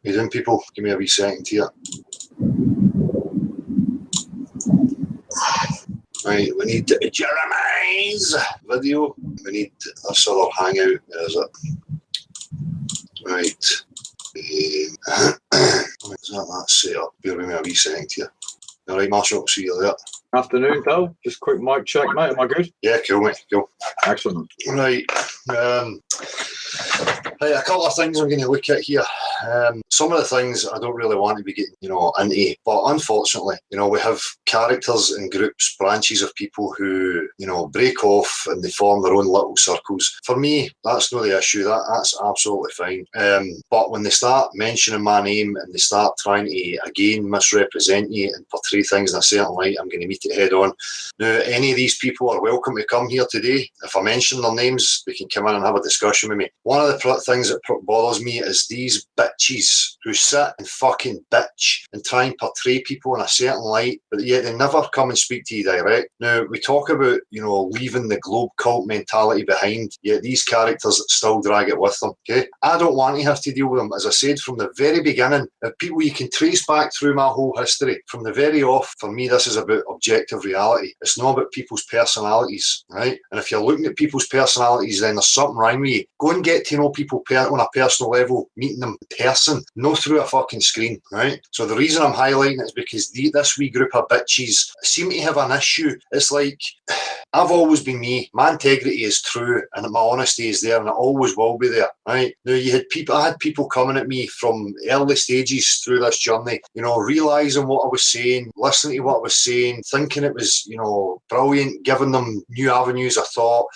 You doing, people? Give me a wee second here. Right, we need Jeremy's video. We need this other hangout. Where is it? Right. Is that set up? Bear with me a wee second here. All right, Marshall, see you there. Afternoon, Phil. Just quick mic check, mate. Am I good? Yeah, cool, mate. Cool. Excellent. Right. Right, a couple of things I'm going to look at here. Some of the things I don't really want to be getting, into, but unfortunately, we have characters and groups, branches of people who, break off and they form their own little circles. For me, that's not the issue. That's absolutely fine. But when they start mentioning my name and they start trying to, again, misrepresent you and portray things in a certain light, I'm going to meet it head on. Now, any of these people are welcome to come here today. If I mention their names, they can come in and have a discussion with me. One of the things that bothers me is these bitches who sit and fucking bitch and try and portray people in a certain light, but yet they never come and speak to you direct. Now, we talk about, leaving the globe cult mentality behind, yet these characters still drag it with them, okay? I don't want to have to deal with them. As I said from the very beginning, people you can trace back through my whole history, from the very off, for me, this is about objective reality. It's not about people's personalities, right? And if you're looking at people's personalities, then there's something wrong with you. Go and get to know people on a personal level, meeting them in person, no through a fucking screen, right? So the reason I'm highlighting it is because this wee group of bitches seem to have an issue. It's like, I've always been me. My integrity is true and my honesty is there and it always will be there, right? Now, I had people coming at me from early stages through this journey, realising what I was saying, listening to what I was saying, thinking it was, brilliant, giving them new avenues of thought.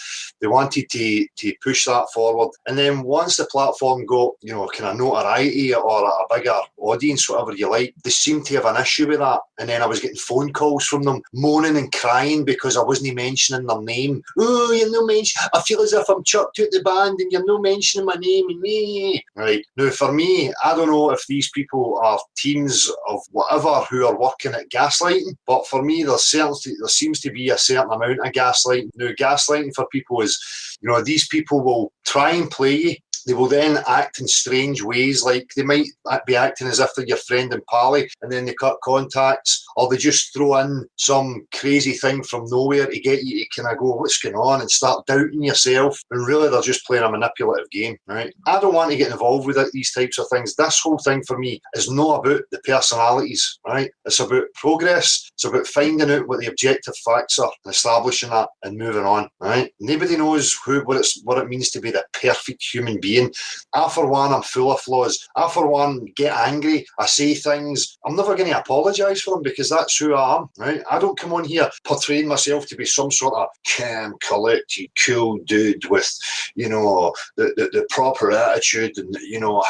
They wanted to push that forward. And then once the platform got, kind of notoriety or a bigger audience, whatever you like, they seemed to have an issue with that. And then I was getting phone calls from them, moaning and crying because I wasn't mentioning their name. Oh, you're no mentioning. I feel as if I'm chucked out the band and you're no mentioning my name. And me. Right. Now, for me, I don't know if these people are teams of whatever who are working at gaslighting, but for me, there seems to be a certain amount of gaslighting. Now, gaslighting for people is, these people will try and play you. They will then act in strange ways, like they might be acting as if they're your friend and pally, and then they cut contacts, or they just throw in some crazy thing from nowhere to get you to kind of go, what's going on, and start doubting yourself, and really they're just playing a manipulative game, right? I don't want to get involved with these types of things. This whole thing for me is not about the personalities, right? It's about progress. It's about finding out what the objective facts are and establishing that and moving on, right? Nobody knows what it means to be the perfect human being. I, for one, I'm full of flaws. I, for one, get angry. I say things. I'm never going to apologise for them because that's who I am, right? I don't come on here portraying myself to be some sort of calm, collected, cool dude with, the proper attitude and,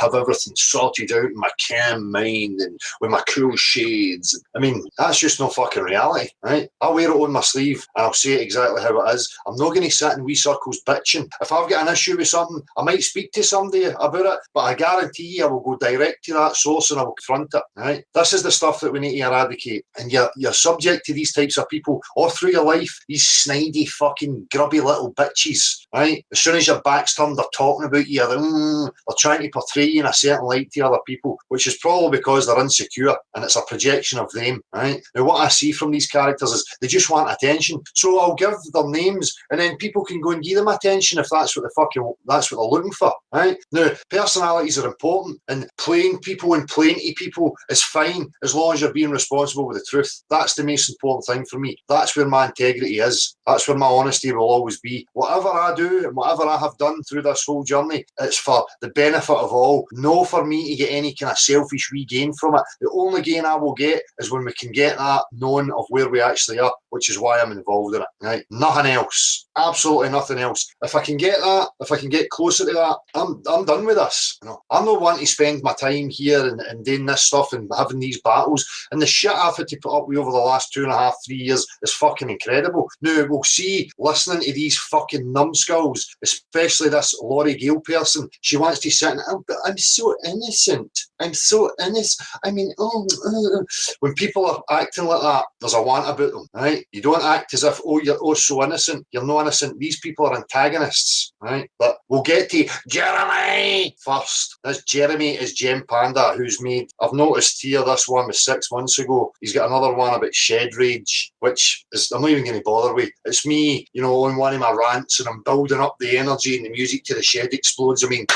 have everything sorted out in my calm mind and with my cool shades. I mean, that's just no fucking reality, right? I wear it on my sleeve and I'll say it exactly how it is. I'm not going to sit in wee circles bitching. If I've got an issue with something, I might speak to somebody about it, but I guarantee you I will go direct to that source and I will confront it, right? This is the stuff that we need to eradicate. And you're subject to these types of people all through your life, these snidey fucking grubby little bitches, right? As soon as your back's turned, they're talking about you, they're trying to portray you in a certain light to other people, which is probably because they're insecure and it's a projection of them, right? Now, what I see from these characters is they just want attention. So I'll give their names and then people can go and give them attention if that's what they're looking for, right? Now, personalities are important and playing people and playing to people is fine as long as you're being responsible with the truth. That's the most important thing for me. That's where my integrity is. That's where my honesty will always be. Whatever I do and whatever I have done through this whole journey, it's for the benefit of all, not for me to get any kind of selfish wee gain from it. The only gain I will get is when we can get that known of where we actually are, which is why I'm involved in it, right? Nothing else. Absolutely nothing else. If I can get that, if I can get closer to that, I'm done with this. I'm not wanting to spend my time here and doing this stuff and having these battles. And the shit I've had to put up with over the last 2.5, 3 years is fucking incredible. Now, we'll see, listening to these fucking numbskulls, especially this Laurie Gale person, she wants to sit and, but I'm so innocent. I'm so innocent. I mean, when people are acting like that, there's a want about them, right? You don't act as if, oh, you're oh so innocent. You're no innocent. These people are antagonists, right? But we'll get to Jeremy first. This Jeremy is Gem Panda, who's made, I've noticed here, this one was 6 months ago. He's got another one about Shed Rage, which is, I'm not even going to bother with. It's me, you know, on one of my rants, and I'm building up the energy and the music to the shed explodes. I mean,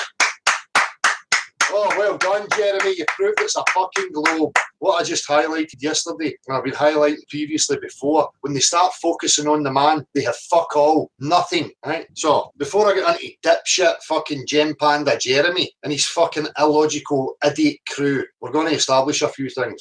oh, well done, Jeremy. You proved it's a fucking globe. What I just highlighted yesterday, and I've been highlighted previously before, when they start focusing on the man, they have fuck all, nothing, right? So, before I get into dipshit fucking Gem Panda Jeremy and his fucking illogical idiot crew, we're going to establish a few things.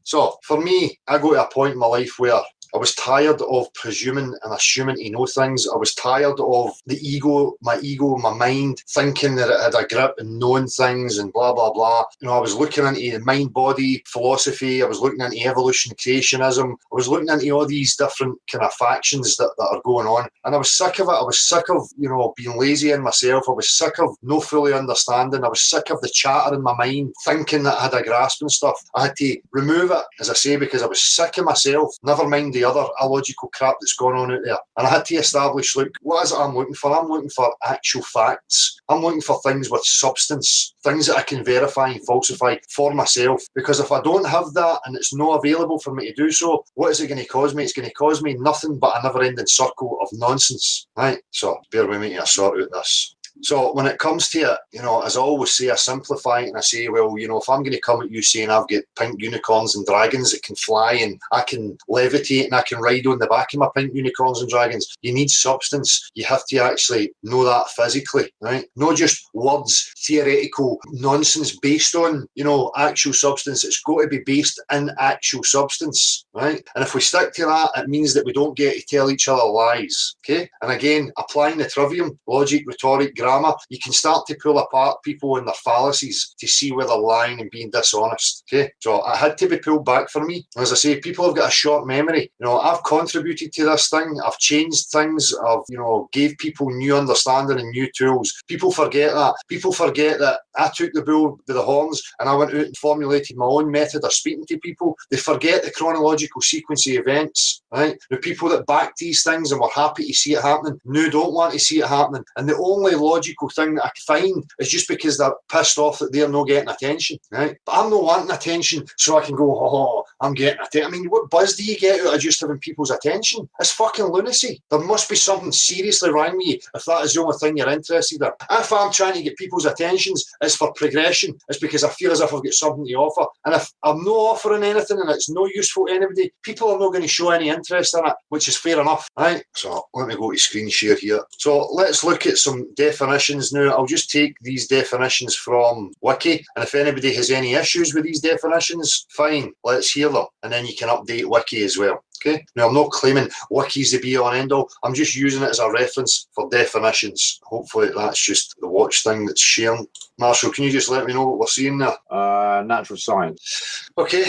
So, for me, I go to a point in my life where I was tired of presuming and assuming to know things. I was tired of the ego, my mind, thinking that it had a grip and knowing things and blah, blah, blah. You know, I was looking into mind-body philosophy. I was looking into evolution, creationism. I was looking into all these different kind of factions that are going on. And I was sick of it. I was sick of, you know, being lazy in myself. I was sick of no fully understanding. I was sick of the chatter in my mind, thinking that I had a grasp and stuff. I had to remove it, as I say, because I was sick of myself. Never mind the other illogical crap that's going on out there. And I had to establish, look, what is it I'm looking for? I'm looking for actual facts. I'm looking for things with substance, things that I can verify and falsify for myself. Because if I don't have that and it's not available for me to do so, what is it going to cause me? It's going to cause me nothing but a never-ending circle of nonsense. Right? So bear with me to sort out this. So when it comes to it, you know, as I always say, I simplify it and I say, well, you know, if I'm going to come at you saying I've got pink unicorns and dragons that can fly and I can levitate and I can ride on the back of my pink unicorns and dragons, you need substance. You have to actually know that physically, right? Not just words, theoretical nonsense based on, you know, actual substance. It's got to be based in actual substance, right? And if we stick to that, it means that we don't get to tell each other lies, okay? And again, applying the trivium, logic, rhetoric, grammar, you can start to pull apart people and their fallacies to see where they're lying and being dishonest. Okay, so I had to be pulled back for me. As I say, people have got a short memory. You know, I've contributed to this thing. I've changed things. I've, you know, gave people new understanding and new tools. People forget that. People forget that I took the bull by the horns and I went out and formulated my own method of speaking to people. They forget the chronological sequence of events, right? The people that backed these things and were happy to see it happening now don't want to see it happening. And the only logical thing that I find is just because they're pissed off that they're not getting attention, right? But I'm not wanting attention so I can go, oh, I'm getting attention. I mean, what buzz do you get out of just having people's attention? It's fucking lunacy. There must be something seriously wrong with you if that is the only thing you're interested in. If I'm trying to get people's attentions, it's for progression. It's because I feel as if I've got something to offer. And if I'm not offering anything and it's no useful to anybody, people are not going to show any interest in it, which is fair enough, right? So let me go to screen share here. So let's look at some definitions now. I'll just take these definitions from Wiki, and if anybody has any issues with these definitions, fine, let's hear them, and then you can update Wiki as well. Okay. Now, I'm not claiming Wiki's the be-all and end-all. I'm just using it as a reference for definitions. Hopefully, that's just the watch thing that's sharing. Marshall, can you just let me know what we're seeing there? Natural science. Okay.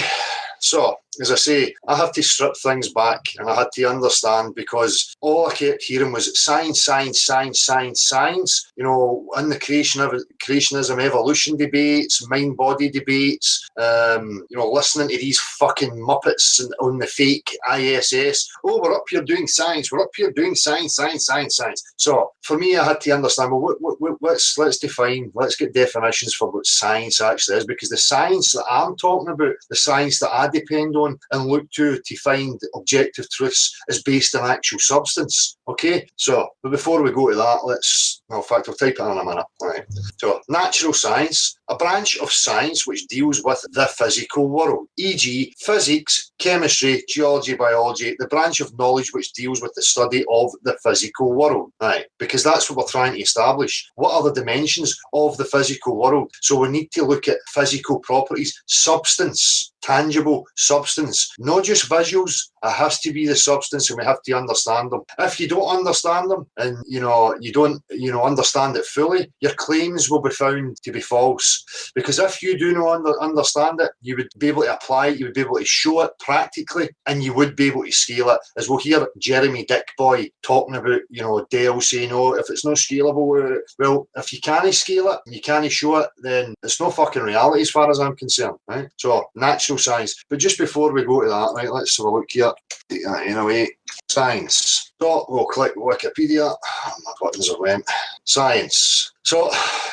So, as I say, I have to strip things back and I had to understand, because all I kept hearing was science, science, science, science, science. You know, in the creationism, evolution debates, mind-body debates, you know, listening to these fucking Muppets on the fake ISS. Oh, we're up here doing science. We're up here doing science, science, science, science. So, for me, I had to understand, well, let's define, let's get definitions for what science actually is, because the science that I'm talking about, the science that I depend on and look to find objective truths, is based on actual substance. Okay, so but before we go to that, in fact, I'll type it in a minute. Right. So, natural science, a branch of science which deals with the physical world, e.g., physics, chemistry, geology, biology, the branch of knowledge which deals with the study of the physical world. Right, because that's what we're trying to establish. What are the dimensions of the physical world? So we need to look at physical properties, substance, tangible substance, not just visuals. It has to be the substance, and we have to understand them. If you don't understand them, and you don't understand it fully, your claims will be found to be false. Because if you do not understand it, you would be able to apply it, you would be able to show it practically, and you would be able to scale it. As we'll hear Jeremy Dickboy talking about, Dell saying, "Oh, if it's not scalable," well, if you can't scale it, and you can't show it, then it's no fucking reality as far as I'm concerned, right? So natural science. But just before we go to that, right, let's have a look here. here. Take that anyway. Science. So we'll click Wikipedia. My buttons are went. Science. So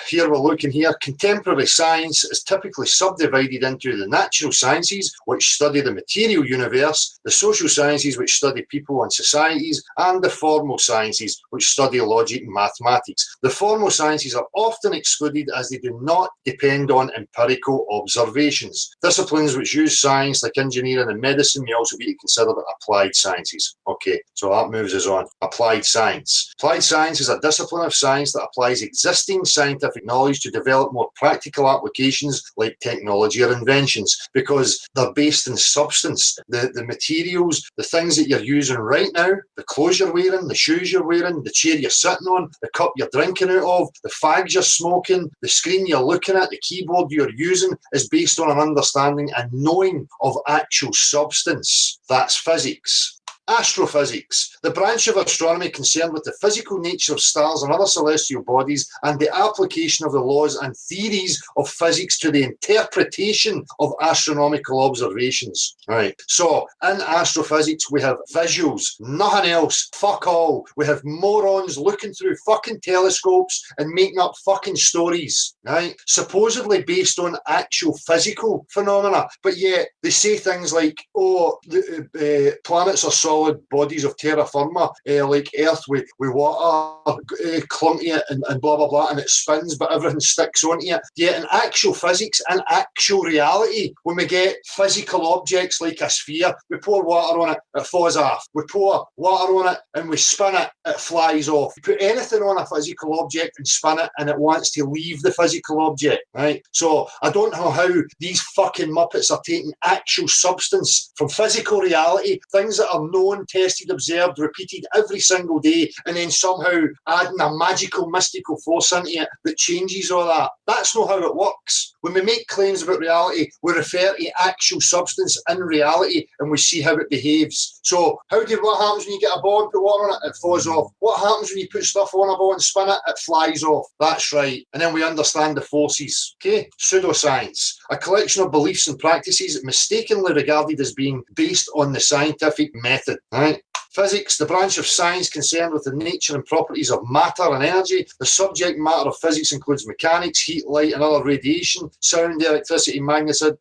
here we're looking here. Contemporary science is typically subdivided into the natural sciences, which study the material universe, the social sciences, which study people and societies, and the formal sciences, which study logic and mathematics. The formal sciences are often excluded as they do not depend on empirical observations. Disciplines which use science, like engineering and medicine, may also be considered applied sciences. Okay, so that moves us on. Applied science. Applied science is a discipline of science that applies existing scientific knowledge to develop more practical applications like technology or inventions, because they're based in substance. The materials, the things that you're using right now, the clothes you're wearing, the shoes you're wearing, the chair you're sitting on, the cup you're drinking out of, the fags you're smoking, the screen you're looking at, the keyboard you're using, is based on an understanding and knowing of actual substance. That's physics. Astrophysics, the branch of astronomy concerned with the physical nature of stars and other celestial bodies and the application of the laws and theories of physics to the interpretation of astronomical observations. Right. So in astrophysics, we have visuals, nothing else, fuck all. We have morons looking through fucking telescopes and making up fucking stories, right? Supposedly based on actual physical phenomena, but yet they say things like, oh, the planets are solid bodies of terra firma, like Earth with water clung to it and blah blah blah, and it spins but everything sticks onto it. Yet in actual physics and actual reality, when we get physical objects like a sphere, we pour water on it, it falls off. We pour water on it and we spin it, it flies off. You put anything on a physical object and spin it and it wants to leave the physical object, right? So I don't know how these fucking Muppets are taking actual substance from physical reality, things that are known, tested, observed, repeated every single day, and then somehow adding a magical, mystical force into it that changes all that. That's not how it works. When we make claims about reality, we refer to actual substance in reality and we see how it behaves. So what happens when you get a ball and put water on it? It falls off. What happens when you put stuff on a ball and spin it? It flies off. That's right. And then we understand the forces. Okay? Pseudoscience, a collection of beliefs and practices mistakenly regarded as being based on the scientific method. Right? Physics, the branch of science concerned with the nature and properties of matter and energy. The subject matter of physics includes mechanics, heat, light and other radiation, sound, electricity, magnetism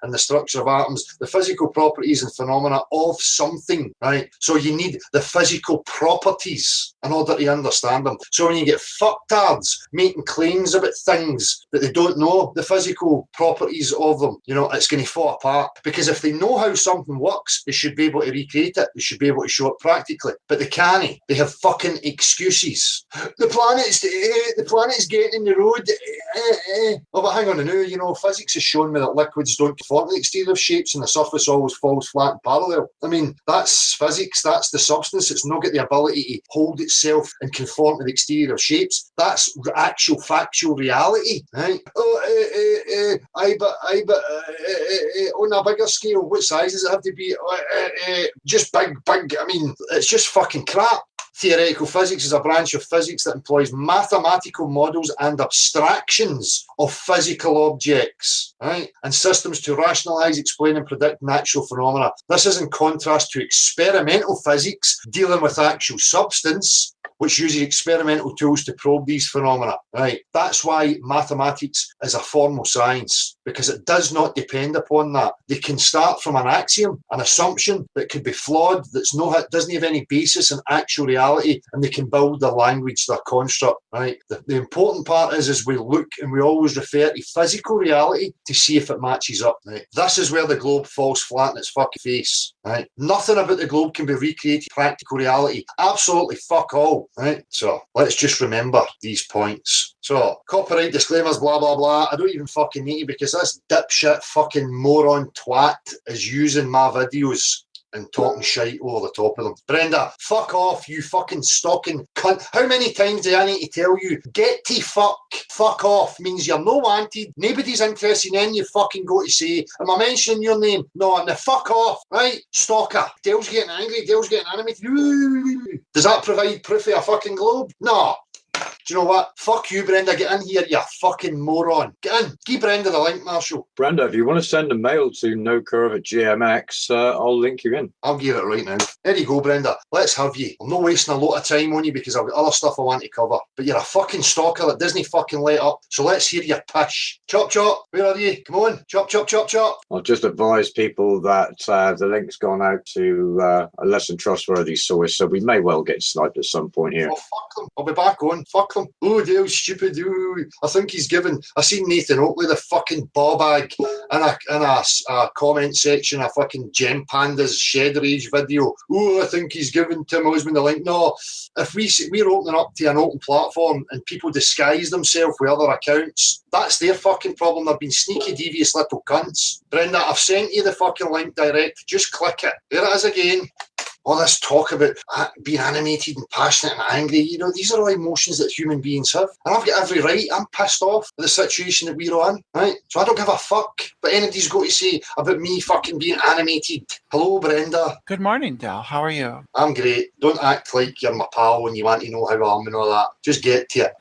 and the structure of atoms, the physical properties and phenomena of something, right? So you need the physical properties in order to understand them. So when you get fucktards making claims about things that they don't know the physical properties of them, it's going to fall apart. Because if they know how something works, they should be able to recreate it. They should be able to show it practically, but they can't. They have fucking excuses. The planet's getting in the road. Oh, but hang on now, physics has shown me that liquids don't conform to exterior shapes and the surface always falls flat and parallel. I mean, that's physics, that's the substance. It's not got the ability to hold itself and conform to the exterior shapes. That's actual factual reality, right? But on a bigger scale, what size does it have to be? Just big. I mean, it's just fucking crap. Theoretical physics is a branch of physics that employs mathematical models and abstractions of physical objects, right, and systems to rationalise, explain and predict natural phenomena. This is in contrast to experimental physics dealing with actual substance, which uses experimental tools to probe these phenomena, right? That's why mathematics is a formal science, because it does not depend upon that. They can start from an axiom, an assumption that could be flawed, doesn't have any basis in actual reality, and they can build their language, their construct, right? The important part is we look and we always refer to physical reality to see if it matches up, right? This is where the globe falls flat in its fucking face, right? Nothing about the globe can be recreated in practical reality. Absolutely fuck all, right? So let's just remember these points. So copyright disclaimers, blah, blah, blah. I don't even fucking need to, because this dipshit fucking moron twat is using my videos and talking shite over the top of them. Brenda, fuck off, you fucking stalking cunt. How many times do I need to tell you? Get to fuck off means you're no wanted. Nobody's interested in anything you fucking go to say. Am I mentioning your name? No, and the fuck off, right? Stalker. Dale's getting angry, Dale's getting animated. Does that provide proof of a fucking globe? No. Do you know what? Fuck you, Brenda. Get in here, you fucking moron. Get in. Give Brenda the link, Marshall. Brenda, if you want to send a mail to nocurve@gmx, I'll link you in. I'll give it right now. There you go, Brenda. Let's have you. I'm not wasting a lot of time on you because I've got other stuff I want to cover. But you're a fucking stalker that doesn't fucking let up. So let's hear your pish. Chop chop. Where are you? Come on. Chop chop chop chop. I'll just advise people that the link's gone out to a less than trustworthy source, so we may well get sniped at some point here. Oh, fuck them. I'll be back on. Fuck them. Oh, Dale, stupid. Ooh. I think he's given. I seen Nathan Oakley, the fucking ball bag, in a comment section, a fucking Gem Pandas Shed Rage video. Oh, I think he's given Tim Osmond the link. No, if we're opening up to an open platform and people disguise themselves with other accounts, that's their fucking problem. They've been sneaky, devious little cunts. Brenda, I've sent you the fucking link direct. Just click it. There it is again. All this talk about being animated and passionate and angry, you know, these are all emotions that human beings have. And I've got every right. I'm pissed off at the situation that we're on, right? So I don't give a fuck what anybody's got to say about me fucking being animated. Hello, Brenda. Good morning, Dal. How are you? I'm great. Don't act like you're my pal and you want to know how I am and all that. Just get to it.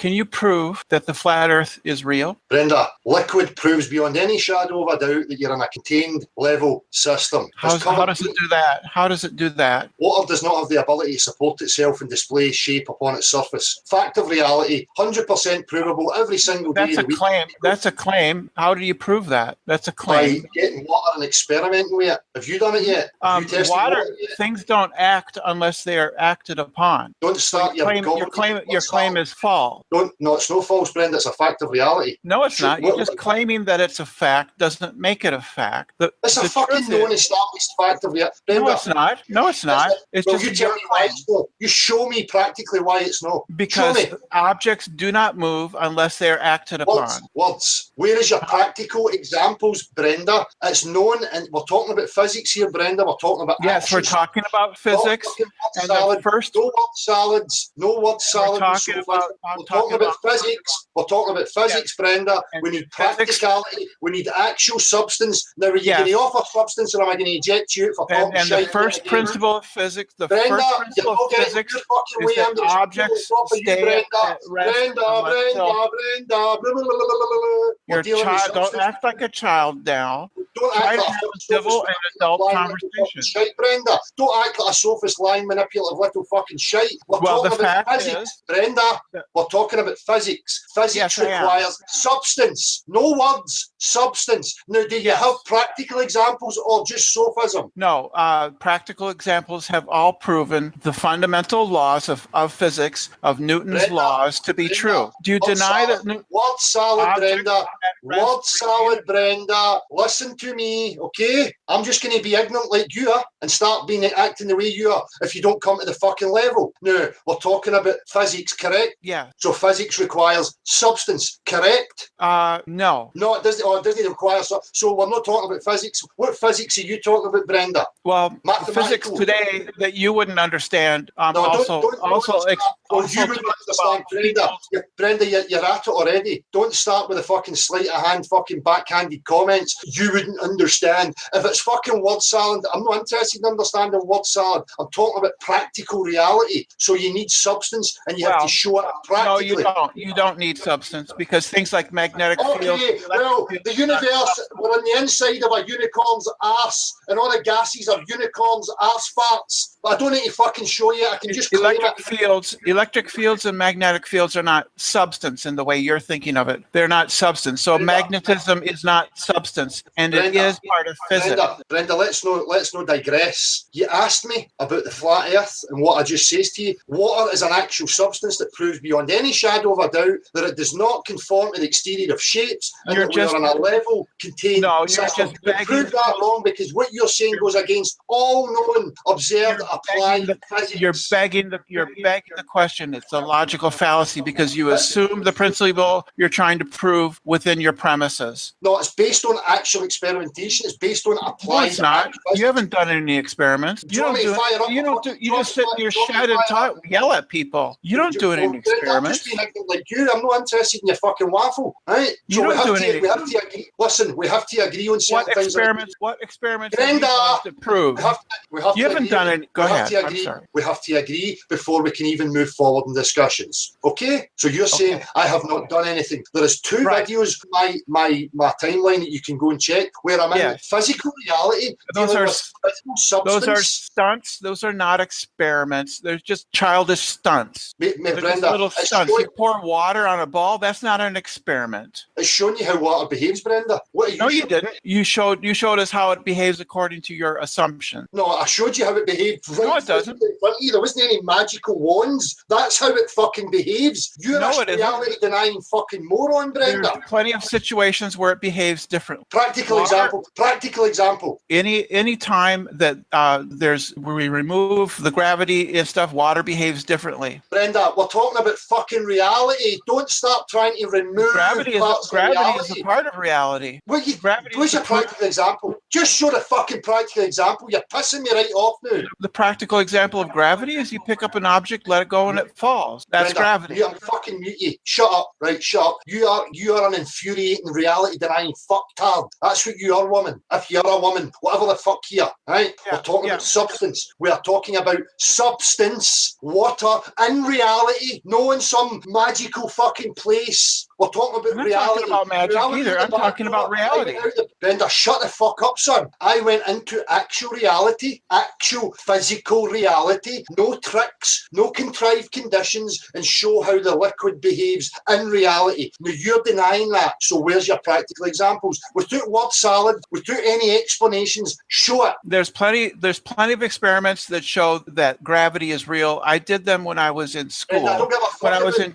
Can you prove that the flat Earth is real? Brenda, liquid proves beyond any shadow of a doubt that you're in a contained level system. How does it do that? How does it do that? Water does not have the ability to support itself and display shape upon its surface. Fact of reality, 100% provable every single day. That's a claim. That's a claim. How do you prove that? That's a claim. By getting water and experimenting with it. Have you done it yet? Have you tested water yet? Things don't act unless they are acted upon. Don't start your claim is false. No, it's no false, Brenda. It's a fact of reality. No, it's not. You're just claiming that it's a fact doesn't make it a fact. It's a fucking known established fact of reality. No, it's not. No, it's not. It's well, just you tell me why it's no. You show me practically why it's no. Because objects do not move unless they are acted upon. Words. Where is your practical examples, Brenda? It's known, and we're talking about physics here, Brenda. We're talking about we're talking about physics. And salad. First, no word salads. No word salad. We're talking about physics. We're talking about physics, Brenda. We need practicality. We need actual substance. Now, are you going to offer substance, or am I going to eject you for talking shit? The first principle of physics, is that objects stay at rest. Your child, don't act like a child now. Don't act like a civil and adult conversation. Shite, Brenda. Don't act like a sophist, lying, manipulative little fucking shite. We're talking about physics, Brenda. We're talking about physics. Physics requires substance, no words. Substance. Now, do you have practical examples or just sophism? No, practical examples have all proven the fundamental laws of physics, of Newton's laws, to be true. Do you deny that? Word salad, Brenda. Word salad, Brenda. Listen to me, okay? I'm just going to be ignorant like you are and start acting the way you are if you don't come to the fucking level. Now, we're talking about physics, correct? Yeah. So physics requires substance, correct? No. No, it doesn't. It doesn't require. So we're not talking about physics. What physics are you talking about, Brenda? Well, physics today that you wouldn't understand. You wouldn't understand, Brenda. You're at it already. Don't start with a fucking sleight of hand, fucking backhanded comments. You wouldn't understand if it's fucking word salad. I'm not interested in understanding word salad. I'm talking about practical reality. So you need substance, and you have to show it practically. No, you don't. You don't need substance because things like magnetic fields. Well, the universe, we're on the inside of a unicorn's arse, and all the gases are unicorns' arse farts. But I don't need to fucking show you. I can just claim it. Electric fields and magnetic fields are not substance in the way you're thinking of it. They're not substance. So magnetism is not substance, and it is part of physics. Brenda, let's not digress. You asked me about the flat Earth, and what I just says to you. Water is an actual substance that proves beyond any shadow of a doubt that it does not conform to the exterior of shapes, and that we are on a level contained. No, you're just begging. Prove that wrong because what you're saying goes against all known, observed, applied physics. You're begging the question. It's a logical fallacy because you assume the principle you're trying to prove within your premises. No, it's based on actual experimentation. It's based on applied. No, it's not. You haven't done any experiments. You just sit in your shed and yell at people. You don't do any experiments. I'm just being like you. I'm not interested in your fucking waffle, right? You don't do any. We have to agree. Listen, we have to agree on certain things. What experiments have you done to prove? We have You haven't done any. Go ahead. To agree, we have to agree before we can even move forward in discussions. Okay? So you're saying I have not done anything. There is 2 videos in my timeline that you can go and check where I'm in physical reality. Those are substance. Those are stunts. Those are not experiments. They're just childish stunts. Brenda, little stunts. You pour water on a ball. That's not an experiment. It's showing you how water behaves, Brenda. You didn't. You showed us how it behaves according to your assumption. No, I showed you how it behaved. No, it doesn't. There wasn't any magical wands. That's how it fucking behaves. You're a reality denying fucking moron, Brenda. There's plenty of situations where it behaves differently. Practical example. Any time that we remove the gravity and stuff, water behaves differently. Brenda, we're talking about fucking reality. Don't start trying to remove gravity is a part of reality. Where's your practical example? Just show the fucking practical example. You're pissing me right off now. The practical example of gravity is you pick up an object, let it go, and it falls. That's Brenda, gravity. I'm fucking mute you. Shut up, right? Shut up. You are an infuriating reality denying fucktard. That's what you are, woman. If you're a woman, whatever the fuck here, right? We're talking about substance. We are talking about substance, water, in reality, no in some magical fucking place. We're talking about reality. I'm not talking about magic either. I'm talking about reality. Brenda, shut the fuck up, son. I went into actual reality, actual physical reality, no tricks, no contrived conditions, and show how the liquid behaves in reality. Now, you're denying that, so where's your practical examples? Without word salad, without any explanations, show it. There's plenty of experiments that show that gravity is real. I did them when I was in school. When I was in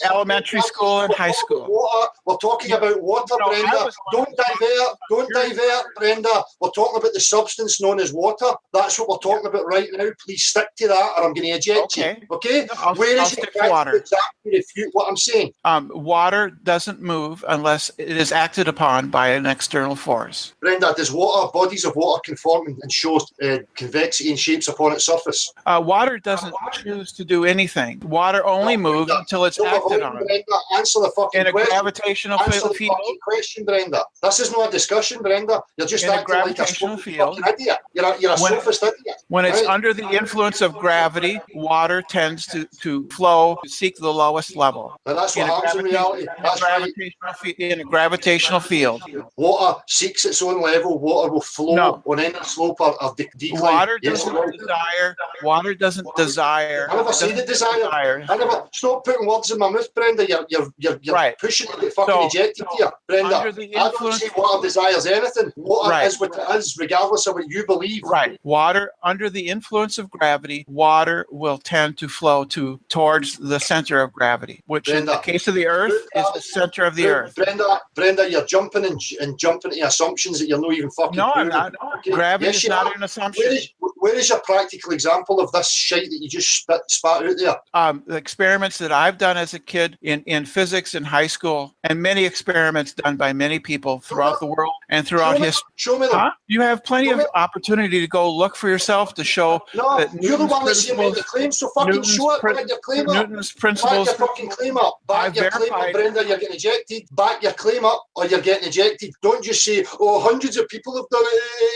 elementary school and high school. Water. We're talking about water, Brenda. Don't divert, Brenda. We're talking about the substance known as water. That's what we're talking about right now. Please stick to that, or I'm going to eject you. Okay? Where is your practical example to refute what I'm saying? Water doesn't move unless it is acted upon by an external force. Brenda, does bodies of water conform and show convexity and shapes upon its surface? Water doesn't choose to do anything. Water only moves until it's acted on. Brenda, answer the fucking in a question. Gravitational field. Question, Brenda. This is not a discussion, Brenda. You're just acting like a field. Idiot. You're a sophist idiot. When it's under the influence of gravity, water tends to flow to seek the lowest level. Now that's what happens in reality. In a gravitational field. Water seeks its own level. Water will flow on any slope of decline. Water doesn't desire. I never say the desire. Stop putting words in my mouth, Brenda. You're pushing to get fucking ejected here. Brenda, I don't say water desires anything. Water is what it is, regardless of what you believe. Right. Water, under the influence of gravity, water will tend to flow towards the center of gravity, which in the case of the Earth is the center of the Earth. Brenda, you're jumping to assumptions that you're not even fucking No, proving. I'm not. Okay. Gravity is not an assumption. Where is your practical example of this shite that you just spat out there? The experiments that I've done as a kid in physics in high school, and many experiments done by many people throughout the world and throughout history. Show me them. You have plenty of opportunity to go look for yourself to show that you're the one that's made the claim, so fucking show it. Back your claim up. Newton's principles. Back your fucking claim up. Back your claim up, Brenda, you're getting ejected. Back your claim up or you're getting ejected. Don't just say, hundreds of people have done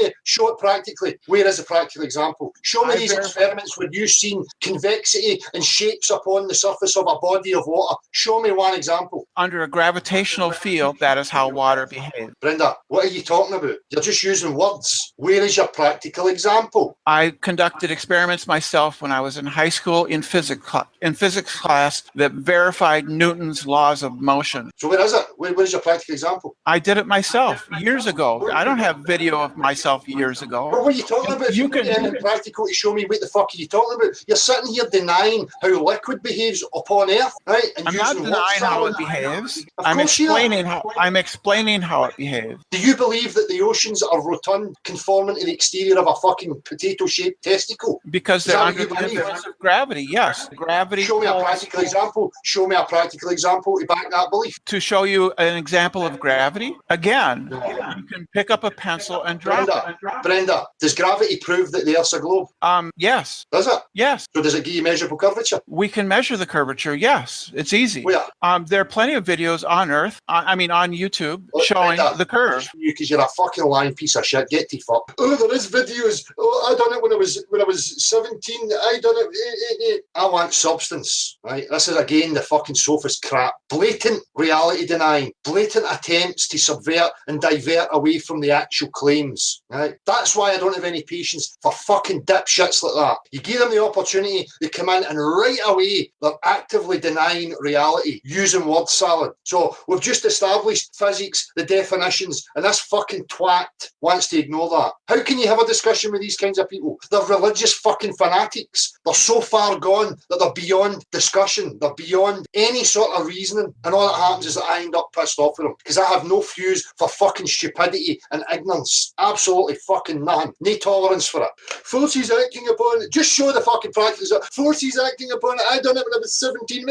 it. Show it practically. Where is a practical example? Show me these experiments where you've seen convexity and shapes upon the surface of a body of water. Show me one example. Under a gravitational field, that is how water behaves. Brenda, what are you talking about? You're just using words. Where is your practical example? I conducted experiments myself when I was in high school in physics class that verified Newton's laws of motion. So where is it? Where is your practical example? I did it myself years ago. I don't have video of myself years ago. What are you talking about? You can practical to show me what the fuck are you talking about? You're sitting here denying how liquid behaves upon Earth, right? And I'm not denying how it behaves. I'm explaining how it behaves. Do you believe that the oceans are rotund, conforming to the exterior of a fucking potato-shaped testicle? Because they're under the influence of gravity, yes. Gravity. Show me a practical example. Show me a practical example to back that belief. To show you an example of gravity, again, you can pick up a pencil and drop it. Brenda, does gravity prove that the Earth's a globe? Yes. Does it? Yes. So does it give you measurable curvature? We can measure the curvature, yes. It's easy. Where? There are plenty of videos on Earth, on YouTube, showing the curve. from you because you're a fucking lying piece of shit. Get to fuck. Oh, there is videos. Oh, I done it when I was 17. I done it. I want substance, right? This is again the fucking sophist crap. Blatant reality denying. Blatant attempts to subvert and divert away from the actual claims, right? That's why I don't have any patience for fucking dipshits like that. You give them the opportunity, they come in and right away they're actively denying reality using word salad. So we've just established physics, the definitions, and this fucking twat wants to ignore that. How can you have a discussion with these kinds of people? They're religious fucking fanatics. They're so far gone that they're beyond discussion. They're beyond any sort of reasoning. And all that happens is that I end up pissed off with them because I have no fuse for fucking stupidity and ignorance. Absolutely fucking none. No tolerance for it. Forces acting upon it. Just show the fucking practice. Forces acting upon it. I done it when I was 17.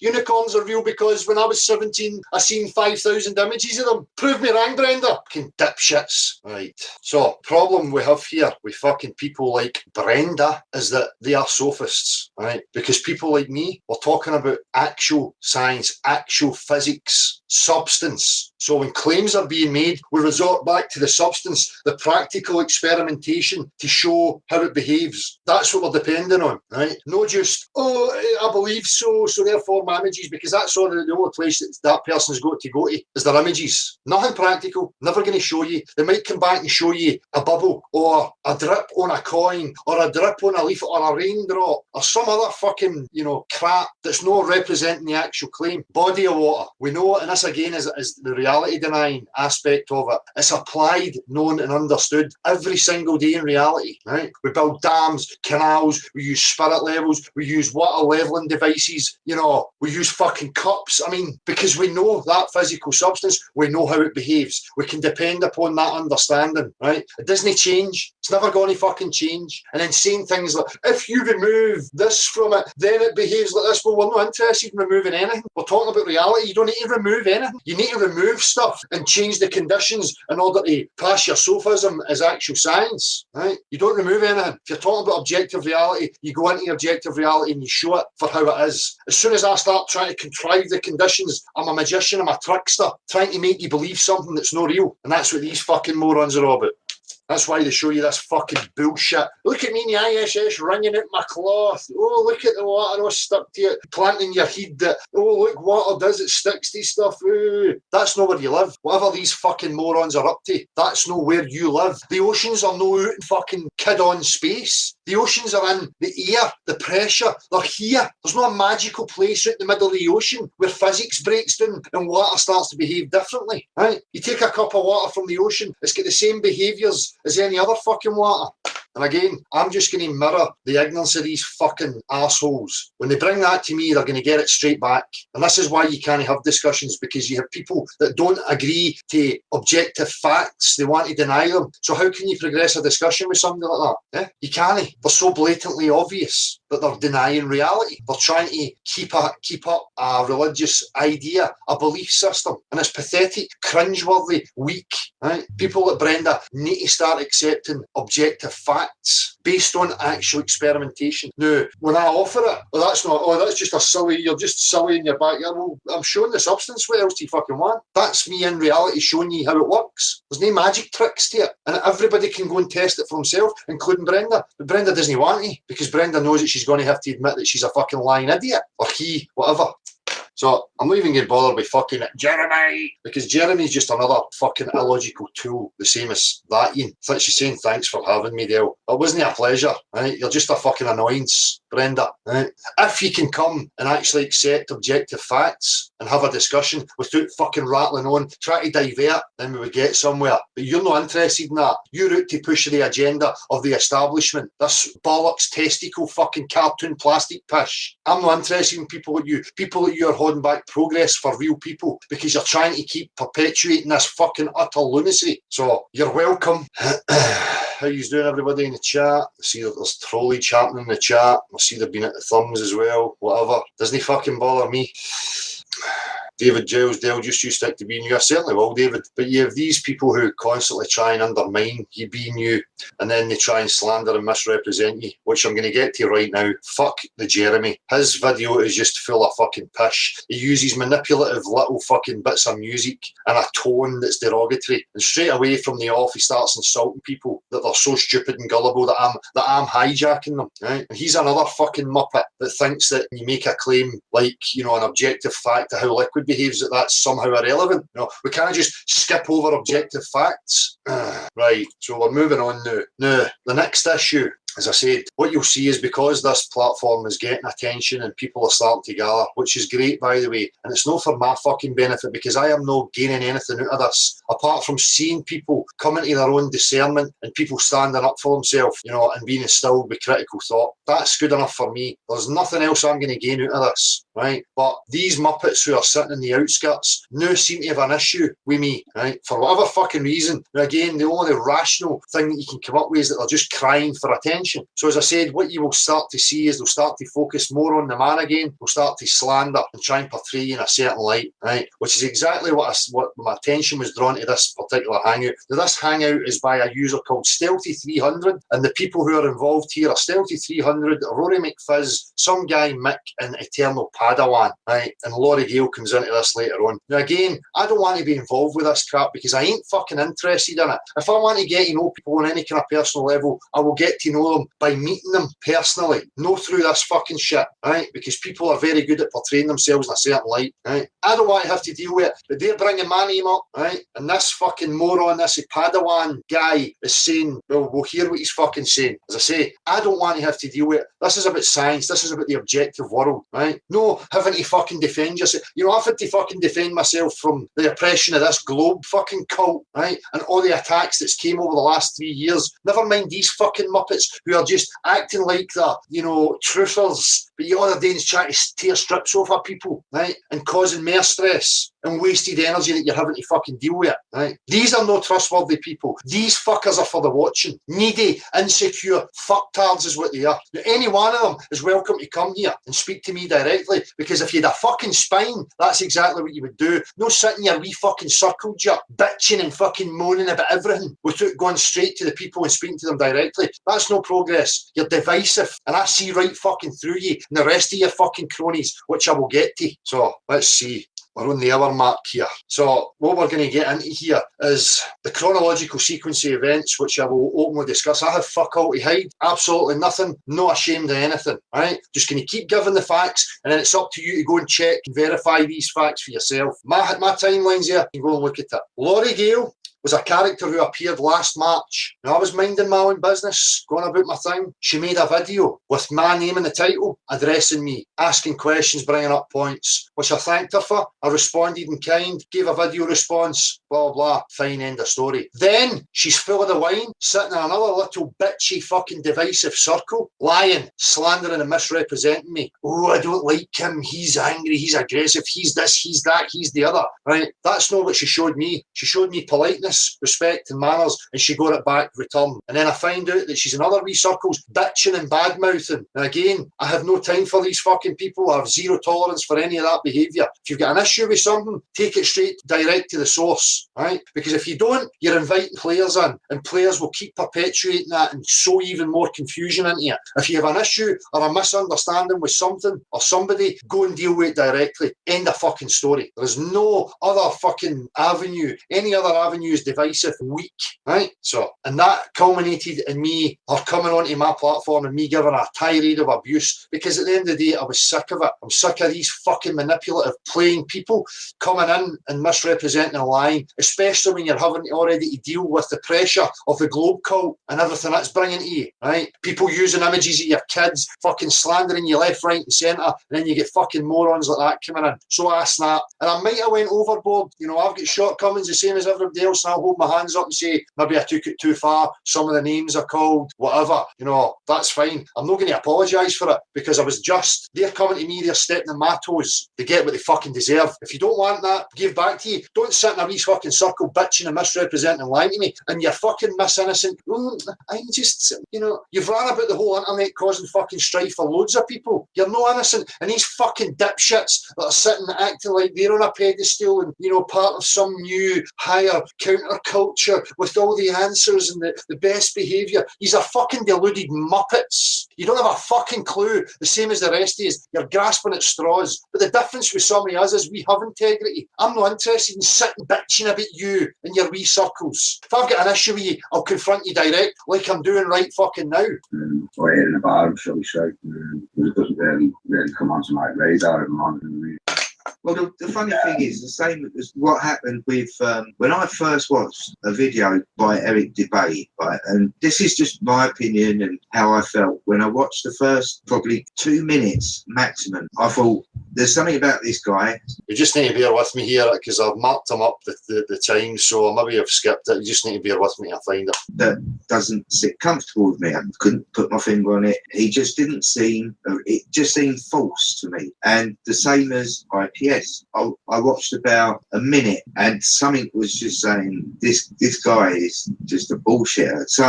Unicorns are real because when I was 17, I seen 5,000 images of them. Prove me wrong, Brenda. Fucking dipshits. Right. So, problem we have here with fucking people like Brenda is that they are sophists, right? Because people like me, we're talking about actual science, actual physics, substance. So when claims are being made, we resort back to the substance, the practical experimentation to show how it behaves. That's what we're depending on, right? No just, oh, I believe so, so therefore my images, because that's all the only place that person's got to go to is their images. Nothing practical, never going to show you. They might come back and show you a bubble or a drip on a coin or a drip on a leaf or a raindrop or some other fucking, crap that's not representing the actual claim. Body of water. We know it, and this again is the reality denying aspect of it. It's applied, known and understood every single day in reality, right? We build dams, canals, we use spirit levels, we use water leveling devices, we use fucking cups. I mean, because we know that physical substance, we know how it behaves. We can depend upon that understanding, right? It doesn't change. It's never going to fucking change. And then saying things like, if you remove this from it, then it behaves like this. Well, we're not interested in removing anything. We're talking about reality. You don't need to remove anything. You need to remove stuff and change the conditions in order to pass your sophism as actual science, right? You don't remove anything. If you're talking about objective reality, you go into objective reality and you show it for how it is. As soon as I start trying to contrive the conditions, I'm a magician, I'm a trickster, trying to make you believe something that's not real. And that's what these fucking morons are all about. That's why they show you this fucking bullshit. Look at me in the ISS wringing out my cloth. Oh, look at the water all stuck to it. Planting your head that, oh, look, water does, it sticks to stuff. Ooh. That's not where you live. Whatever these fucking morons are up to, that's not where you live. The oceans are no out in fucking kid-on space. The oceans are in the air, the pressure. They're here. There's no magical place out in the middle of the ocean where physics breaks down and water starts to behave differently, right? You take a cup of water from the ocean, it's got the same behaviours as any other fucking water. And again, I'm just going to mirror the ignorance of these fucking assholes. When they bring that to me, they're going to get it straight back. And this is why you can't have discussions, because you have people that don't agree to objective facts. They want to deny them. So how can you progress a discussion with somebody like that? You can't. They're so blatantly obvious that they're denying reality. They're trying to keep up a religious idea, a belief system. And it's pathetic, cringeworthy, weak. Right? People like Brenda need to start accepting objective facts based on actual experimentation. Now, when I offer it, that's just a silly, you're just silly in your backyard. Well, I'm showing the substance. What else do you fucking want? That's me in reality showing you how it works. There's no magic tricks to it. And everybody can go and test it for himself, including Brenda. But Brenda doesn't want to, because Brenda knows that she's going to have to admit that she's a fucking lying idiot. Or he, whatever. So I'm not even getting bothered with fucking Jeremy, because Jeremy's just another fucking illogical tool, the same as that Ian. She's saying thanks for having me, Dale. It wasn't a pleasure, right? You're just a fucking annoyance, Brenda. Right? If you can come and actually accept objective facts and have a discussion without fucking rattling on, try to divert, then we would get somewhere. But you're not interested in that. You're out to push the agenda of the establishment. This bollocks testicle fucking cartoon plastic pish. I'm not interested in people like you. People like you are holding back progress for real people because you're trying to keep perpetuating this fucking utter lunacy. So you're welcome. How you doing, everybody in the chat? I see that there's trollage happening in the chat. I see they've been at the thumbs as well. Whatever. Doesn't fucking bother me. David Giles, Dale, just you stick to being you. I certainly will, David. But you have these people who constantly try and undermine you being you, and then they try and slander and misrepresent you, which I'm going to get to right now. Fuck the Jeremy. His video is just full of fucking pish. He uses manipulative little fucking bits of music and a tone that's derogatory. And straight away from the off, he starts insulting people that they're so stupid and gullible that I'm hijacking them. Right? And he's another fucking muppet that thinks that you make a claim like, you know, an objective fact of how liquid behaves, that's somehow irrelevant. You know, we can't just skip over objective facts. Right, so we're moving on now. Now, the next issue, as I said, what you'll see is because this platform is getting attention and people are starting to gather, which is great, by the way, and it's not for my fucking benefit because I am not gaining anything out of this, apart from seeing people coming to their own discernment and people standing up for themselves, you know, and being instilled with critical thought. That's good enough for me. There's nothing else I'm going to gain out of this, right? But these muppets who are sitting in the outskirts now seem to have an issue with me, right? For whatever fucking reason. Now, again, the only rational thing that you can come up with is that they're just crying for attention. So as I said, what you will start to see is they'll start to focus more on the man again. They'll start to slander and try and portray in a certain light, right? Which is exactly what my attention was drawn to this particular hangout. Now, this hangout is by a user called Stealthy300, and the people who are involved here are Stealthy300, Rory McFizz, some guy Mick, and Eternal Padawan, right? And Laurie Gale comes into this later on. Now, again, I don't want to be involved with this crap because I ain't fucking interested in it. If I want to get to know people on any kind of personal level, I will get to know them by meeting them personally, no through this fucking shit, right? Because people are very good at portraying themselves in a certain light, right? I don't want to have to deal with it, but they're bringing my name up, right? And this fucking moron, this Padawan guy is saying, well, we'll hear what he's fucking saying. As I say, I don't want to have to deal with it. This is about science. This is about the objective world, right? No having to fucking defend yourself. You know, I've had to fucking defend myself from the oppression of this globe fucking cult, right? And all the attacks that's came over the last 3 years. Never mind these fucking muppets who are just acting like they're, you know, truthers. But the other day is trying to tear strips off of people, right? And causing more stress and wasted energy that you're having to fucking deal with, right? These are no trustworthy people. These fuckers are for the watching. Needy, insecure, fucktards is what they are. Now, any one of them is welcome to come here and speak to me directly, because if you had a fucking spine, that's exactly what you would do. No sitting your wee fucking circle jerk, bitching and fucking moaning about everything without going straight to the people and speaking to them directly. That's no progress. You're divisive, and I see right fucking through you and the rest of your fucking cronies, which I will get to. So, let's see. We're on the hour mark here. So what we're going to get into here is the chronological sequence of events, which I will openly discuss. I have fuck all to hide, absolutely nothing, not ashamed of anything, right? Just going to keep giving the facts, and then it's up to you to go and check and verify these facts for yourself. My timeline's there, you can go and look at it. Laurie Gale was a character who appeared last March. Now, I was minding my own business, going about my thing. She made a video with my name in the title, addressing me, asking questions, bringing up points, which I thanked her for. I responded in kind, gave a video response, blah, blah, fine, end of story. Then she's full of the wine, sitting in another little bitchy fucking divisive circle, lying, slandering and misrepresenting me. Oh, I don't like him, he's angry, he's aggressive, he's this, he's that, he's the other, right? That's not what she showed me. She showed me politeness, respect and manners, and she got it back return. And then I find out that she's in other wee circles bitching and bad-mouthing. And again, I have no time for these fucking people. I have zero tolerance for any of that behaviour. If you've got an issue with something, take it straight direct to the source, right? Because if you don't, you're inviting players in, and players will keep perpetuating that and sow even more confusion into it. If you have an issue or a misunderstanding with something or somebody, go and deal with it directly. End of fucking story. There is no other fucking avenue. Any other avenue is divisive, weak, right? So, and that culminated in me coming onto my platform and me giving a tirade of abuse, because at the end of the day, I was sick of it. I'm sick of these fucking manipulative playing people coming in and misrepresenting and lying, especially when you're having already to deal with the pressure of the globe cult and everything that's bringing to you, right? People using images of your kids, fucking slandering you left, right and centre, and then you get fucking morons like that coming in. So I snapped, and I might have went overboard. You know, I've got shortcomings the same as everybody else, and I'll hold my hands up and say, maybe I took it too far, some of the names are called, whatever, you know, that's fine. I'm not going to apologise for it, because I was just, they're coming to me, they're stepping on my toes to get what they fucking deserve. If you don't want that, give back to you. Don't sit in a wee fucking circle bitching and misrepresenting and lying to me, and you're fucking innocent. I just, you know, you've ran about the whole internet causing fucking strife for loads of people. You're no innocent, and these fucking dipshits that are sitting acting like they're on a pedestal and, you know, part of some new higher counterculture with all the answers and the best behaviour. These are fucking deluded muppets. You don't have a fucking clue, the same as the rest of us. You're grasping at straws. But the difference with some of us is we have integrity. I'm not interested in sitting bitching about you in your wee circles. If I've got an issue with you, I'll confront you direct, like I'm doing right fucking now. Or hitting the bar, shall we say. It doesn't really come onto my radar at the moment. Well, the funny thing is, the same as what happened with when I first watched a video by Eric Debay, right? And this is just my opinion and how I felt when I watched the first probably 2 minutes maximum. I thought, there's something about this guy. You just need to bear with me here, because I've marked him up the time, so maybe I've skipped it. You just need to bear with me to find it. That doesn't sit comfortable with me. I couldn't put my finger on it. He just didn't seem, it just seemed false to me. And the same as IPS. I watched about a minute and something was just saying, this guy is just a bullshitter. So,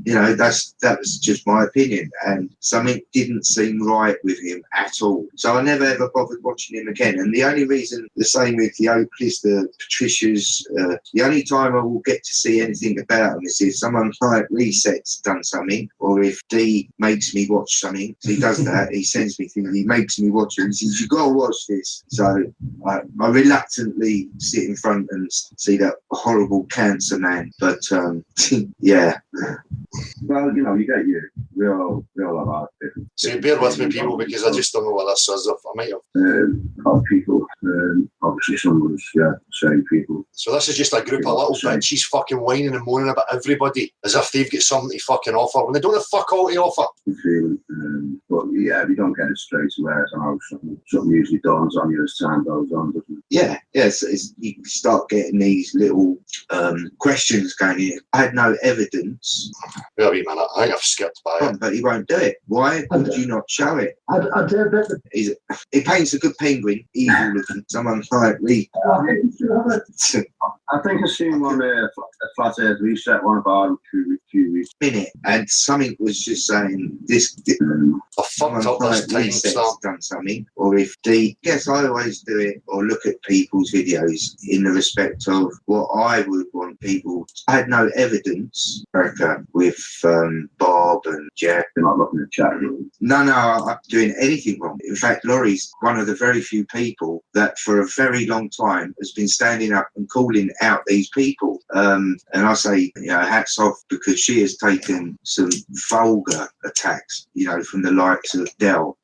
that was just my opinion. And something didn't seem right with him at all. So I never ever bothered watching him again. And the only reason, the same with the Oakleys, the Patricias, the only time I will get to see anything about them is if someone like Reset's done something, or if D makes me watch something. So he does that, he sends me things, he makes me watch it, and he says, you got to watch this. So I reluctantly sit in front and see that horrible cancer man. But, yeah. Well, you know, you get your real about it. So bear with me, people, because I just don't know what this is. I might have. Other people, obviously some was, same people. So this is just a group of little bitches fucking whining and moaning about everybody as if they've got something to fucking offer when they don't have fuck all to offer. But yeah, if you don't get it straight away, I don't know, something usually dawns on you as time goes on, doesn't it? Yeah, you start getting these little questions going in. I had no evidence. Wait a wee minute, I think I've skipped by it. But he won't do it. Why would you not show it? I do a bit. He paints a good penguin, evil looking, someone like me. I think I've seen one a Flat Earth Reset, one about a few weeks. Minute, and something was just saying this. I fucked up this time stamp. Done something, or if the yes, I always do it, or look at people's videos in the respect of what I would want people. I had no evidence, Erica, with Bob and Jeff. They're not looking at chat room. No, I'm not doing anything wrong. In fact, Laurie's one of the very few people that for a very long time has been standing up and calling out these people. And I say, hats off, because she has taken some vulgar attacks, from the likes of Dell.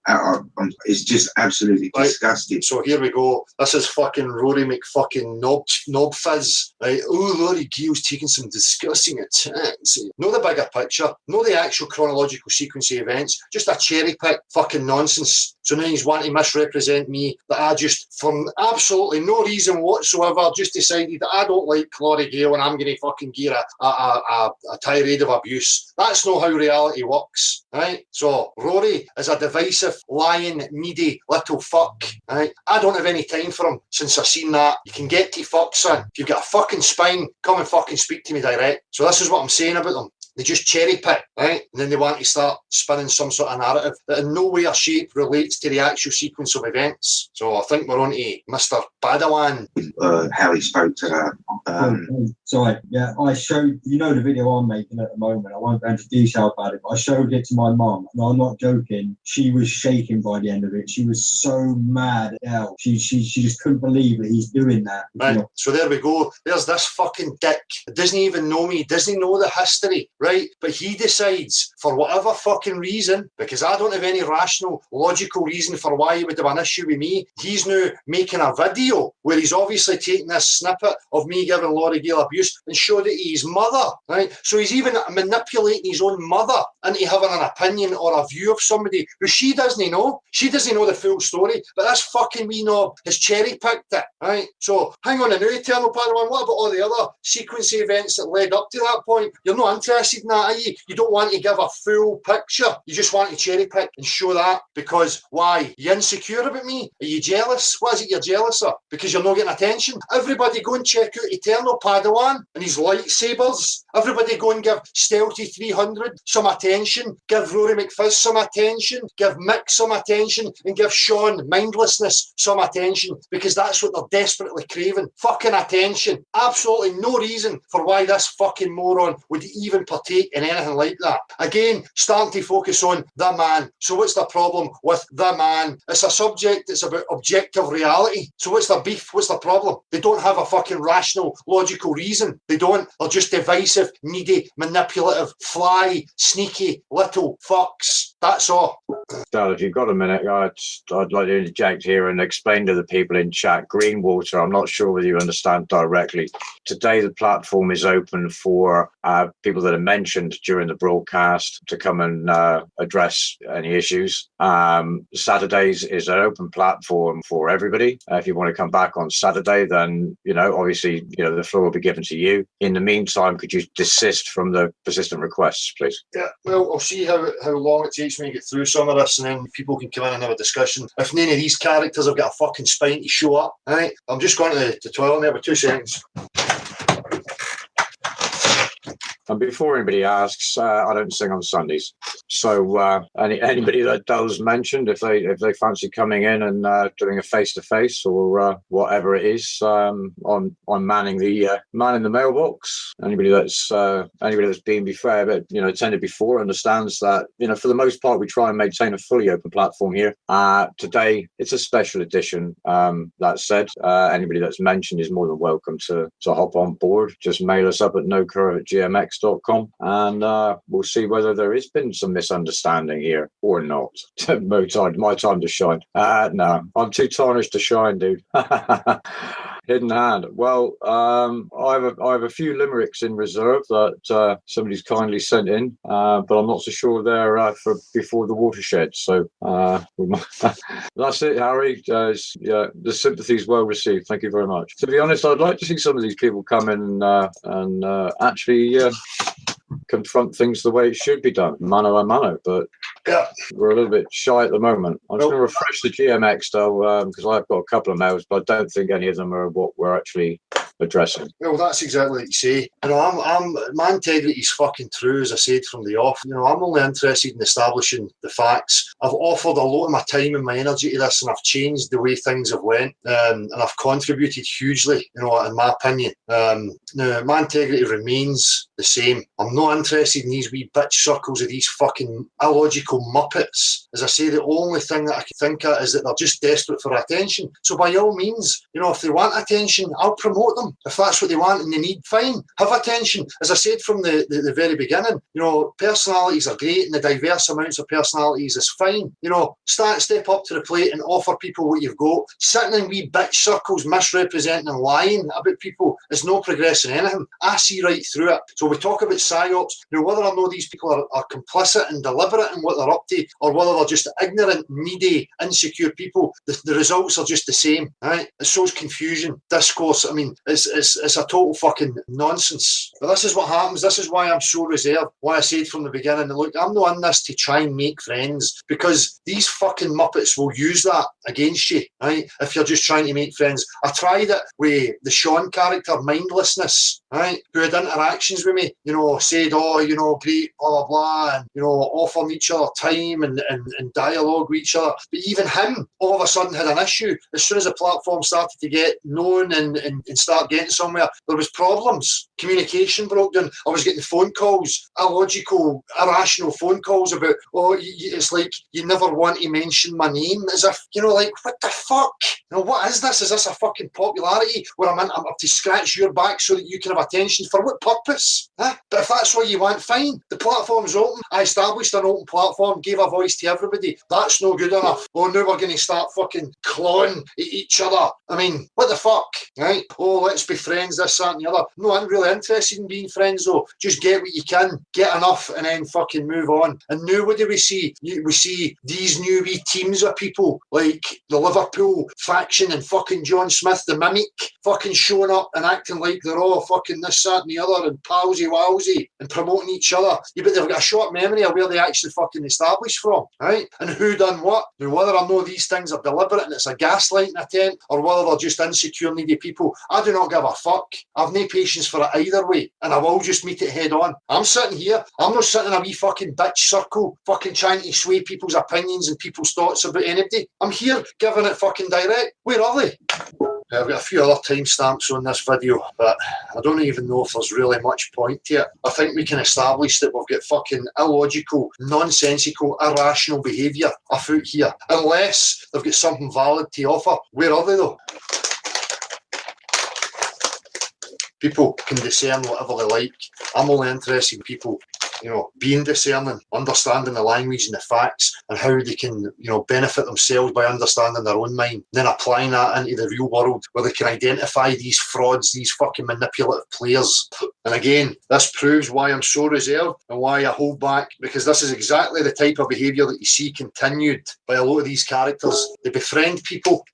It's just absolutely disgusting. So here we go. This is fucking Rory McFucking knob fizz. Right? Oh, Laurie Gill's taking some disgusting attacks. Know the bigger picture. Know the actual chronological sequence of events. Just a cherry pick fucking nonsense. So now he's wanting to misrepresent me, that I just, for absolutely no reason whatsoever, just decided that I don't like Laurie Gill and I'm going to fucking gear a tirade of abuse. That's not how reality works, right? So Rory is a divisive, lying, needy little fuck, right? I don't have any time for him since I've seen that. You can get to fuck, son. If you've got a fucking spine, come and fucking speak to me direct. So this is what I'm saying about them. They just cherry pick, right? And then they want to start spinning some sort of narrative that in no way or shape relates to the actual sequence of events. So I think we're on to Mr. Badawan. How he spoke to her. Sorry, yeah, I showed, the video I'm making at the moment. I won't go into detail about it, but I showed it to my mum. No, I'm not joking. She was shaking by the end of it. She was so mad at Elle. She just couldn't believe that he's doing that. Right, so there we go. There's this fucking dick. He doesn't even know me. He doesn't know the history. Right, but he decides for whatever fucking reason, because I don't have any rational, logical reason for why he would have an issue with me. He's now making a video video where he's obviously taking this snippet of me giving Laurie Gale abuse and showed it to his mother, right? So he's even manipulating his own mother into having an opinion or a view of somebody who she doesn't know. She doesn't know the full story, but this fucking wee knob has cherry-picked it, right? So hang on a new Eternal Padawan, what about all the other sequence of events that led up to that point? You're not interested in that, are you? You don't want to give a full picture. You just want to cherry-pick and show that because why? You insecure about me? Are you jealous? What is it you're jealous of? Because you're not getting attention? Everybody go and check out Eternal Padawan and his lightsabers. Everybody go and give Stealthy 300 some attention. Give Rory McFizz some attention. Give Mick some attention. And give Sean Mindlessness some attention. Because that's what they're desperately craving. Fucking attention. Absolutely no reason for why this fucking moron would even partake in anything like that. Again, starting to focus on the man. So what's the problem with the man? It's a subject that's about objective reality. So what's the beef? What's the problem? They don't have a fucking rational, logical reason. They don't. They're just divisive, needy, manipulative, fly, sneaky, little fucks. That's all. Dad, if you've got a minute, I'd like to interject here and explain to the people in chat. Greenwater, I'm not sure whether you understand directly. Today, the platform is open for people that are mentioned during the broadcast to come and address any issues. Saturdays is an open platform for everybody. If you want to come back on Saturday, then, obviously, the floor will be given to you. In the meantime, could you desist from the persistent requests, please? Yeah, well, I'll see how long it takes me to get through some of this, and then people can come in and have a discussion. If none of these characters have got a fucking spine to show up, right? I'm just going to the toilet there for 2 seconds. And before anybody asks, I don't sing on Sundays. So anybody that does mention, if they fancy coming in and doing a face-to-face or whatever it is, I'm manning the mailbox. Anybody that's been attended before understands that, for the most part, we try and maintain a fully open platform here. Today, it's a special edition. That said, anybody that's mentioned is more than welcome to hop on board. Just mail us up at nocurve@gmx.com and we'll see whether there has been some misunderstanding here or not. My time to shine. No, I'm too tarnished to shine, dude. Hidden hand. Well, I have a few limericks in reserve that somebody's kindly sent in, but I'm not so sure they're for before the watershed. So that's it, Harry. The sympathy is well received. Thank you very much. To be honest, I'd like to see some of these people come in and actually confront things the way it should be done, mano a mano, but yeah, we're a little bit shy at the moment. I'm just going to refresh the GMX though, because I've got a couple of mails, but I don't think any of them are what we're actually addressing. Well, that's exactly what you say. My integrity is fucking true, as I said from the off. I'm only interested in establishing the facts. I've offered a lot of my time and my energy to this, and I've changed the way things have went, and I've contributed hugely, in my opinion. Now, my integrity remains the same. I'm not interested in these wee bitch circles of these fucking illogical muppets. As I say, the only thing that I can think of is that they're just desperate for attention. So by all means, if they want attention, I'll promote them. If that's what they want and they need, fine, have attention. As I said from the very beginning, personalities are great, and the diverse amounts of personalities is fine. Step up to the plate and offer people what you've got. Sitting in wee bitch circles misrepresenting and lying about people is not progressing anything. I see right through it. So we talk about psyops. Whether or not these people are complicit and deliberate in what they're up to, or whether they're just ignorant, needy, insecure people, the results are just the same. Right? It shows confusion, discourse. I mean, it's a total fucking nonsense. But this is what happens. This is why I'm so reserved. Why I said from the beginning, look, I'm not in this to try and make friends, because these fucking muppets will use that against you, right? If you're just trying to make friends. I tried it with the Sean character, Mindlessness, right? Who had interactions with me, said, great, blah, blah, blah, and, offering each other time and dialogue with each other. But even him, all of a sudden, had an issue. As soon as the platform started to get known and started start getting somewhere. There was problems. Communication broke down. I was getting phone calls, illogical, irrational phone calls about, it's like you never want to mention my name, as if, like, what the fuck? What is this? Is this a fucking popularity where I'm up to scratch your back so that you can have attention? For what purpose? But if that's what you want, fine. The platform's open. I established an open platform, gave a voice to everybody. That's no good enough. Now we're going to start fucking clawing at each other. I mean, what the fuck, right? Let's be friends, this, that and the other. No, I'm really interested in being friends though. Just get what you can, get enough, and then fucking move on. And now what do we see? We see these new wee teams of people, like the Liverpool faction and fucking John Smith, the mimic, fucking showing up and acting like they're all fucking this, that and the other, and palsy-wowsy, and promoting each other. Yeah, but they've got a short memory of where they actually fucking established from, right? And who done what? Now, whether I know these things are deliberate and it's a gaslighting attempt, or whether they're just insecure, needy people, I do not give a fuck. I've no patience for it either way, and I will just meet it head on. I'm sitting here, I'm not sitting in a wee fucking bitch circle, fucking trying to sway people's opinions and people's thoughts about anybody. I'm here giving it fucking direct. Where are they? I've got a few other timestamps on this video, but I don't even know if there's really much point to it. I think we can establish that we've got fucking illogical, nonsensical, irrational behaviour afoot here. Unless they've got something valid to offer. Where are they though? People can discern whatever they like. I'm only interested in people, being discerning, understanding the language and the facts, and how they can, benefit themselves by understanding their own mind, then applying that into the real world where they can identify these frauds, these fucking manipulative players. And again, this proves why I'm so reserved and why I hold back, because this is exactly the type of behaviour that you see continued by a lot of these characters. They befriend people,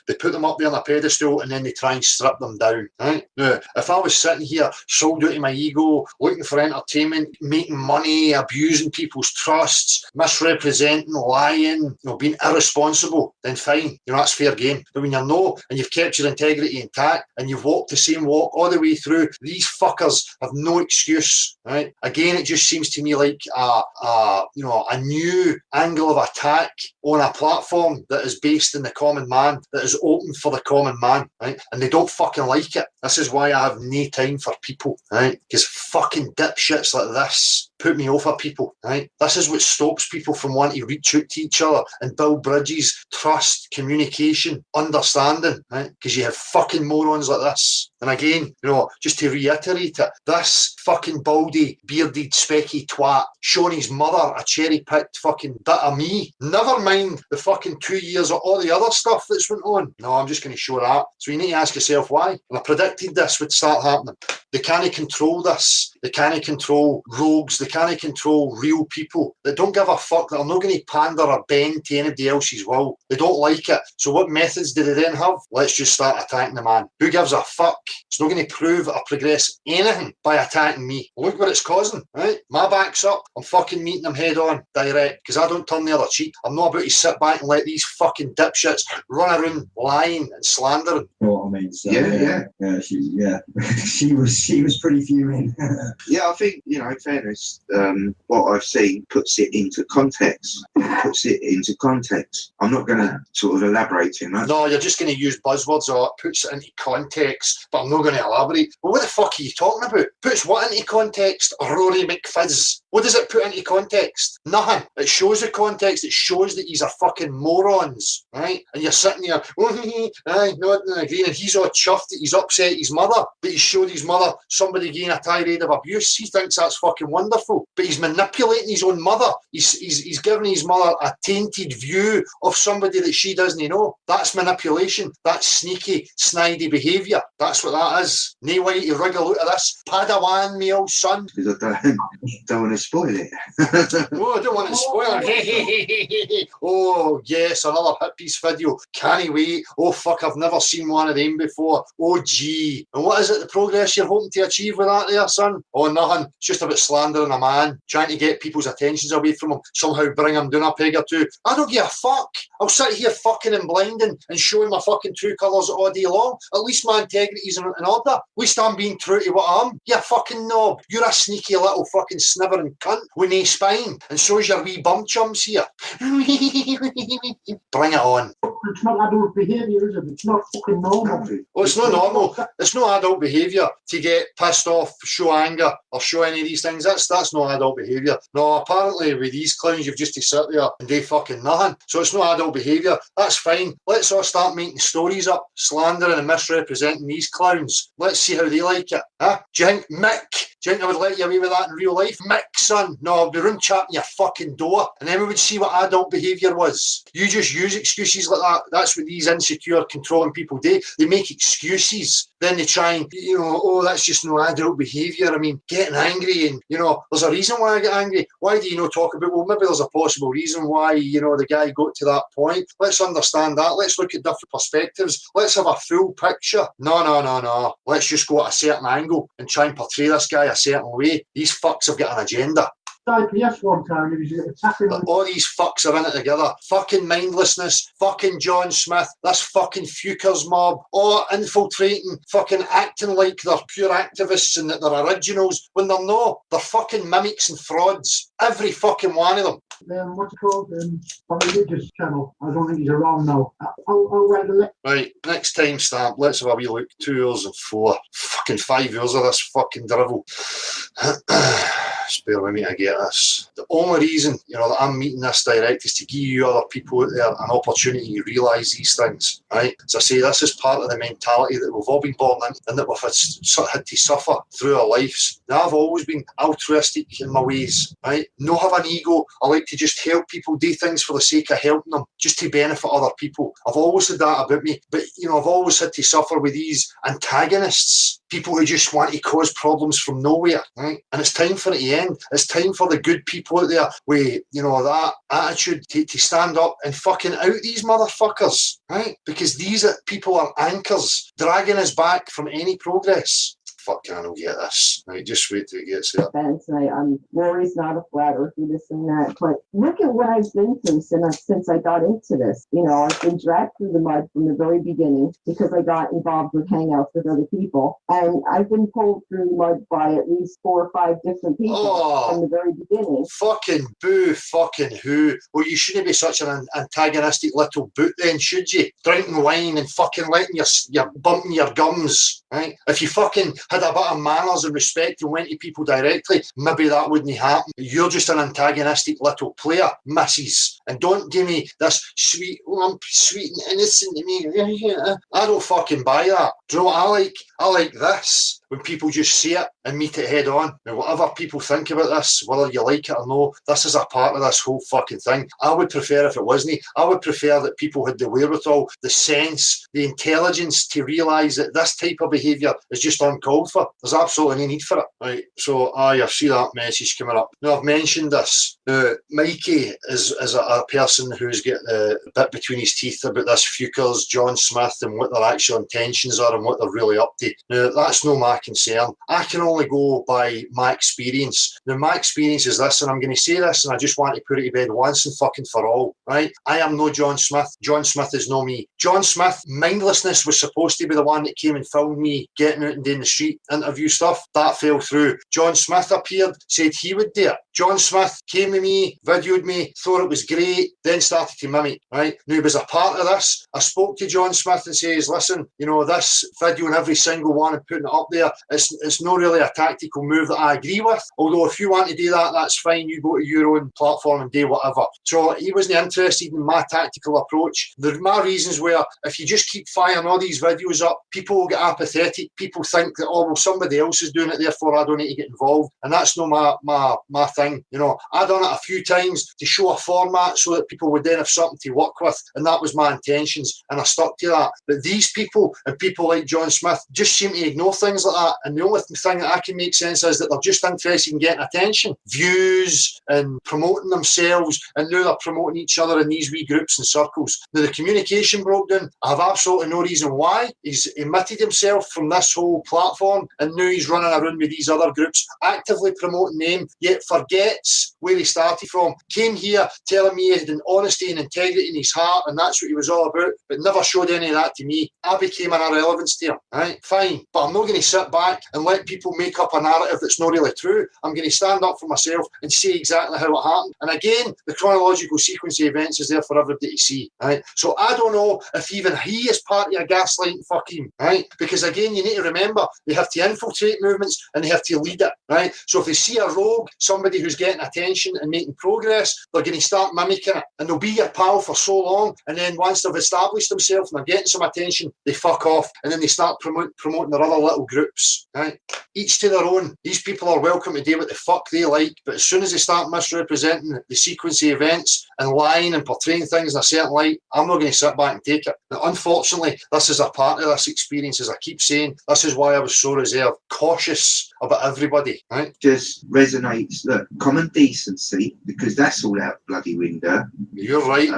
they put them up there on a pedestal, and then they try and strip them down. Right? Now, if I was sitting here, sold out to my ego, looking for entertainment, making money, abusing people's trusts, misrepresenting, lying, being irresponsible, then fine. That's fair game. But when you're no, and you've kept your integrity intact, and you've walked the same walk all the way through, these fuckers have no excuse. Right? Again, it just seems to me like a new angle of attack on a platform that is based in the common man, that is open for the common man, right? And they don't fucking like it. This is why I have no time for people, right? Because fucking dipshits like this put me off at people, right? This is what stops people from wanting to reach out to each other and build bridges, trust, communication, understanding, right? Because you have fucking morons like this. And again, just to reiterate it, this fucking baldy, bearded, specky twat showing his mother a cherry-picked fucking bit of me. Never mind the fucking 2 years of all the other stuff that's went on. No, I'm just going to show that. So you need to ask yourself why. And I predicted this would start happening. They can't control this. They can't control rogues. They can't control real people that don't give a fuck, that are not going to pander or bend to anybody else's will. They don't like it. So what methods do they then have? Let's just start attacking the man. Who gives a fuck? It's not going to prove or progress anything by attacking me. Look what it's causing, right? My back's up. I'm fucking meeting them head on, direct, because I don't turn the other cheek. I'm not about to sit back and let these fucking dipshits run around lying and slandering. You know what I mean? So, Yeah. She was pretty fuming. Yeah, I think, in fairness, what I've seen puts it into context. I'm not going to sort of elaborate too much. No, you're just going to use buzzwords, or it puts it into context, but I'm not going to elaborate. Well, what the fuck are you talking about? Puts what into context? Rory McFizz. What does it put into context? Nothing. It shows the context. It shows that he's a fucking morons, right? And you're sitting there, nodding and agreeing, and he's all chuffed that he's upset his mother, that he showed his mother somebody getting a tirade of abuse. He thinks that's fucking wonderful, but he's manipulating his own mother. He's giving his mother a tainted view of somebody that she doesn't know. That's manipulation. That's sneaky, snidey behaviour. That's what that is. No way to wriggle out of this. Padawan, me old son. Because I don't want to spoil it. Oh, I don't want to spoil it. Oh, yes, another hippies video. Can't wait. Oh, fuck, I've never seen one of them before. Oh, gee. And what is it, the progress you're hoping to achieve with that there, son? Oh, nothing. It's just about slandering a man, trying to get people's attentions away from him, somehow bring him down a peg or two. I don't give a fuck. I'll sit here fucking and blinding and showing my fucking true colours all day long. At least my integrity's in order. At least I'm being true to what I am. You fucking knob. You're a sneaky little fucking snivering cunt with no spine. And so's your wee bum chums here. Bring it on. It's not adult behaviour, is it? It's not fucking normal. Well, it's not normal. It's not adult behaviour to get pissed off, show anger, or show any of these things. That's not adult behaviour. No, apparently with these clowns, you've just to sit there and do fucking nothing. So it's not adult behaviour. That's fine. Let's all start making stories up, slandering and misrepresenting these clowns. Let's see how they like it. Huh? Do you think Mick? Do you think I would let you away with that in real life? Mick, son. No, I'll be room chapping your fucking door, and then we would see what adult behaviour was. You just use excuses like that. That's what these insecure, controlling people do. They make excuses. Then they try and, oh, that's just no adult behaviour. I mean, getting angry and, there's a reason why I get angry. Why do you not talk about, well, maybe there's a possible reason why, the guy got to that point. Let's understand that. Let's look at different perspectives. Let's have a full picture. No. Let's just go at a certain angle and try and portray this guy a certain way. These fucks have got an agenda. IPS one time, he was attacking. All these fucks are in it together. Fucking mindlessness, fucking John Smith, this fucking Fukers mob, all infiltrating, fucking acting like they're pure activists and that they're originals when they're not. They're fucking mimics and frauds. Every fucking one of them. What's it called? On the religious channel. I don't think he's around now. I'll write a letter. Right, next time stamp. Let's have a wee look. 2 hours and 4. Fucking 5 years of this fucking drivel. Spare with me to get this. The only reason, that I'm meeting this direct is to give you other people out there an opportunity to realise these things, right? As I say, this is part of the mentality that we've all been born in and that we've had to suffer through our lives. Now, I've always been altruistic in my ways, right? No have an ego. I like to just help people do things for the sake of helping them, just to benefit other people. I've always had that about me, but, I've always had to suffer with these antagonists, people who just want to cause problems from nowhere, right? And it's time for it to end. It's time for the good people out there with, that attitude to stand up and fucking out these motherfuckers, right? Because these people are anchors dragging us back from any progress. Fuck, I don't get this. Right, just wait till it gets there. Tonight, Rory's not a flat earther, this and that, but look at what I've been through since I got into this. I've been dragged through the mud from the very beginning because I got involved with hangouts with other people, and I've been pulled through the mud by at least 4 or 5 different people from the very beginning. Fucking boo, fucking who? Well, you shouldn't be such an antagonistic little boot then, should you? Drinking wine and fucking letting your bumping your gums, right? If you fucking had a bit of manners and respect and went to people directly, maybe that wouldn't happen. You're just an antagonistic little player, missus. And don't give me this sweet and innocent to me. I don't fucking buy that. Do you know what I like? I like this. When people just see it and meet it head on. And whatever people think about this, whether you like it or no, this is a part of this whole fucking thing. I would prefer if it wasn't. I would prefer that people had the wherewithal, the sense, the intelligence to realise that this type of behaviour is just uncalled for. There's absolutely no need for it. Right. So I see that message coming up. Now, I've mentioned this. Mikey is a person who's got a bit between his teeth about this Fukers, John Smith, and what their actual intentions are and what they're really up to. Now, that's no my concern. I can only go by my experience. Now, my experience is this, and I'm going to say this, and I just want to put it to bed once and fucking for all, right? I am no John Smith. John Smith is no me. John Smith, mindlessness was supposed to be the one that came and filmed me getting out and doing the street interview stuff. That fell through. John Smith appeared, said he would do it. John Smith came to me, videoed me, thought it was great, then started to mimic, right? Now, he was a part of this. I spoke to John Smith and says, listen, this video and every single one and putting it up there, it's not really a tactical move that I agree with. Although if you want to do that, that's fine. You go to your own platform and do whatever. So he wasn't interested in my tactical approach. My reasons were, if you just keep firing all these videos up, people will get apathetic. People think that, somebody else is doing it, therefore I don't need to get involved. And that's not my thing. I done it a few times to show a format so that people would then have something to work with, and that was my intentions, and I stuck to that. But these people and people like John Smith just seem to ignore things like that, and the only thing that I can make sense is that they're just interested in getting attention, views, and promoting themselves, and now they're promoting each other in these wee groups and circles. Now, the communication broke down. I have absolutely no reason why. He's emitted himself from this whole platform, and now he's running around with these other groups, actively promoting them, yet forgets where he started from. Came here telling me he had an honesty and integrity in his heart, and that's what he was all about, but never showed any of that to me. I became an irrelevance to him. Right? Fine. But I'm not going to sit back and let people make up a narrative that's not really true. I'm going to stand up for myself and say exactly how it happened. And again, the chronological sequence of events is there for everybody to see, right? So I don't know if even he is part of a gaslighting fucking, right? Because again, you need to remember, they have to infiltrate movements and they have to lead it, right? So if they see a rogue, somebody who's getting attention and making progress, they're going to start mimicking it, and they'll be your pal for so long, and then once they've established themselves and they're getting some attention, they fuck off, and then they start promoting their other little groups, right? Each to their own. These people are welcome to do what the fuck they like, but as soon as they start misrepresenting the sequence of events and lying and portraying things in a certain light, I'm not going to sit back and take it. Now, unfortunately, this is a part of this experience, as I keep saying. This is why I was so reserved, cautious about everybody, right? Just resonates, look, common decency, because that's all out bloody window. You're right.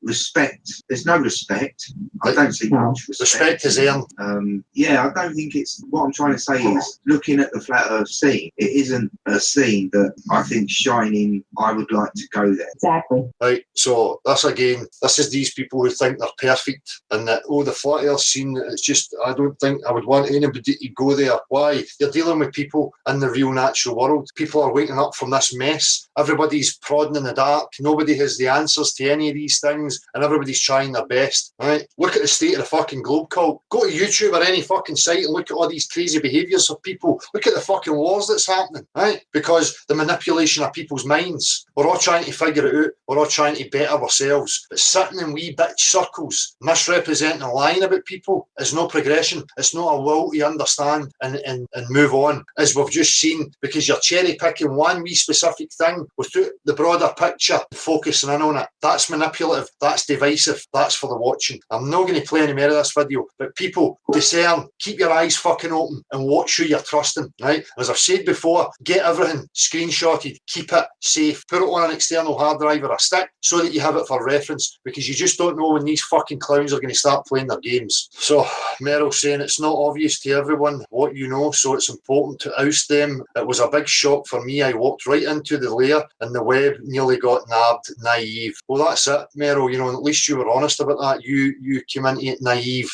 Respect. There's no respect. I don't see much respect. Respect is earned. Yeah, I don't think it's, what I'm trying to say is, looking at the Flat Earth scene, it isn't a scene that I think shining, I would like to go there. Exactly. Right, so this is these people who think they're perfect and that, the Flat Earth scene, it's just, I don't think I would want anybody to go there. Why? You're dealing with people in the real natural world. People are waking up from this mess. Everybody's prodding in the dark. Nobody has the answers to any of these things, and everybody's trying their best, right? Look at the state of the fucking globe cult. Go to YouTube or any fucking site and look at all these crazy behaviours of people. Look at the fucking wars that's happening, right? Because the manipulation of people's minds. We're all trying to figure it out. We're all trying to better ourselves. But sitting in wee bitch circles, misrepresenting and lying about people is no progression. It's not a will to understand and move on, as we've just seen, because you're cherry picking one wee specific thing without the broader picture, focusing in on it. That's manipulative. That's divisive. That's for the watching. I'm not going to play any more of this video, but people, discern, keep your eyes fucking open and watch who you're trusting, right? As I've said before, get everything screenshotted, keep it safe, put it on an external hard drive or a stick so that you have it for reference, because you just don't know when these fucking clowns are going to start playing their games. So Meryl's saying it's not obvious to everyone what you know, so it's important to oust them. It was a big shock for me. I walked right into the layer and the web nearly got nabbed. Naive. Well, that's it, Meryl. At least you were honest about that. You came into it naive,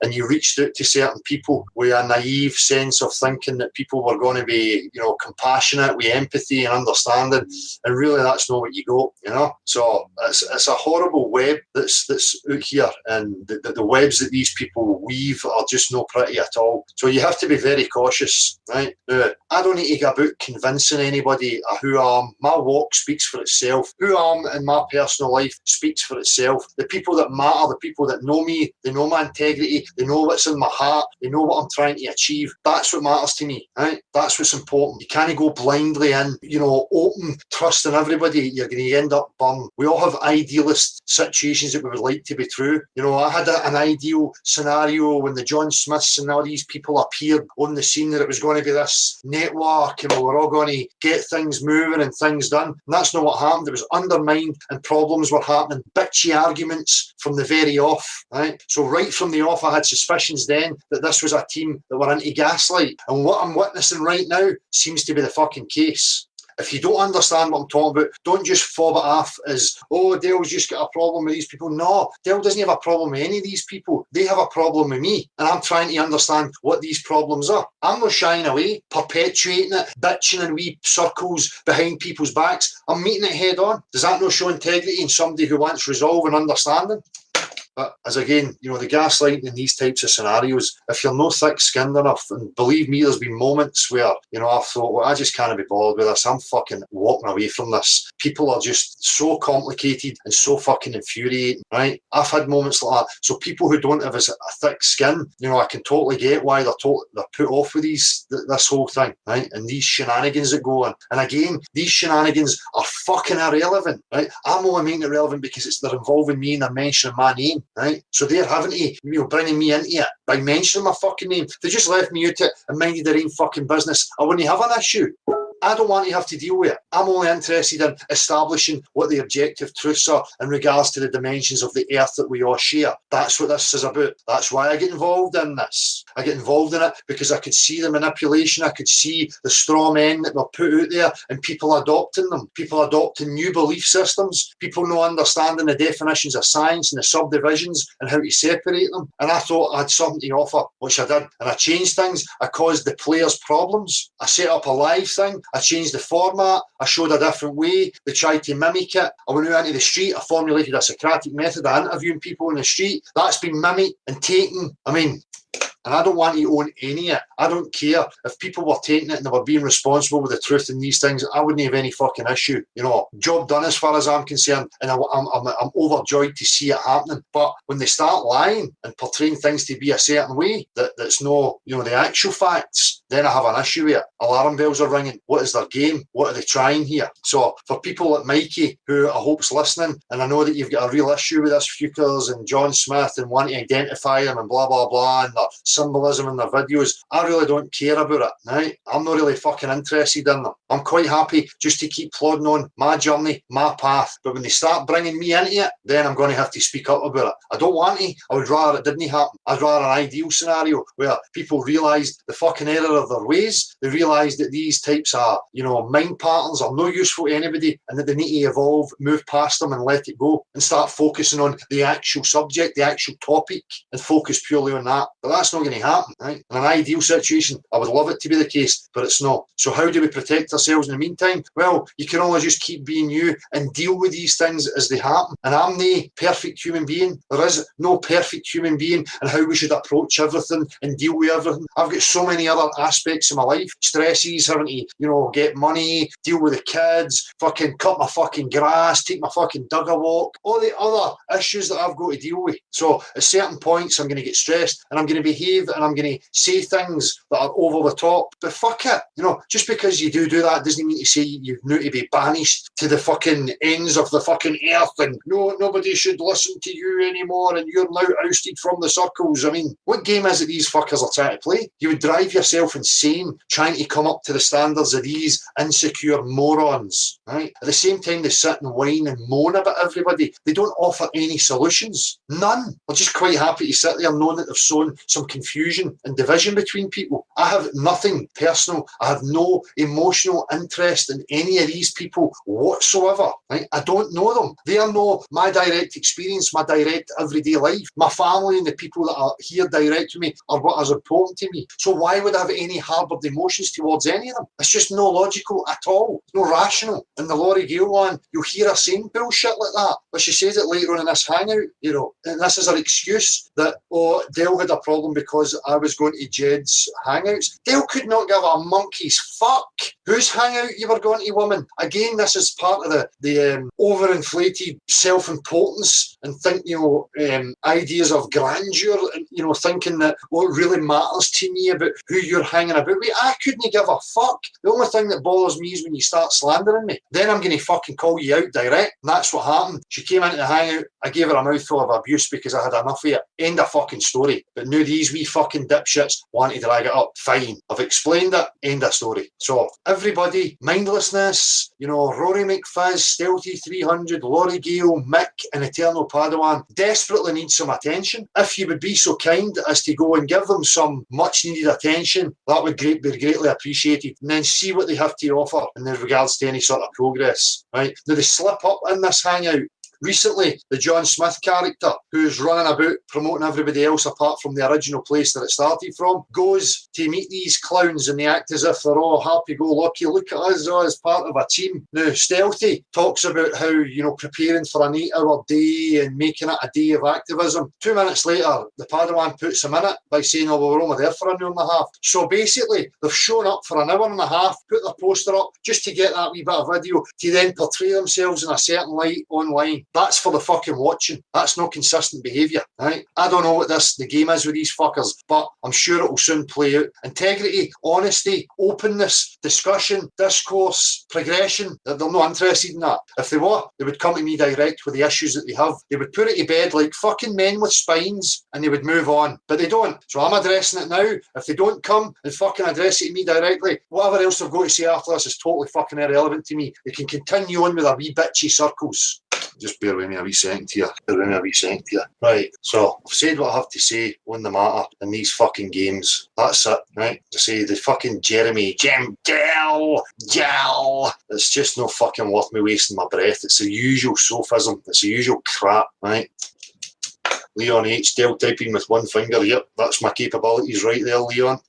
and you reached out to certain people with a naive sense of thinking that people were going to be, compassionate, with empathy and understanding, and really that's not what you got, So it's a horrible web that's out here, and the webs that these people weave are just not pretty at all. So you have to be very cautious, right? Now, I don't need to go about convincing anybody of who I am. My walk speaks for itself. Who I am in my personal life speaks for itself. The people that matter, the people that know me, they know my integrity, they know what's in my heart, they know what I'm trying to achieve. That's what matters to me, right? That's what's important. You can't go blindly in, open, trusting everybody. You're going to end up bummed. We all have idealist situations that we would like to be true. I had an ideal scenario when the John Smiths and all these people appeared on the scene, that it was going to be this network and we were all going to get things moving and things done. And that's not what happened. It was undermined and problems were happening. Bitchy arguments from the very off, right? So right from the off, I had suspicions then that this was a team that were into gaslight. And what I'm witnessing right now seems to be the fucking case. If you don't understand what I'm talking about, don't just fob it off as, Dale's just got a problem with these people. No, Dale doesn't have a problem with any of these people. They have a problem with me. And I'm trying to understand what these problems are. I'm not shying away, perpetuating it, bitching in wee circles behind people's backs. I'm meeting it head on. Does that not show integrity in somebody who wants resolve and understanding? But as again, the gaslighting in these types of scenarios, if you're not thick-skinned enough, and believe me, there's been moments where, I've thought, I just can't be bothered with this. I'm fucking walking away from this. People are just so complicated and so fucking infuriating, right? I've had moments like that. So people who don't have a thick skin, I can totally get why they're put off with this whole thing, right? And these shenanigans that go on. And again, these shenanigans are fucking irrelevant, right? I'm only making it relevant because they're involving me and they're mentioning my name. Right, so they're having to, bringing me into it by mentioning my fucking name. If they just left me out it and minded their own fucking business, I wouldn't have an issue. I don't want to have to deal with it. I'm only interested in establishing what the objective truths are in regards to the dimensions of the earth that we all share. That's what this is about. That's why I get involved in this. I get involved in it because I could see the manipulation. I could see the straw men that were put out there and people adopting them. People adopting new belief systems. People not understanding the definitions of science and the subdivisions and how to separate them. And I thought I had something to offer, which I did. And I changed things. I caused the players problems. I set up a live thing. I changed the format. I showed a different way. They tried to mimic it. I went out into the street. I formulated a Socratic method of interviewing people in the street. That's been mimicked and taken. I mean, and I don't want to own any of it. I don't care. If people were taking it and they were being responsible with the truth in these things, I wouldn't have any fucking issue. You know, job done as far as I'm concerned. And I'm overjoyed to see it happening. But when they start lying and portraying things to be a certain way, that's no, you know, the actual facts, then I have an issue with it. Alarm bells are ringing. What is their game? What are they trying here? So for people like Mikey, who I hope's listening, and I know that you've got a real issue with this Fukers and John Smith and want to identify them and blah, blah, blah, and the symbolism in their videos, I really don't care about it, right? I'm not really fucking interested in them. I'm quite happy just to keep plodding on my journey, my path. But when they start bringing me into it, then I'm going to have to speak up about it. I don't want to. I would rather it didn't happen. I'd rather an ideal scenario where people realised the fucking error of their ways. They realised that these types of, you know, mind patterns are no useful to anybody and that they need to evolve, move past them and let it go and start focusing on the actual subject, the actual topic, and focus purely on that. But that's not going to happen, right? In an ideal situation, I would love it to be the case, but it's not. So how do we protect ourselves in the meantime? Well, you can only just keep being you and deal with these things as they happen. And I'm no perfect human being. There is no perfect human being and how we should approach everything and deal with everything. I've got so many other aspects of my life, stresses, having to, you know, get money, deal with the kids, fucking cut my fucking grass, take my fucking dog a walk, all the other issues that I've got to deal with. So at certain points, I'm going to get stressed and I'm going to behave and I'm going to say things that are over the top. But fuck it. You know, just because you do that doesn't mean to say you need to be banished to the fucking ends of the fucking earth and no, nobody should listen to you anymore and you're now ousted from the circles. I mean, what game is it these fuckers are trying to play? You would drive yourself insane trying to come up to the standards of these insecure morons, right? At the same time, they sit and whine and moan about everybody. They don't offer any solutions. None. They're just quite happy to sit there knowing that they've sown some confusion and division between people. I have nothing personal. I have no emotional interest in any of these people whatsoever, right? I don't know them. They are not my direct experience, my direct everyday life. My family and the people that are here direct to me are what is important to me. So why would I have any harboured emotions towards any of them? It's just no logical at all. It's no rational. In the Laurie Gale one, you'll hear her saying bullshit like that. But she says it later on in this hangout, you know, and this is her excuse that, oh, Dale had a problem because I was going to Jed's hangouts. Dale could not give a monkey's fuck whose hangout you were going to, woman. Again, this is part of the overinflated self-importance and think, you know, ideas of grandeur and, you know, thinking that what really matters to me about who you're hanging about with, I couldn't give a fuck. The only thing that bothers me is when you start slandering me. Then I'm going to fucking call you out direct. And that's what happened. She came into the hangout. I gave her a mouthful of abuse because I had enough of it. End of fucking story. But now these wee fucking dipshits want to drag it up. Fine. I've explained it. End of story. So everybody, mindlessness, you know, Rory McFizz, Stealthy 300, Laurie Gale, Mick and Eternal Padawan desperately need some attention. If you would be so kind as to go and give them some much needed attention, that would be greatly appreciated. And then see what they have to offer in regards to any sort of progress. Right? Now they slip up in this hangout. Recently, the John Smith character, who's running about promoting everybody else apart from the original place that it started from, goes to meet these clowns and they act as if they're all happy-go-lucky. Look at us all as part of a team. Now, Stealthy talks about how, you know, preparing for an 8-hour day and making it a day of activism. 2 minutes later, the Padawan puts him in it by saying, oh, well, we're only there for an hour and a half. So basically, they've shown up for an hour and a half, put their poster up just to get that wee bit of video, to then portray themselves in a certain light online. That's for the fucking watching. That's not consistent behaviour, right? I don't know what the game is with these fuckers, but I'm sure it will soon play out. Integrity, honesty, openness, discussion, discourse, progression, they're not interested in that. If they were, they would come to me direct with the issues that they have. They would put it to bed like fucking men with spines and they would move on. But they don't. So I'm addressing it now. If they don't come and fucking address it to me directly, whatever else they've got to say after this is totally fucking irrelevant to me. They can continue on with their wee bitchy circles. Just bear with me a wee second here. Right, so I've said what I have to say on the matter in these fucking games. That's it, right? To say the fucking Jeremy Gel. It's just no fucking worth me wasting my breath. It's the usual sophism. It's the usual crap, right? Leon H. Del typing with one finger. Yep, that's my capabilities right there, Leon.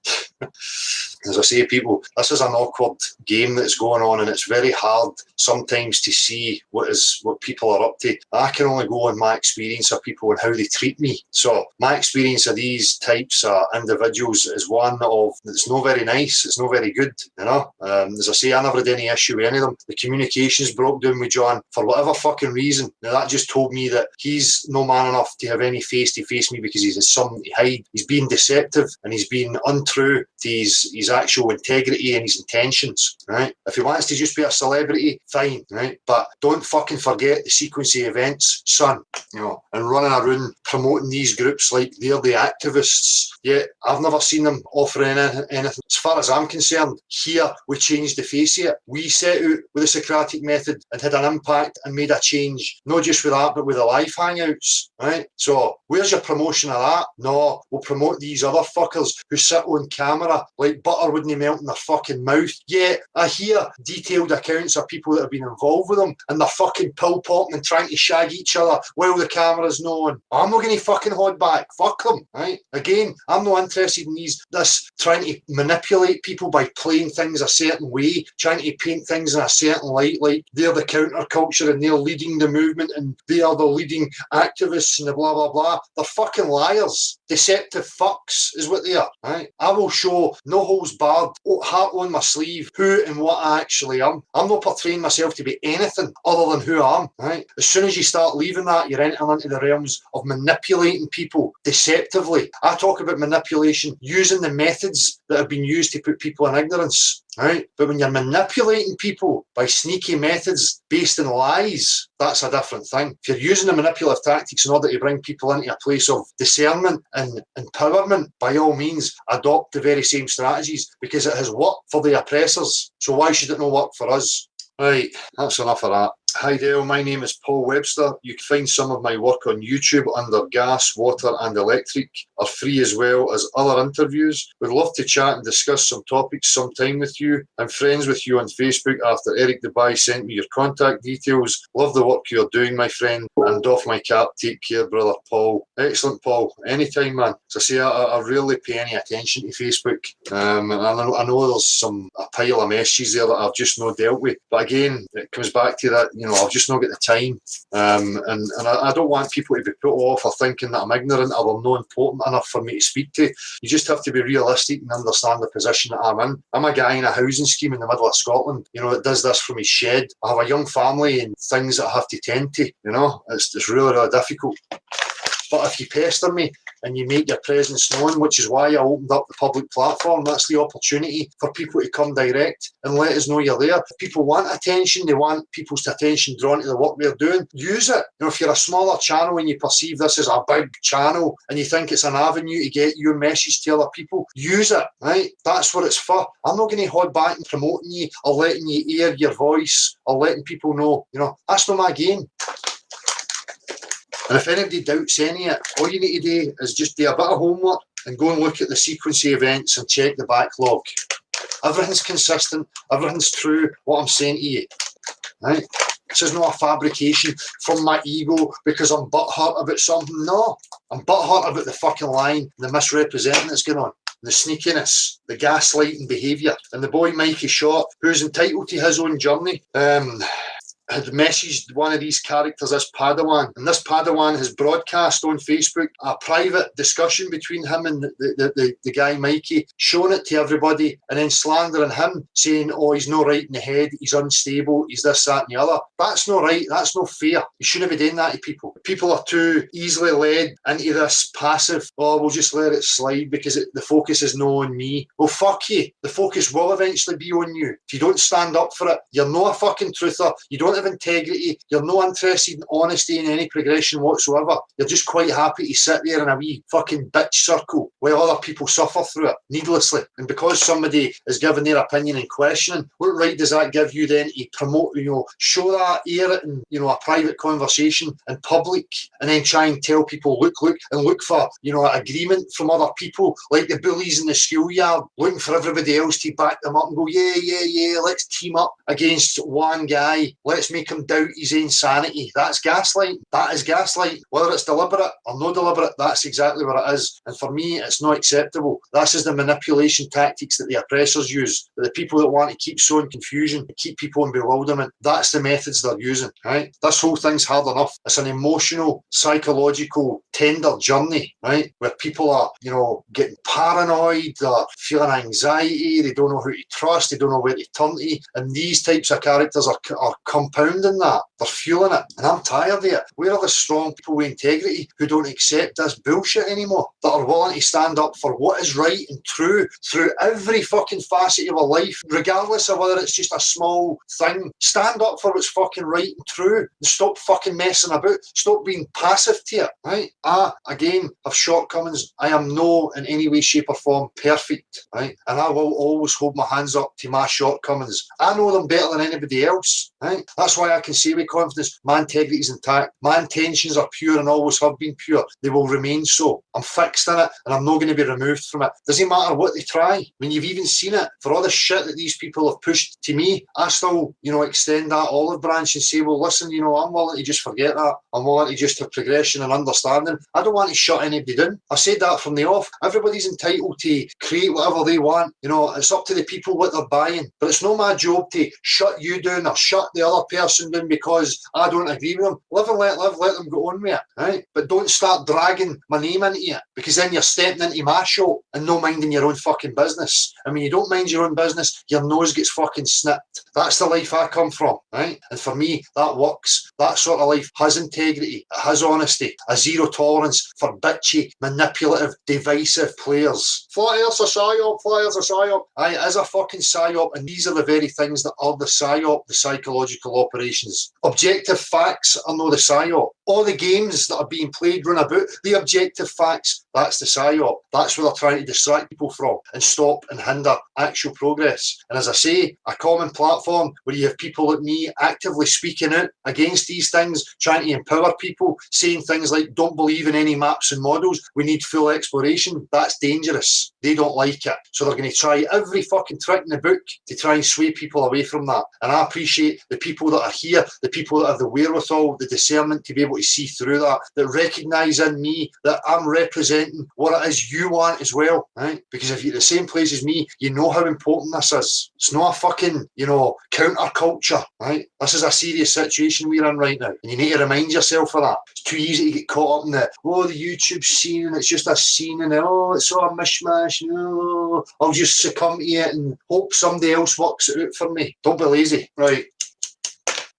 As I say, people, this is an awkward game that's going on, and it's very hard sometimes to see what people are up to. I can only go on my experience of people and how they treat me. So my experience of these types of individuals is one of it's not very nice, it's not very good, you know. As I say, I never had any issue with any of them. The communications broke down with John for whatever fucking reason. Now that just told me that he's no man enough to have any face to face me because he's something to hide. He's being deceptive and he's being untrue to his actual integrity and his intentions, right? If he wants to just be a celebrity, fine, right? But don't fucking forget the sequence of events, son, you know, and running around promoting these groups like they're the activists. Yet I've never seen them offering anything. As far as I'm concerned, here we changed the face of it. We set out with the Socratic method and had an impact and made a change, not just with that, but with the live hangouts, right? So where's your promotion of that? No, we'll promote these other fuckers who sit on camera like butter wouldn't melt in their fucking mouth. Yet I hear detailed accounts of people that have been involved with them and they're fucking pill popping and trying to shag each other while the camera's not on. I'm not going to fucking hold back. Fuck them, right? Again, I'm not interested in this trying to manipulate people by playing things a certain way, trying to paint things in a certain light, like they're the counterculture and they're leading the movement and they are the leading activists and the blah, blah, blah. They're fucking liars. Deceptive fucks is what they are, right? I will show no holds barred, heart on my sleeve, who and what I actually am. I'm not portraying myself to be anything other than who I am, right? As soon as you start leaving that, you're entering into the realms of manipulating people deceptively. I talk about manipulation using the methods that have been used to put people in ignorance, right? But when you're manipulating people by sneaky methods based in lies, that's a different thing. If you're using the manipulative tactics in order to bring people into a place of discernment and empowerment, by all means, adopt the very same strategies because it has worked for the oppressors. So why should it not work for us? Right, that's enough of that. Hi Dale, my name is Paul Webster. You can find some of my work on YouTube under Gas, Water and Electric, are free as well as other interviews. Would love to chat and discuss some topics sometime with you. I'm friends with you on Facebook after Eric Dubai sent me your contact details. Love the work you're doing, my friend, and doff my cap. Take care, brother Paul. Excellent, Paul. Anytime, man. As I say, I rarely pay any attention to Facebook. And I know there's a pile of messages there that I've just not dealt with. But again, it comes back to that, you know, I've just not got the time. And I don't want people to be put off or thinking that I'm ignorant or I'm not important enough for me to speak to. You just have to be realistic and understand the position that I'm in. I'm a guy in a housing scheme in the middle of Scotland, you know, that does this from his shed. I have a young family and things that I have to tend to, you know. It's really, really difficult. But if you pester me and you make your presence known, which is why I opened up the public platform, that's the opportunity for people to come direct and let us know you're there. If people want attention, they want people's attention drawn to the work we're doing, use it. You know, if you're a smaller channel and you perceive this as a big channel and you think it's an avenue to get your message to other people, use it, right? That's what it's for. I'm not going to hold back in promoting you or letting you air your voice or letting people know, you know, that's not my game. And if anybody doubts any of it, all you need to do is just do a bit of homework and go and look at the sequence of events and check the backlog. Everything's consistent, everything's true, what I'm saying to you, right? This is not a fabrication from my ego because I'm butthurt about something. No, I'm butthurt about the fucking lying, the misrepresenting that's going on, the sneakiness, the gaslighting behaviour. And the boy Mikey Short, who's entitled to his own journey, had messaged one of these characters as Padawan, and this Padawan has broadcast on Facebook a private discussion between him and the guy Mikey, showing it to everybody and then slandering him, saying, oh, he's not right in the head, he's unstable, he's this, that and the other. That's not right, that's not fair. You shouldn't be doing that to people. People are too easily led into this passive, oh, we'll just let it slide because the focus is not on me. Well, fuck you. The focus will eventually be on you. If you don't stand up for it, you're not a fucking truther, you don't have integrity, you're not interested in honesty in any progression whatsoever. You're just quite happy to sit there in a wee fucking bitch circle while other people suffer through it needlessly. And because somebody is giving their opinion and questioning, what right does that give you then to promote, you know, show that, air it in, you know, a private conversation in public and then try and tell people, look, and look for, you know, agreement from other people like the bullies in the schoolyard, looking for everybody else to back them up and go, yeah, let's team up against one guy. Let's let's make him doubt his own sanity. That's gaslight. That is gaslight. Whether it's deliberate or no deliberate, that's exactly what it is. And for me, it's not acceptable. This is the manipulation tactics that the oppressors use, the people that want to keep sowing confusion, keep people in bewilderment. That's the methods they're using, right? This whole thing's hard enough. It's an emotional, psychological, tender journey, right? Where people are, getting paranoid, they're feeling anxiety, they don't know who to trust, they don't know where to turn to. And these types of characters are compounding that. They're fueling it. And I'm tired of it. Where are the strong people with integrity who don't accept this bullshit anymore? That are willing to stand up for what is right and true through every fucking facet of our life, regardless of whether it's just a small thing. Stand up for what's fucking right and true. And stop fucking messing about. Stop being passive to it, right? I, again, have shortcomings. I am no, in any way, shape or form, perfect, right? And I will always hold my hands up to my shortcomings. I know them better than anybody else, right? That's why I can say with confidence, my integrity is intact. My intentions are pure and always have been pure. They will remain so. I'm fixed in it and I'm not going to be removed from it. Doesn't matter what they try. I mean, you've even seen it. For all the shit that these people have pushed to me, I still, extend that olive branch and say, well, listen, I'm willing to just forget that. I'm willing to just have progression and understanding. I don't want to shut anybody down. I said that from the off. Everybody's entitled to create whatever they want. It's up to the people what they're buying. But it's not my job to shut you down or shut the other person down because I don't agree with them. Live and let live, let them go on with it, right? But don't start dragging my name into it, because then you're stepping into my shop and no minding your own fucking business. And when you don't mind your own business, your nose gets fucking snipped. That's the life I come from, right? And for me, that works. That sort of life has integrity, it has honesty, a zero tolerance for bitchy, manipulative, divisive players. Flat Earth's a psyop, Flat Earth's a psyop. Aye, it is a fucking psyop, and these are the very things that are the psyop, the psychological operations. Objective facts are no the psyop. All the games that are being played run about, the objective facts, that's the psyop. That's what they're trying to distract people from and stop and hinder actual progress. And as I say, a common platform where you have people like me actively speaking out against these things, trying to empower people, saying things like, don't believe in any maps and models, we need full exploration. That's dangerous. They don't like it. So they're going to try every fucking trick in the book to try and sway people away from that. And I appreciate the people that are here, the people that have the wherewithal, the discernment to be able to see through that recognise in me that I'm representing what it is you want as well, right? Because if you're the same place as me, you know how important this is. It's not a fucking, counterculture, right? This is a serious situation we're in right now. And you need to remind yourself of that. It's too easy to get caught up in the YouTube scene and it's just a scene and it's all a mishmash. No, I'll just succumb to it and hope somebody else works it out for me. Don't be lazy, right?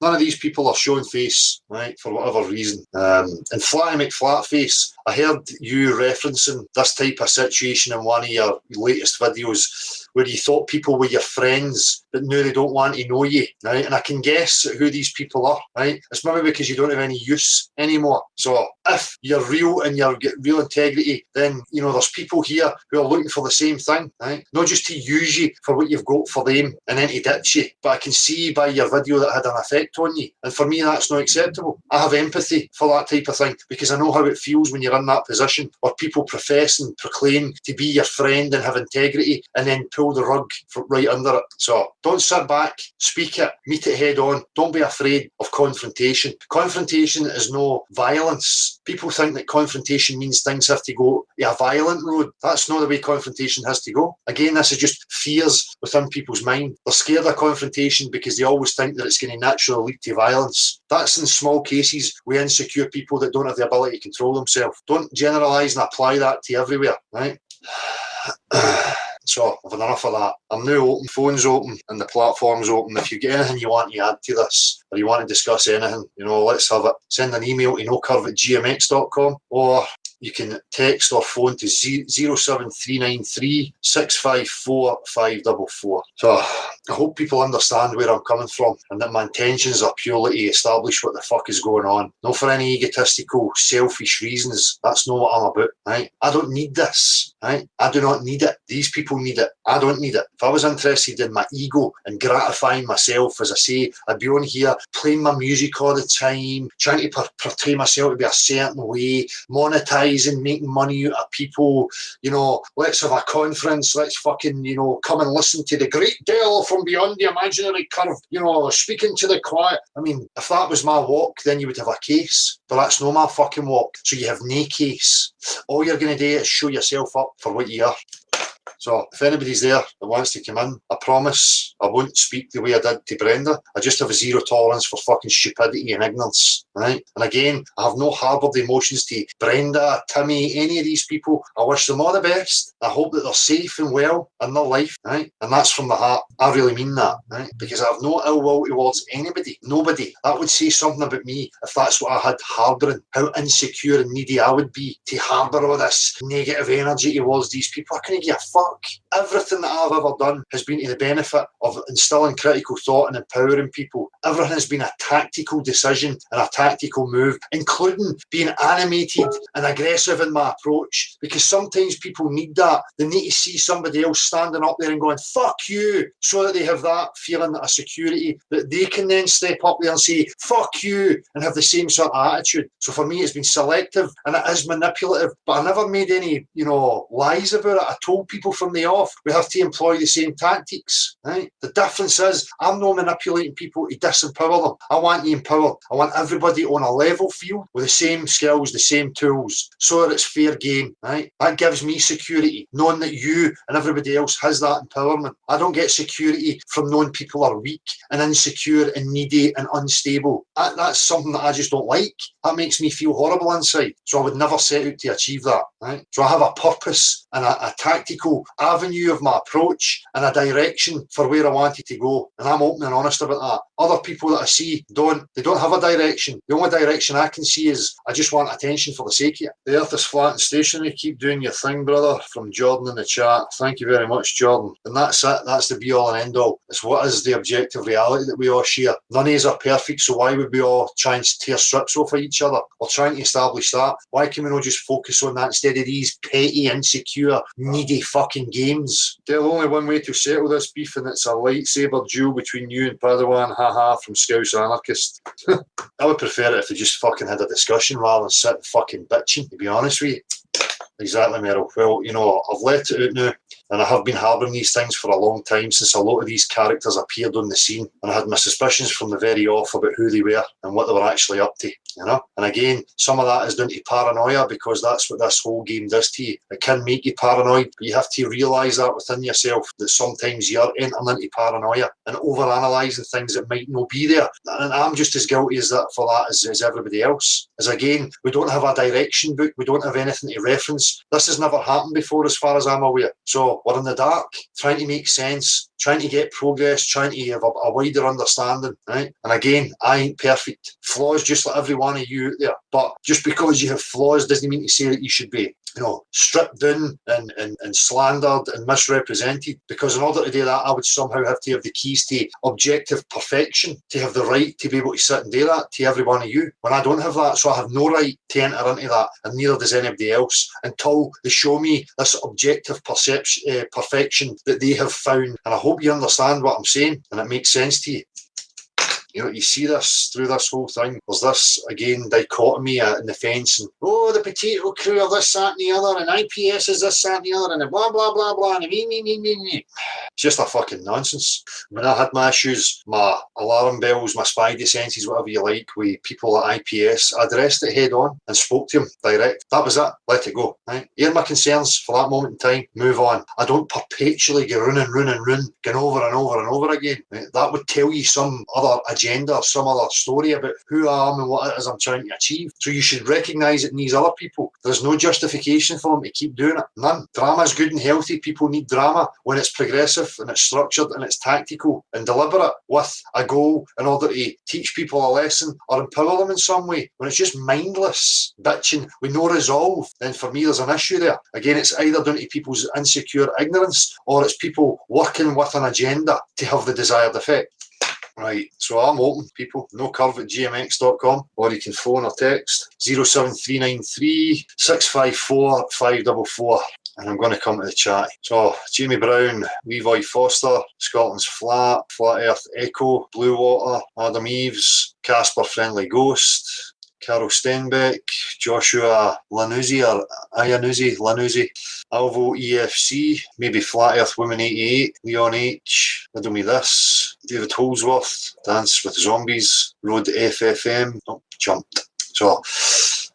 None of these people are showing face, right, for whatever reason. And Flatty McFlatface, I heard you referencing this type of situation in one of your latest videos where you thought people were your friends, but now they don't want to know you, right? And I can guess who these people are, right? It's maybe because you don't have any use anymore. So if you're real and you've got real integrity, then, there's people here who are looking for the same thing, right? Not just to use you for what you've got for them and then to ditch you, but I can see by your video that had an effect on you. And for me, that's not acceptable. I have empathy for that type of thing because I know how it feels when you're in that position where people profess and proclaim to be your friend and have integrity and then pull the rug right under it. So don't sit back, speak it, meet it head on. Don't be afraid of confrontation. Confrontation is no violence. People think that confrontation means things have to go a violent road. That's not the way confrontation has to go. Again, this is just fears within people's mind. They're scared of confrontation because they always think that it's going to naturally lead to violence. That's in small cases with insecure people that don't have the ability to control themselves. Don't generalise and apply that to everywhere, right? So I've had enough of that. I'm now open, phone's open and the platform's open. If you get anything you want to add to this or you want to discuss anything, let's have it. Send an email to nocurve@gmx.com or you can text or phone to 07393 654 544. So I hope people understand where I'm coming from and that my intentions are purely to establish what the fuck is going on. Not for any egotistical, selfish reasons. That's not what I'm about, right? I don't need this, right? I do not need it. These people need it. I don't need it. If I was interested in my ego and gratifying myself, as I say, I'd be on here playing my music all the time, trying to portray myself to be a certain way, monetising, making money out of people, you know, let's have a conference, let's fucking, you know, come and listen to the great girl from beyond the imaginary curve, you know, speaking to the quiet. I mean, if that was my walk, then you would have a case, but that's no my fucking walk. So you have no case. All you're going to do is show yourself up for what you are. So if anybody's there that wants to come in, I promise I won't speak the way I did to Brenda. I just have a zero tolerance for fucking stupidity and ignorance, right? And again, I have no harboured emotions to Brenda, Timmy, any of these people. I wish them all the best. I hope that they're safe and well in their life, right? And that's from the heart. I really mean that, right? Because I have no ill will towards anybody, nobody. That would say something about me if that's what I had harbouring, how insecure and needy I would be to harbour all this negative energy towards these people. I couldn't give a fuck. Everything that I've ever done has been to the benefit of instilling critical thought and empowering people. Everything has been a tactical decision and a tactical move, including being animated and aggressive in my approach, because sometimes people need that. They need to see somebody else standing up there and going, fuck you, so that they have that feeling of security that they can then step up there and say, fuck you, and have the same sort of attitude. So for me, it's been selective and it is manipulative, but I never made any, you know, lies about it. I told people from the off, we have to employ the same tactics, right? The difference is I'm not manipulating people to disempower them. I want you empowered. I want everybody on a level field with the same skills, the same tools, so that it's fair game, right? That gives me security, knowing that you and everybody else has that empowerment. I don't get security from knowing people are weak and insecure and needy and unstable. That's something that I just don't like. That makes me feel horrible inside. So I would never set out to achieve that, right? So I have a purpose and a tactical avenue of my approach and a direction for where I wanted to go, and I'm open and honest about that. Other people that I see don't have a direction. The only direction I can see is I just want attention for the sake of it. The earth is flat and stationary. Keep doing your thing, brother. From Jordan in the chat. Thank you very much, Jordan. And that's it. That's the be all and end all. It's what is the objective reality that we all share. None of us are perfect, so why would we all try and tear strips off of each other? We're trying to establish that. Why can we not just focus on that instead of these petty, insecure, needy fucking games? There's only one way to settle this beef, and it's a lightsaber duel between you and Padawan. Haha, from Scouse Anarchist. I would prefer it if they just fucking had a discussion rather than sit fucking bitching, to be honest with you. Exactly, Meryl. Well, you know, I've let it out now, and I have been harbouring these things for a long time since a lot of these characters appeared on the scene, and I had my suspicions from the very off about who they were and what they were actually up to, you know? And again, some of that is down to paranoia, because that's what this whole game does to you. It can make you paranoid, but you have to realise that within yourself, that sometimes you're entering into paranoia and over-analysing things that might not be there. And I'm just as guilty as that for that as everybody else. As again, we don't have a direction book, we don't have anything to reference. This has never happened before as far as I'm aware. So we're in the dark, trying to make sense, trying to get progress, trying to have a wider understanding, right? And again, I ain't perfect. Flaws just like every one of you out there. But just because you have flaws doesn't mean to say that you should be, you know, stripped down and slandered and misrepresented. Because in order to do that, I would somehow have to have the keys to objective perfection, to have the right to be able to sit and do that to every one of you. When I don't have that, so I have no right to enter into that, and neither does anybody else, until they show me this objective perfection that they have found. And I hope you understand what I'm saying and it makes sense to you. You know, you see this through this whole thing. There's this, again, dichotomy in the fence, and the potato crew are this, that, and the other, and IPS is this, that, and the other, and blah, blah, blah, blah, and me. It's just a fucking nonsense. When I had my issues, my alarm bells, my spidey senses, whatever you like, with people at IPS, I addressed it head on and spoke to them direct. That was it. Let it go. Right? Hear my concerns for that moment in time. Move on. I don't perpetually go run, going over and over and over again. Right? That would tell you some other agenda, some other story about who I am and what it is I'm trying to achieve. So you should recognise it in these other people. There's no justification for them to keep doing it. None. Drama is good and healthy. People need drama when it's progressive and it's structured and it's tactical and deliberate with a goal in order to teach people a lesson or empower them in some way. When it's just mindless bitching with no resolve, then for me there's an issue there. Again, it's either down to people's insecure ignorance or it's people working with an agenda to have the desired effect. Right, so I'm open, people. nocurve@gmx.com, or you can phone or text 07393 654 544. and I'm going to come to the chat. So, Jamie Brown, Levi Foster, Scotland's Flat, Flat Earth Echo, Blue Water, Adam Eves, Casper Friendly Ghost, Carol Stenbeck, Joshua Lanuzzi or Ayanuzzi, Lanuzzi, Alvo EFC, maybe Flat Earth Women 88, Leon H, Riddle Me This, David Holsworth, Dance with Zombies, Road FFM, jumped. So,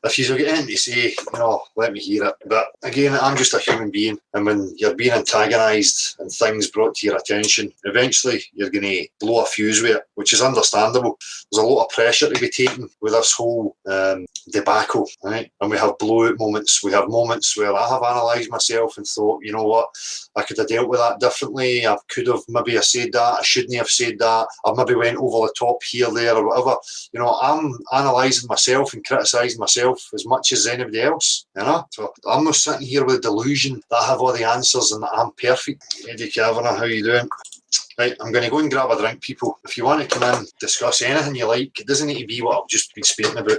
if you've got anything to say, let me hear it. But again, I'm just a human being, and when you're being antagonised and things brought to your attention, eventually you're going to blow a fuse with it, which is understandable. There's a lot of pressure to be taken with this whole debacle, right? And we have blowout moments. We have moments where I have analysed myself and thought, you know what, I could have dealt with that differently. I could have maybe said that. I shouldn't have said that. I maybe went over the top here, there, or whatever. I'm analysing myself and criticising myself as much as anybody else, So I'm not sitting here with a delusion that I have all the answers and that I'm perfect. Eddie Kavanagh, how you doing? Right, I'm going to go and grab a drink, people. If you want to come in, discuss anything you like, it doesn't need to be what I've just been speaking about.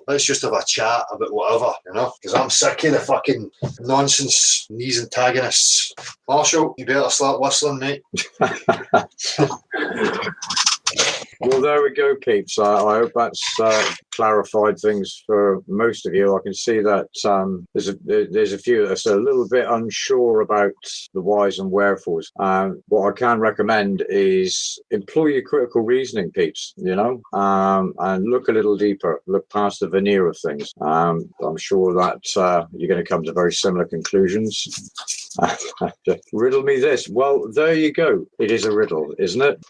Let's just have a chat about whatever, because I'm sick of the fucking nonsense, these antagonists. Marshall, you better start whistling, mate. Well, there we go, peeps. I hope that's clarified things for most of you. I can see that there's a few that's a little bit unsure about the whys and wherefores. What I can recommend is employ your critical reasoning, peeps, and look a little deeper, look past the veneer of things. I'm sure that you're going to come to very similar conclusions. Riddle me this. Well, there you go. It is a riddle, isn't it?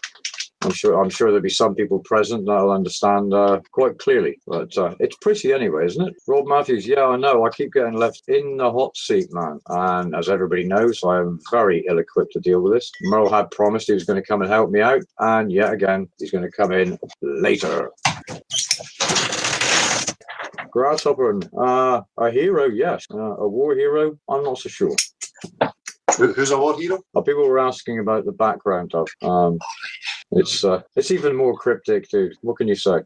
I'm sure there'll be some people present that'll understand quite clearly. But it's pretty anyway, isn't it? Rob Matthews, yeah, I know. I keep getting left in the hot seat, man. And as everybody knows, I am very ill-equipped to deal with this. Merle had promised he was going to come and help me out. And yet again, he's going to come in later. Grasshopper, a hero, yes. A war hero, I'm not so sure. Who's a war hero? People were asking about the background of. It's even more cryptic, dude. What can you say?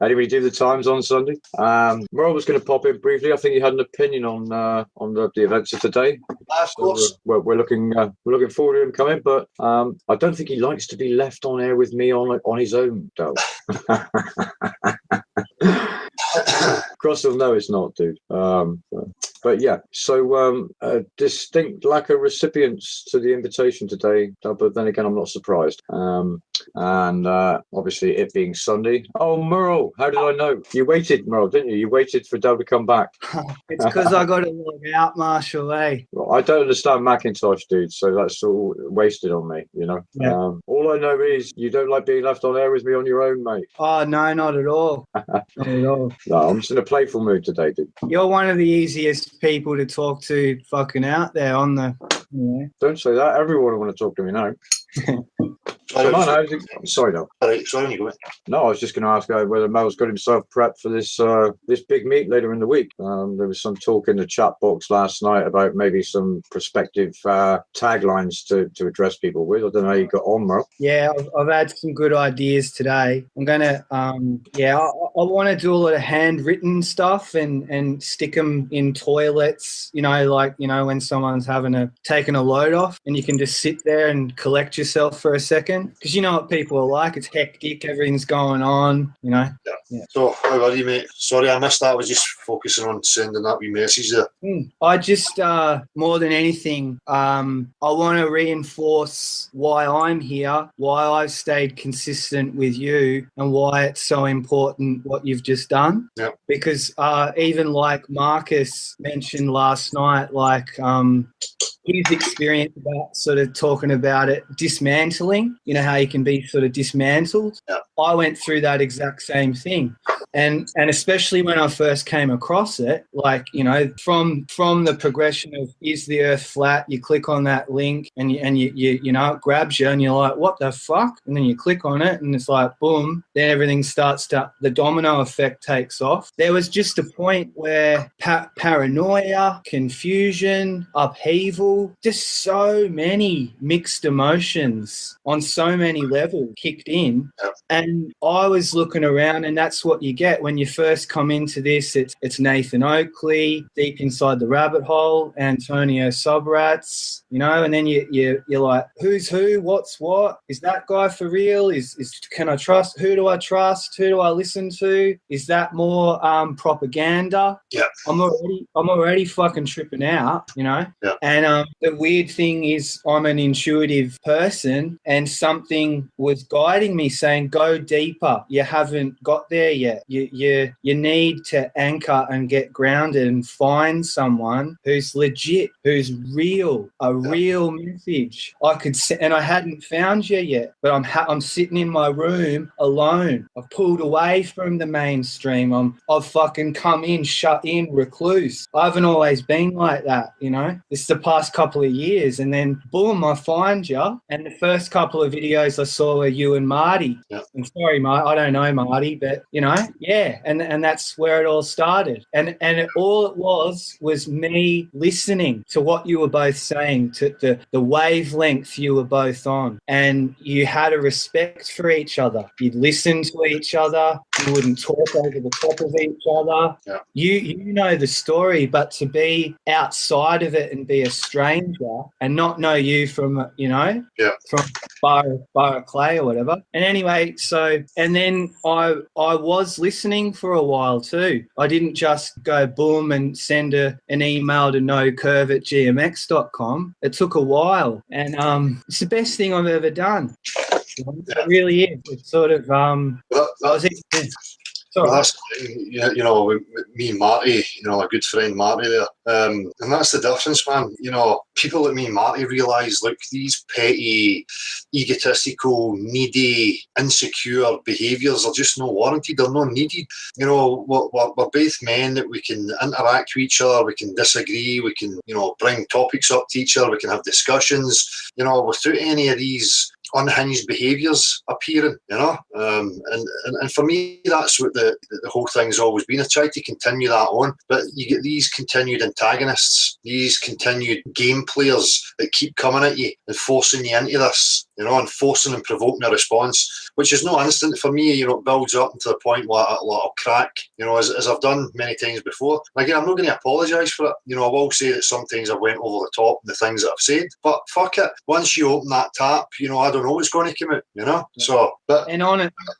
Anybody do the Times on Sunday? Merle was going to pop in briefly. I think he had an opinion on the events of today. Of course. So, we're looking forward to him coming, but I don't think he likes to be left on air with me on his own, though. Crossville, no, it's not, dude. But yeah, so a distinct lack of recipients to the invitation today, but then again, I'm not surprised. And obviously, it being Sunday. Oh, Merle, how did I know? You waited, Merle, didn't you? You waited for Dale to come back. It's because I got to log out, Marshall, eh? Well, I don't understand Macintosh, dude, so that's all wasted on me, Yeah. All I know is you don't like being left on air with me on your own, mate. Oh, no, not at all. Not at all. No, I'm just in a playful mood today, dude. You're one of the easiest people to talk to fucking out there on the... Don't say that. Everyone will want to talk to me now. Sorry, no. Sorry, you go in. No, I was just going to ask whether Mel's got himself prepped for this big meet later in the week. There was some talk in the chat box last night about maybe some prospective taglines to address people with. I don't know how you got on, Mel. Yeah, I've had some good ideas today. I'm going to, I want to do a lot of handwritten stuff and stick them in toilets, when someone's taking a load off and you can just sit there and collect yourself for a second. Because you know what people are like. It's hectic. Everything's going on, Yeah. So, how are you, mate? Sorry, I missed that. I was just focusing on sending that wee message there. I just, more than anything, I want to reinforce why I'm here, why I've stayed consistent with you, and why it's so important what you've just done. Yeah. Because even like Marcus mentioned last night, his experience about sort of talking about it, dismantling, how you can be sort of dismantled. Yeah. I went through that exact same thing. And especially when I first came across it, from the progression of is the earth flat, you click on that link and you it grabs you and you're like, what the fuck? And then you click on it and it's like, boom, then everything the domino effect takes off. There was just a point where paranoia, confusion, upheaval, just so many mixed emotions on so many levels kicked in. Yeah. And And I was looking around, and that's what you get when you first come into this. It's Nathan Oakley, Deep Inside the Rabbit Hole, Antonio Subrats, you know, and then you're like, who's who, what's what? Is that guy for real? Is can I trust? Who do I trust? Who do I listen to? Is that more propaganda? Yeah. I'm already fucking tripping out, you know. Yeah. And the weird thing is, I'm an intuitive person, and something was guiding me, saying, "Go deeper. You haven't got there yet. You need to anchor and get grounded and find someone who's legit, who's real, a real message." And I hadn't found you yet, but I'm sitting in my room alone. I've pulled away from the mainstream. I've fucking come in, shut in, recluse. I haven't always been like that, you know. This is the past couple of years, and then boom, I find you. And the first couple of videos I saw were you and Marty. Yeah. I'm sorry, Marty, I don't know Marty, but you know, yeah. And that's where it all started. And all it was me listening to what you were both saying, to the wavelength you were both on, and you had a respect for each other. You'd listen to each other. You wouldn't talk over the top of each other. Yeah. You know the story, but to be outside of it and be a stranger and not know you from, you know, from bar of clay or whatever. And anyway, and then I was listening for a while too. I didn't just go boom and send an email to nocurve@gmx.com. It took a while, and it's the best thing I've ever done. It really is. It's sort of Well, that's, you know, with me and Marty, you know, a good friend Marty there, and that's the difference, man. You know, people like me and Marty realise, look, these petty, egotistical, needy, insecure behaviours are just not warranted. They're not needed. You know, we're both men that we can interact with each other, we can disagree, we can, you know, bring topics up to each other, we can have discussions, you know, without any of these unhinged behaviours appearing, you know, and for me that's what the whole thing's always been. I try to continue that on, but you get these continued antagonists, these continued game players that keep coming at you and forcing you into this, you know, and forcing and provoking a response, which is no instant for me. You know, it builds up to the point where I'll crack, you know, as I've done many times before. Again, I'm not going to apologise for it. You know, I will say that sometimes I went over the top in the things that I've said, but fuck it, once you open that tap, you know, I don't know what's going to come out, you know. So, but and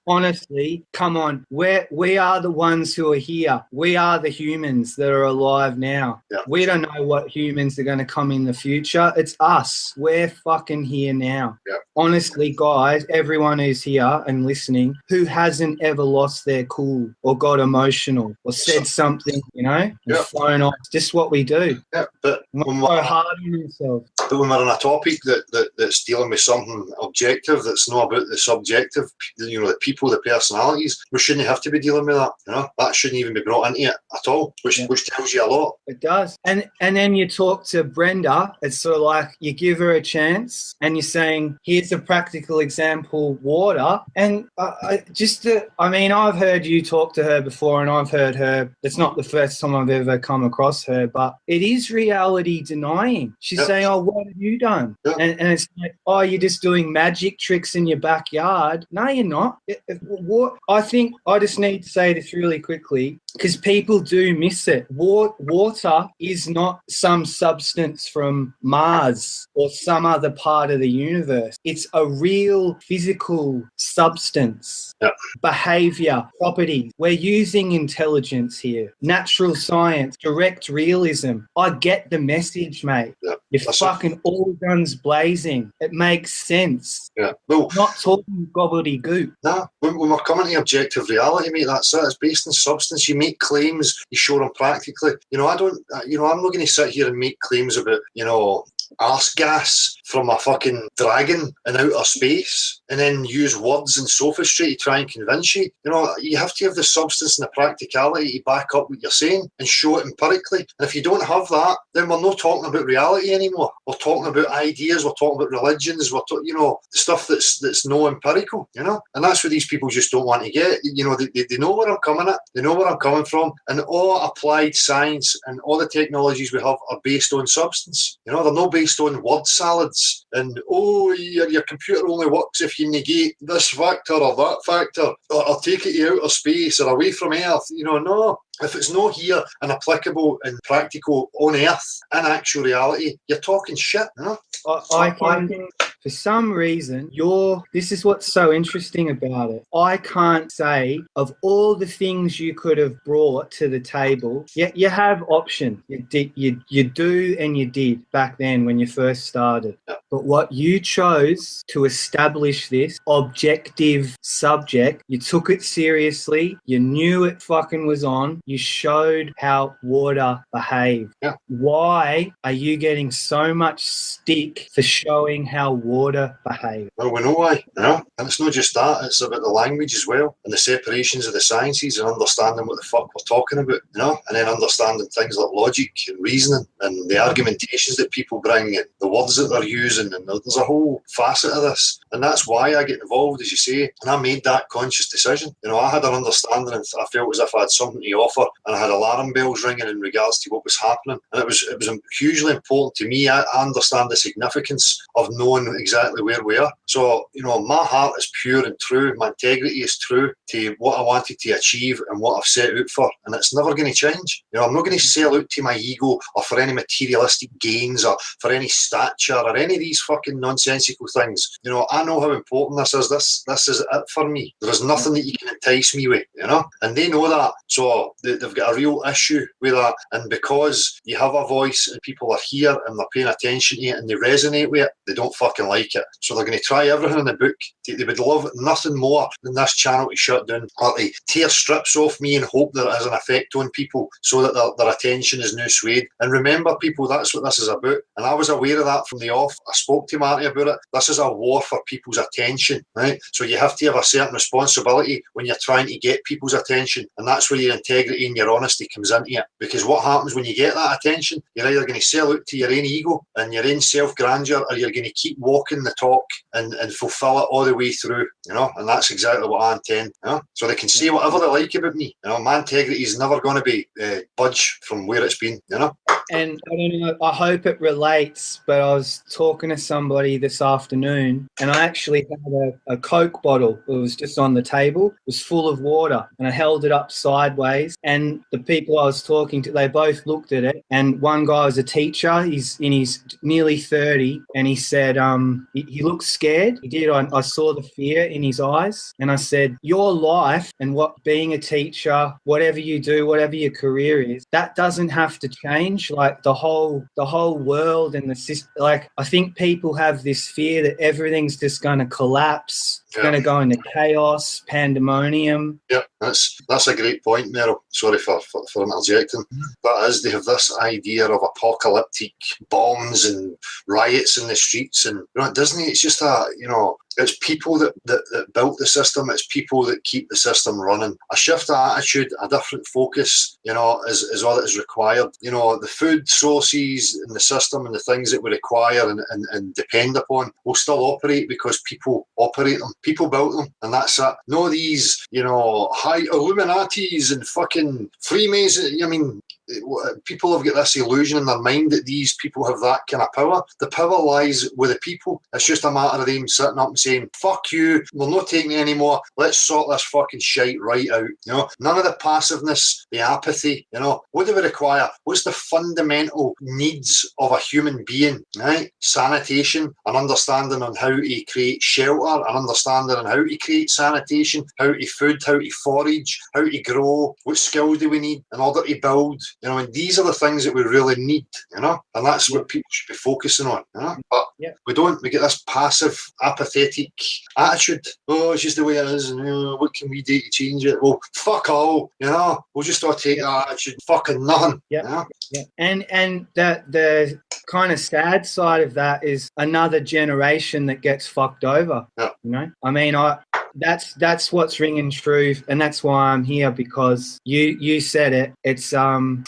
honestly, come on, we are the ones who are here. We are the humans that are alive now. Yeah. We don't know what humans are going to come in the future. It's us. We're fucking here now. Yeah. Honestly, guys, everyone who's here and listening who hasn't ever lost their cool or got emotional or said something, you know, and flown off. It's just what we do. Yeah, but when we're hard on ourselves. But when we're on a topic that's dealing with something objective, that's not about the subjective, you know, the people, the personalities, we shouldn't have to be dealing with that. You know, that shouldn't even be brought into it at all, which tells you a lot. It does. And then you talk to Brenda, it's sort of like you give her a chance and you're saying, here's a practical example, water. And I've heard you talk to her before, and I've heard her, it's not the first time I've ever come across her, but it is reality denying. She's saying, oh, what have you done? And it's like, oh, you're just doing magic tricks in your backyard. No, you're not. I think I just need to say this really quickly, because people do miss it. Water is not some substance from Mars or some other part of the universe. It's a real physical substance, behavior, property. We're using intelligence here, natural science, direct realism. I get the message, mate. You're fucking all guns blazing. It makes sense. Yeah. Well, not talking gobbledygook. No, when we're coming to objective reality, mate, that's it. It's based on substance. You make claims, you show them practically. You know, I'm not going to sit here and make claims about, you know, arse gas from a fucking dragon in outer space and then use words and sophistry to try and convince you. You know, you have to have the substance and the practicality to back up what you're saying and show it empirically. And if you don't have that, then we're not talking about reality anymore. We're talking about ideas, we're talking about religions, you know, stuff that's no empirical, you know? And that's what these people just don't want to get. You know, they know where I'm coming at, they know where I'm coming from, and all applied science and all the technologies we have are based on substance. You know, they're not based on word salads and, oh, your computer only works if can negate this factor or that factor, or take it to outer space or away from Earth. No. If it's not here and applicable and practical on Earth, in actual reality, you're talking shit, I can, for some reason, this is what's so interesting about it. I can't say, of all the things you could have brought to the table, you have option. You do and you did back then when you first started. Yeah. But what you chose to establish this objective subject, you took it seriously, you knew it fucking was on, you showed how water behaved. Yeah. Why are you getting so much stick for showing how water behaves? Well, we know why, and it's not just that, it's about the language as well, and the separations of the sciences, and understanding what the fuck we're talking about, and then understanding things like logic and reasoning, and the argumentations that people bring, and the words that they're using, and there's a whole facet of this, and that's why I get involved, as you say, and I made that conscious decision. I had an understanding, and I felt as if I had something to offer, and I had alarm bells ringing in regards to what was happening, and it was hugely important to me. I understand the significance of knowing exactly where we are. So, my heart is pure and true. My integrity is true to what I wanted to achieve and what I've set out for, and it's never going to change. I'm not going to sell out to my ego or for any materialistic gains or for any stature or any of these fucking nonsensical things. I know how important this is. This is it for me. There is nothing that you can entice me with, and they know that. So they've got a real issue with that, and because you have a voice and people are here and they're paying attention to it and they resonate with it, they don't fucking like it. So they're going to try everything in the book. They would love nothing more than this channel to shut down, or to tear strips off me and hope that it has an effect on people so that their attention is now swayed. And remember, people, that's what this is about. And I was aware of that from the off. I spoke to Marty about it. This is a war for people's attention, right? So you have to have a certain responsibility when you're trying to get people's attention, and that's where your integrity and your honesty comes into it. Because what happens when you get that attention, you're either going to sell out to your own ego and your own self-grandeur, or you're going to keep walking the talk and fulfill it all the way through, and that's exactly what I intend. So they can say whatever they like about me. My integrity is never going to be budge from where it's been. And I don't know, I hope it relates, but I was talking to somebody this afternoon, and I actually had a Coke bottle. It was just on the table. It was full of water, and I held it up sideways, and the people I was talking to, they both looked at it, and one guy was a teacher. He's in his nearly 30, and he said he looked scared. He did. I saw the fear in his eyes, and I said, your life and what being a teacher, whatever you do, whatever your career is, that doesn't have to change. Like the whole world and the system. Like, I think people have this fear that everything's just going to collapse. It's going to go into chaos, pandemonium. Yeah, that's a great point, Meryl. Sorry for interjecting. That is, they have this idea of apocalyptic bombs and riots in the streets, and at Disney, it's just it's people that built the system. It's people that keep the system running. A shift of attitude, a different focus, is all that is required. The food sources in the system and the things that we require and depend upon will still operate because people operate them. People built them, and that's it. No, these, high Illuminatis and fucking Freemasons. I mean, people have got this illusion in their mind that these people have that kind of power. The power lies with the people. It's just a matter of them sitting up and saying, fuck you, we're not taking it anymore, let's sort this fucking shite right out. None of the passiveness, the apathy. What do we require? What's the fundamental needs of a human being, right? Sanitation, an understanding on how to create shelter, an understanding on how to create sanitation, how to food, how to forage, how to grow, what skills do we need in order to build. And these are the things that we really need, and that's what people should be focusing on, But we don't. We get this passive, apathetic attitude. Oh, it's just the way it is, and what can we do to change it? Well, fuck all, we'll just all take that attitude. Fucking nothing. Yeah. And the kind of sad side of that is another generation that gets fucked over. Yeah. I mean, that's what's ringing true, and that's why I'm here, because you said it. It's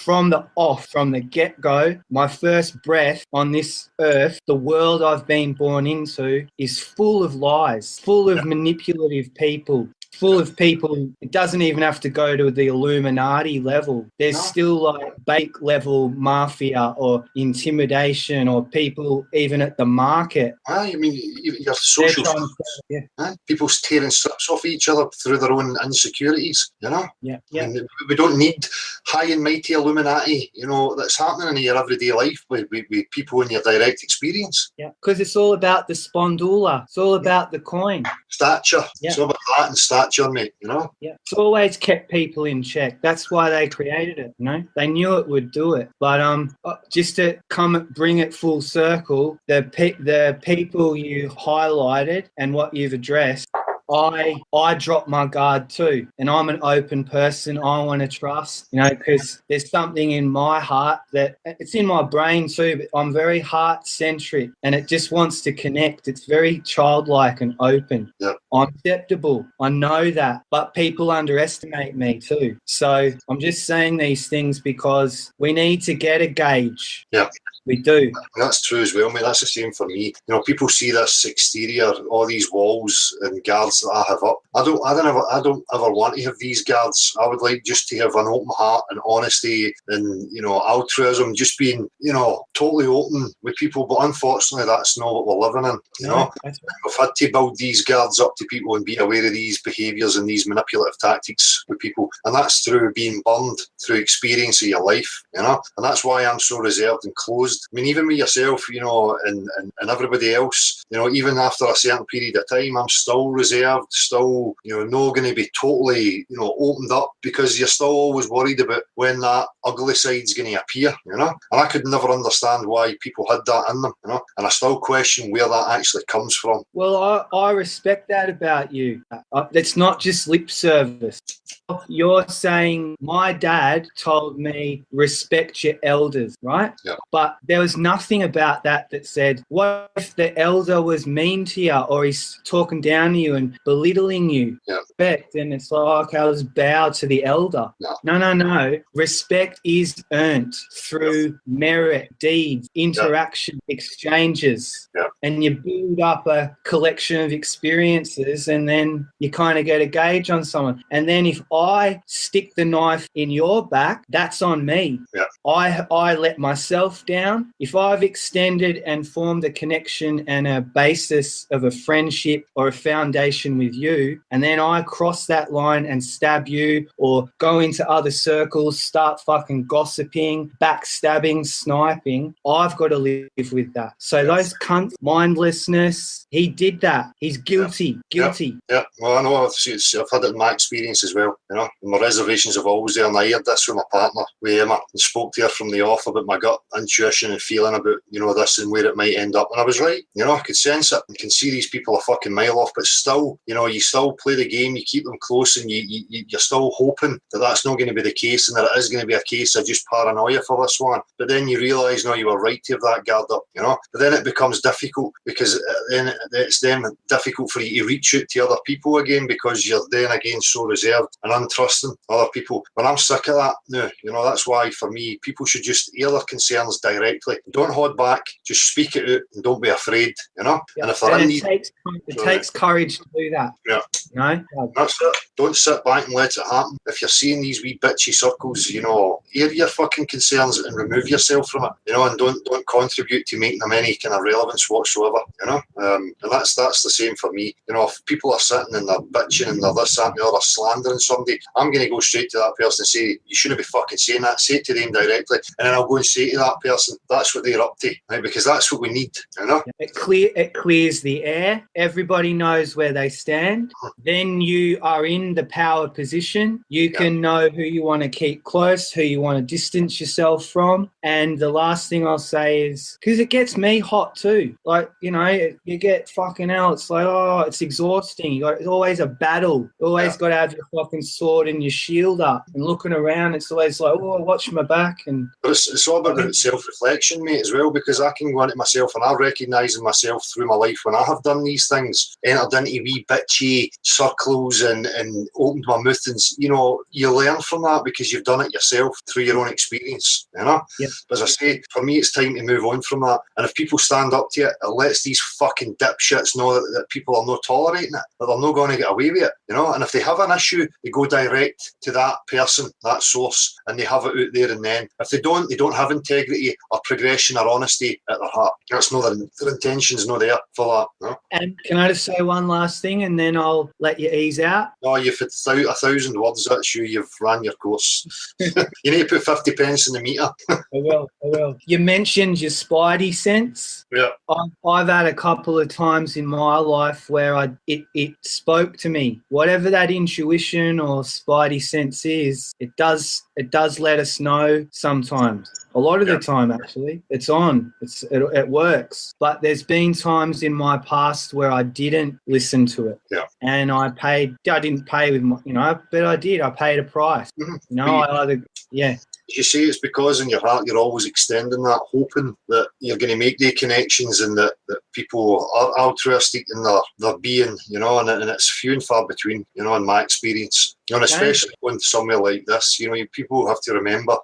from the get-go, my first breath on this earth, the world I've been born into is full of lies, full of manipulative people. full of people. It doesn't even have to go to the Illuminati level. There's still like bake level mafia or intimidation or people even at the market. I mean, your social people tearing strips off each other through their own insecurities, you know? Yeah. I mean, we don't need high and mighty Illuminati, you know, that's happening in your everyday life with people in your direct experience. Yeah, because it's all about the spondula. It's all about the coin. Stature. It's all about that and stature, mate, you know? Yeah. It's always kept people in check. That's why they created it, you know? They knew it would do it. But just to bring it full circle, the people you highlighted and what you've addressed, I drop my guard too, and I'm an open person. I want to trust, you know, because there's something in my heart that it's in my brain too, but I'm very heart-centric and it just wants to connect. It's very childlike and open. Yep. I'm acceptable. I know that, but people underestimate me too. So I'm just saying these things because we need to get a gauge. Yeah. We do. That's true as well, mate. That's the same for me. You know, people see this exterior, all these walls and guards that I have up. I don't ever want to have these guards. I would like just to have an open heart and honesty and, you know, altruism, just being, you know, totally open with people. But unfortunately, that's not what we're living in. You know, we've had to build these guards up to people and be aware of these behaviours and these manipulative tactics with people. And that's through being burned, through experience of your life, you know. And that's why I'm so reserved and closed. I mean, even with yourself, you know, and everybody else, you know, even after a certain period of time, I'm still reserved, still, you know, not going to be totally, you know, opened up because you're still always worried about when that ugly side's going to appear, you know. And I could never understand why people had that in them, you know, and I still question where that actually comes from. Well, I respect that about you. It's not just lip service. You're saying my dad told me respect your elders, right? Yeah. But there was nothing about that said, what if the elder was mean to you or he's talking down to you and belittling you? Yeah. Respect. And it's like, okay, I'll just bow to the elder. No. Respect is earned through merit, deeds, interaction, exchanges. Yeah. And you build up a collection of experiences and then you kind of get a gauge on someone. And then if I stick the knife in your back, that's on me. Yeah. I let myself down. If I've extended and formed a connection and a basis of a friendship or a foundation with you, and then I cross that line and stab you or go into other circles, start fucking gossiping, backstabbing, sniping, I've got to live with that. So those cunts, mindlessness, he did that. He's guilty. Guilty. Yeah. Well, I know I've had it in my experience as well, you know. My reservations have always there, and I heard this from my partner, with Emma, and spoke to her from the off about my gut intuition and feeling about, you know, this and where it might end up. And I was right. You know, I could sense it. You can see these people a fucking mile off, but still, you know, you still play the game, you keep them close, and you're still hoping that that's not going to be the case and that it is going to be a case of just paranoia for this one. But then you realise, no, you were right to have that guard up, you know. But then it becomes difficult because then it's then difficult for you to reach out to other people again because you're then again so reserved and untrusting other people. When I'm sick of that now, you know, that's why for me, people should just air their concerns directly. Don't hold back, just speak it out and don't be afraid, you know. Yeah. And if they're in need, it takes courage to do that. Yeah. You know? That's it. Don't sit back and let it happen. If you're seeing these wee bitchy circles, you know, air your fucking concerns and remove yourself from it, you know, and don't contribute to making them any kind of relevance whatsoever, you know. And that's the same for me. You know, if people are sitting and they're bitching and they're this, that, and the other, slandering somebody, I'm going to go straight to that person and say, you shouldn't be fucking saying that. Say it to them directly, and then I'll go and say to that person, that's what they're up to, right? Because that's what we need, you know. It clears the air. Everybody knows where they stand. Then you are in the power position. You can know who you want to keep close, who you want to distance yourself from. And the last thing I'll say is, because it gets me hot too. Like, you know, you get fucking hell. It's like, oh, it's exhausting. It's always a battle. You always got to have your fucking sword and your shield up and looking around. It's always like, oh, watch my back. But it's all about self-reflection, mate, as well, because I can go into myself and I recognise in myself through my life when I have done these things, entered into wee bitchy circles muscles and opened my mouth, and you learn from that because you've done it yourself through your own experience, Yeah. But as I say, for me, it's time to move on from that. And if people stand up to it, it lets these fucking dipshits know that people are not tolerating it, that they're not going to get away with it, And if they have an issue, they go direct to that person, that source, and they have it out there and then. If they don't have integrity or progression or honesty at their heart. That's not their intention's not there for that. And can I just say one last thing, and then I'll let you ease out? No, you've had 1,000 words. That's you've ran your course. You need to put 50 pence in the meter. I will. You mentioned your spidey sense. Yeah. I've had a couple of times in my life where it spoke to me. Whatever that intuition or spidey sense is, it does let us know sometimes. A lot of the time, actually, it's on. It works. But there's been times in my past where I didn't listen to it. Yeah. And I didn't pay with my, but I did. I paid a price. Mm-hmm. You see, it's because in your heart you're always extending that, hoping that you're going to make the connections and that people are altruistic in their being, and it's few and far between, in my experience. And especially going somewhere like this, people have to remember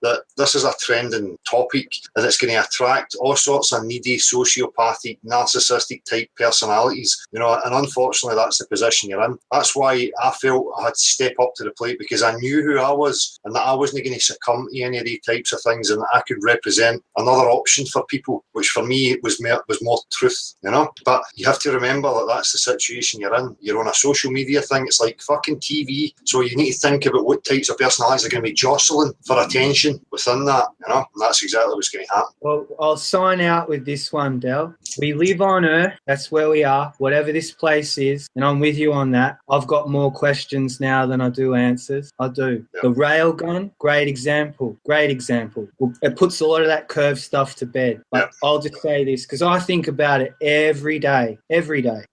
that this is a trending topic and it's going to attract all sorts of needy, sociopathic, narcissistic type personalities, and unfortunately that's the position you're in. That's why I felt I had to step up to the plate, because I knew who I was and that I wasn't going to succumb to any of these types of things, and that I could represent another option for people, which for me was more truth, But you have to remember that that's the situation you're in. You're on a social media thing. It's like fucking TV. So you need to think about what types of personalities are going to be jostling for attention within that, and that's exactly what's going to happen. Well, I'll sign out with this one, Del. We live on Earth. That's where we are, whatever this place is, and I'm with you on that. I've got more questions now than I do answers. I do. Yep. The railgun, great example. It puts a lot of that curve stuff to bed. But I'll just say this, because I think about it every day,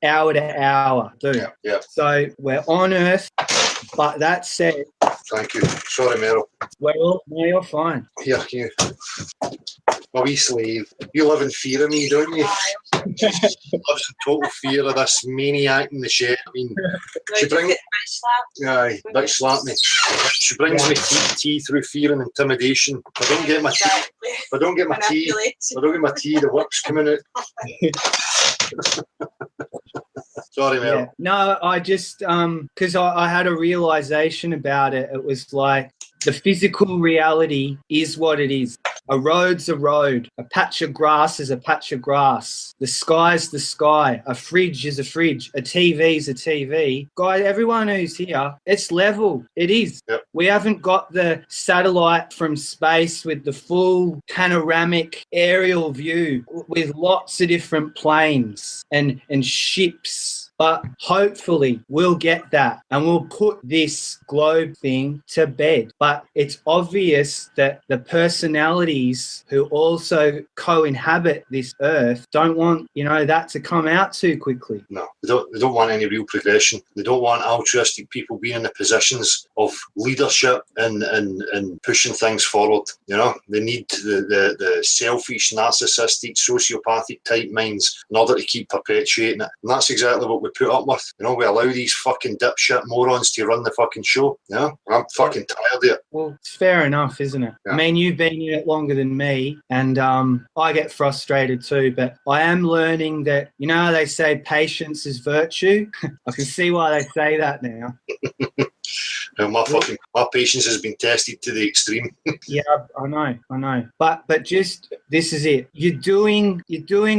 hour to hour. Yeah. So we're on Earth. But that said... Thank you. Sorry, Meryl. Well, no, you're fine. Here, you. My wee slave. You live in fear of me, don't you? She lives in total fear of this maniac in the shed. I mean, she brings... Aye, bitch slap me. She brings me tea through fear and intimidation. If I don't get my tea, the work's coming out. Sorry, Mel. Yeah. No, I just, because I had a realization about it. It was like the physical reality is what it is. A road's a road. A patch of grass is a patch of grass. The sky's the sky. A fridge is a fridge. A TV's a TV. Guys, everyone who's here, it's level. It is. Yep. We haven't got the satellite from space with the full panoramic aerial view with lots of different planes and ships. But hopefully we'll get that and we'll put this globe thing to bed. But it's obvious that the personalities who also co-inhabit this earth don't want, that to come out too quickly. No, they don't want any real progression. They don't want altruistic people being in the positions of leadership and pushing things forward. They need the selfish, narcissistic, sociopathic type minds in order to keep perpetuating it. And that's exactly what we put up with. We allow these fucking dipshit morons to run the fucking show. I'm fucking tired of it. Well, it's fair enough, isn't it? Yeah. I mean, you've been in it longer than me, and I get frustrated too, but I am learning that, they say patience is virtue. I can see why they say that now. My patience has been tested to the extreme. Yeah, I know. But just this is it. You're doing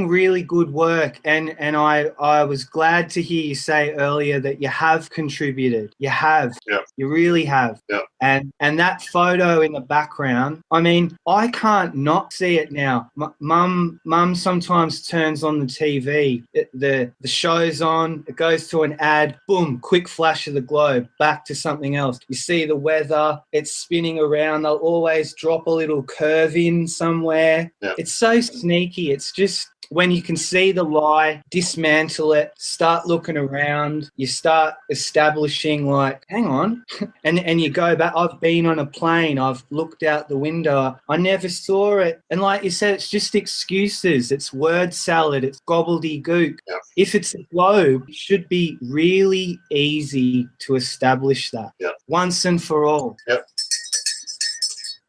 really good work, and I was glad to hear you say earlier that you have contributed. You have. Yeah. You really have. Yeah. And that photo in the background, I mean, I can't not see it now. Mum sometimes turns on the TV. The show's on. It goes to an ad. Boom! Quick flash of the globe. Back to something else. You see the weather. It's spinning around. They'll always drop a little curve in somewhere. Yeah. It's so sneaky. It's just when you can see the lie, dismantle it, start looking around, you start establishing like, hang on, and you go back. I've been on a plane, I've looked out the window, I never saw it. And like you said, it's just excuses. It's word salad. It's gobbledygook. Yeah. If it's a globe, it should be really easy to establish that once and for all. Yep.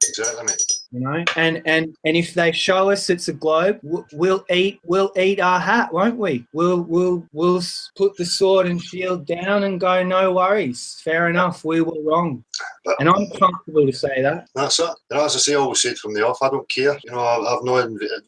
Exactly, mate. You know, and if they show us it's a globe, we'll eat our hat, won't we? We'll put the sword and shield down and go, no worries, fair enough, we were wrong. And I'm comfortable to say that. That's it. You know, as I say, I always said from the off, I don't care. You know, I've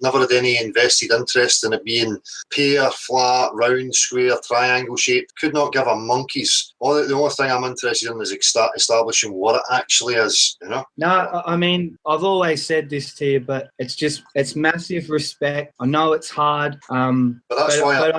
never had any invested interest in it being pear, flat, round, square, triangle shaped. Could not give a monkey's. The only thing I'm interested in is establishing what it actually is. You know. No, I mean, I've always said this to you, but it's massive respect. I know it's hard. But that's why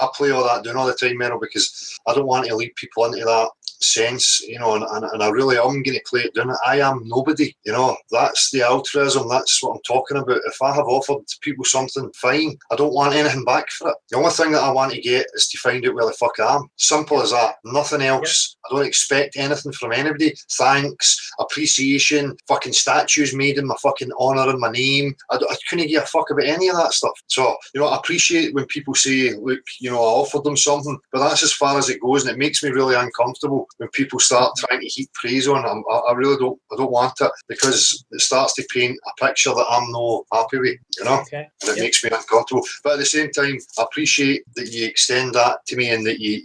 I play all that doing all the time, Meryl, because I don't want to lead people into that sense, you know, and I really am going to play it down. I am nobody, you know. That's the altruism. That's what I'm talking about. If I have offered people something, fine. I don't want anything back for it. The only thing that I want to get is to find out where the fuck I am. Simple as that. Nothing else. I don't expect anything from anybody. Thanks, appreciation, fucking statues made in my fucking honour and my name. I couldn't give a fuck about any of that stuff. So, you know, I appreciate when people say, look, you know, I offered them something, but that's as far as it goes, and it makes me really uncomfortable when people start trying to heap praise on them. I really don't want it, because it starts to paint a picture that I'm not happy with, you know. Okay. And it makes me uncomfortable. But at the same time, I appreciate that you extend that to me, and that you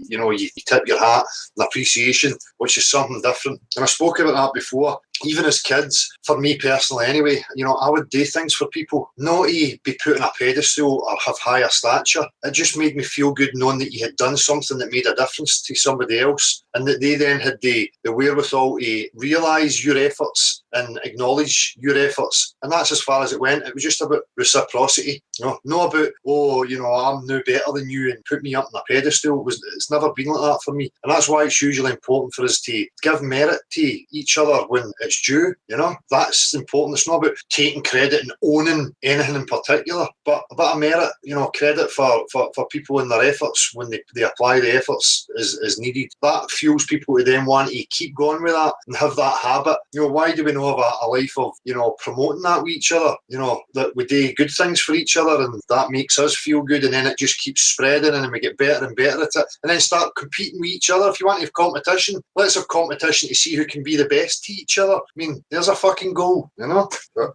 tip your hat in appreciation, which is something different. And I spoke about that before. Even as kids, for me personally anyway, you know, I would do things for people, not to be put on a pedestal or have higher stature. It just made me feel good knowing that you had done something that made a difference to somebody else, and that they then had the wherewithal to realise your efforts and acknowledge your efforts. And that's as far as it went. It was just about reciprocity, you know, not about, oh, you know, I'm no better than you and put me up on a pedestal. It's never been like that for me. And that's why it's usually important for us to give merit to each other when it's due, you know. That's important. It's not about taking credit and owning anything in particular, but a bit of merit, you know, credit for people in their efforts when they apply the efforts is needed. That fuels people to then want to keep going with that and have that habit. You know, why do we not have a life of, you know, promoting that with each other, you know, that we do good things for each other, and that makes us feel good, and then it just keeps spreading, and then we get better and better at it, and then start competing with each other. If you want to have competition, let's have competition to see who can be the best to each other. I mean, there's a fucking goal, you know.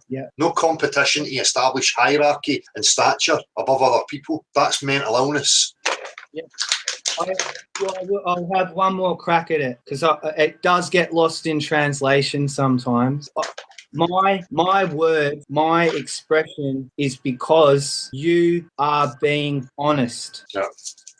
Yeah. No competition to establish hierarchy and stature above other people. That's mental illness. Yeah. I'll have one more crack at it, because it does get lost in translation sometimes. My word, my expression is because you are being honest. Yeah.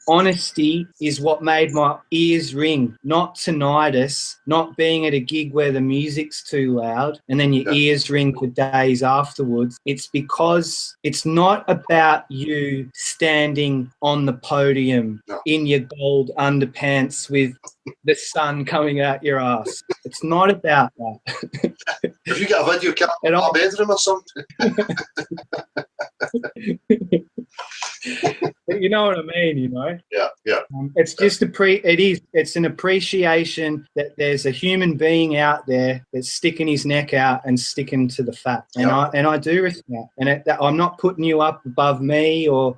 Honesty is what made my ears ring, not tinnitus, not being at a gig where the music's too loud and then your ears ring for days afterwards. It's because it's not about you standing on the podium in your gold underpants with the sun coming out your ass. It's not about that. Have you got a video camera in our bedroom or something? You know what I mean, you know? Yeah. It's just it's an appreciation that there's a human being out there that's sticking his neck out and sticking to the fact. And I do respect. And I'm not putting you up above me or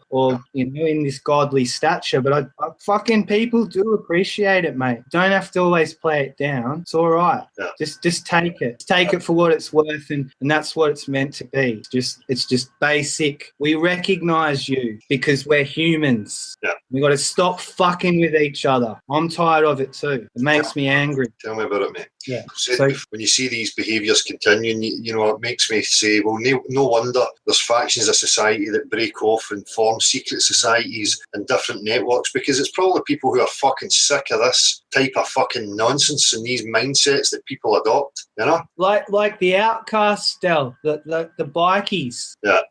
you know, in this godly stature, but I fucking people do appreciate it, mate. Don't have to always play it down. It's all right. Yeah. Just take it. Take it for what it's worth, and that's what it's meant to be. It's just basic. We recognize you because we're humans. Yeah. We got to stop fucking with each other. I'm tired of it too. It makes me angry. Tell me about it, mate. Yeah. So when you see these behaviours continuing, you know, it makes me say, well, no wonder there's factions of society that break off and form secret societies and different networks, because it's probably people who are fucking sick of this type of fucking nonsense and these mindsets that people adopt, you know? Like the outcasts, Del, the bikies. Yeah.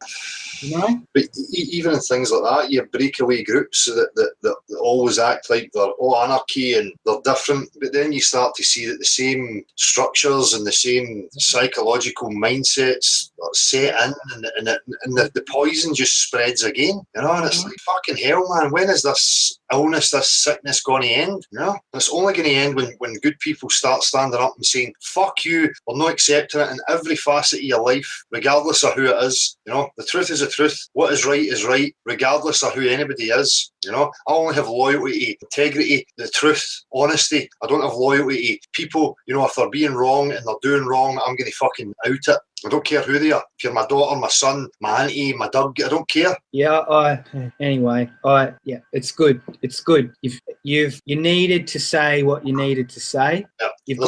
You know? But even in things like that, you have breakaway groups that always act like they're all anarchy and they're different, but then you start to see that the same structures and the same psychological mindsets are set in, and the poison just spreads again, you know, and it's like, fucking hell, man, when is this illness, this sickness going to end? You know, it's only going to end when good people start standing up and saying, fuck you, we're not accepting it in every facet of your life, regardless of who it is. You know, the truth is the truth, what is right, regardless of who anybody is. You know, I only have loyalty to integrity, the truth, honesty. I don't have loyalty to people, you know, if they're being wrong and they're doing wrong, I'm going to fucking out it. I don't care who they are. If you're my daughter, my son, my auntie, my dog, I don't care. Yeah, yeah, it's good. It's good. You needed to say what you needed to say. Yeah. You've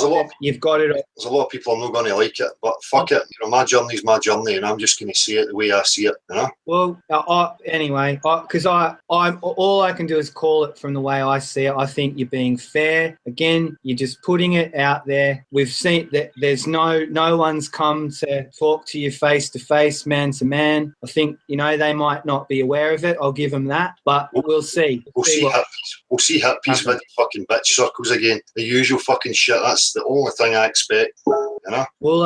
got it. There's a lot of people are not going to like it, but fuck it. You know, my journey's my journey, and I'm just going to see it the way I see it. You know. Well, anyway, because I'm all I can do is call it from the way I see it. I think you're being fair. Again, you're just putting it out there. We've seen that there's no one's come to talk to you face to face, man to man. I think, you know, they might not be aware of it. I'll give them that, but we'll see. We'll see hippies with fucking bitch circles again. The usual fucking shit. That's the only thing I expect. You know. Well,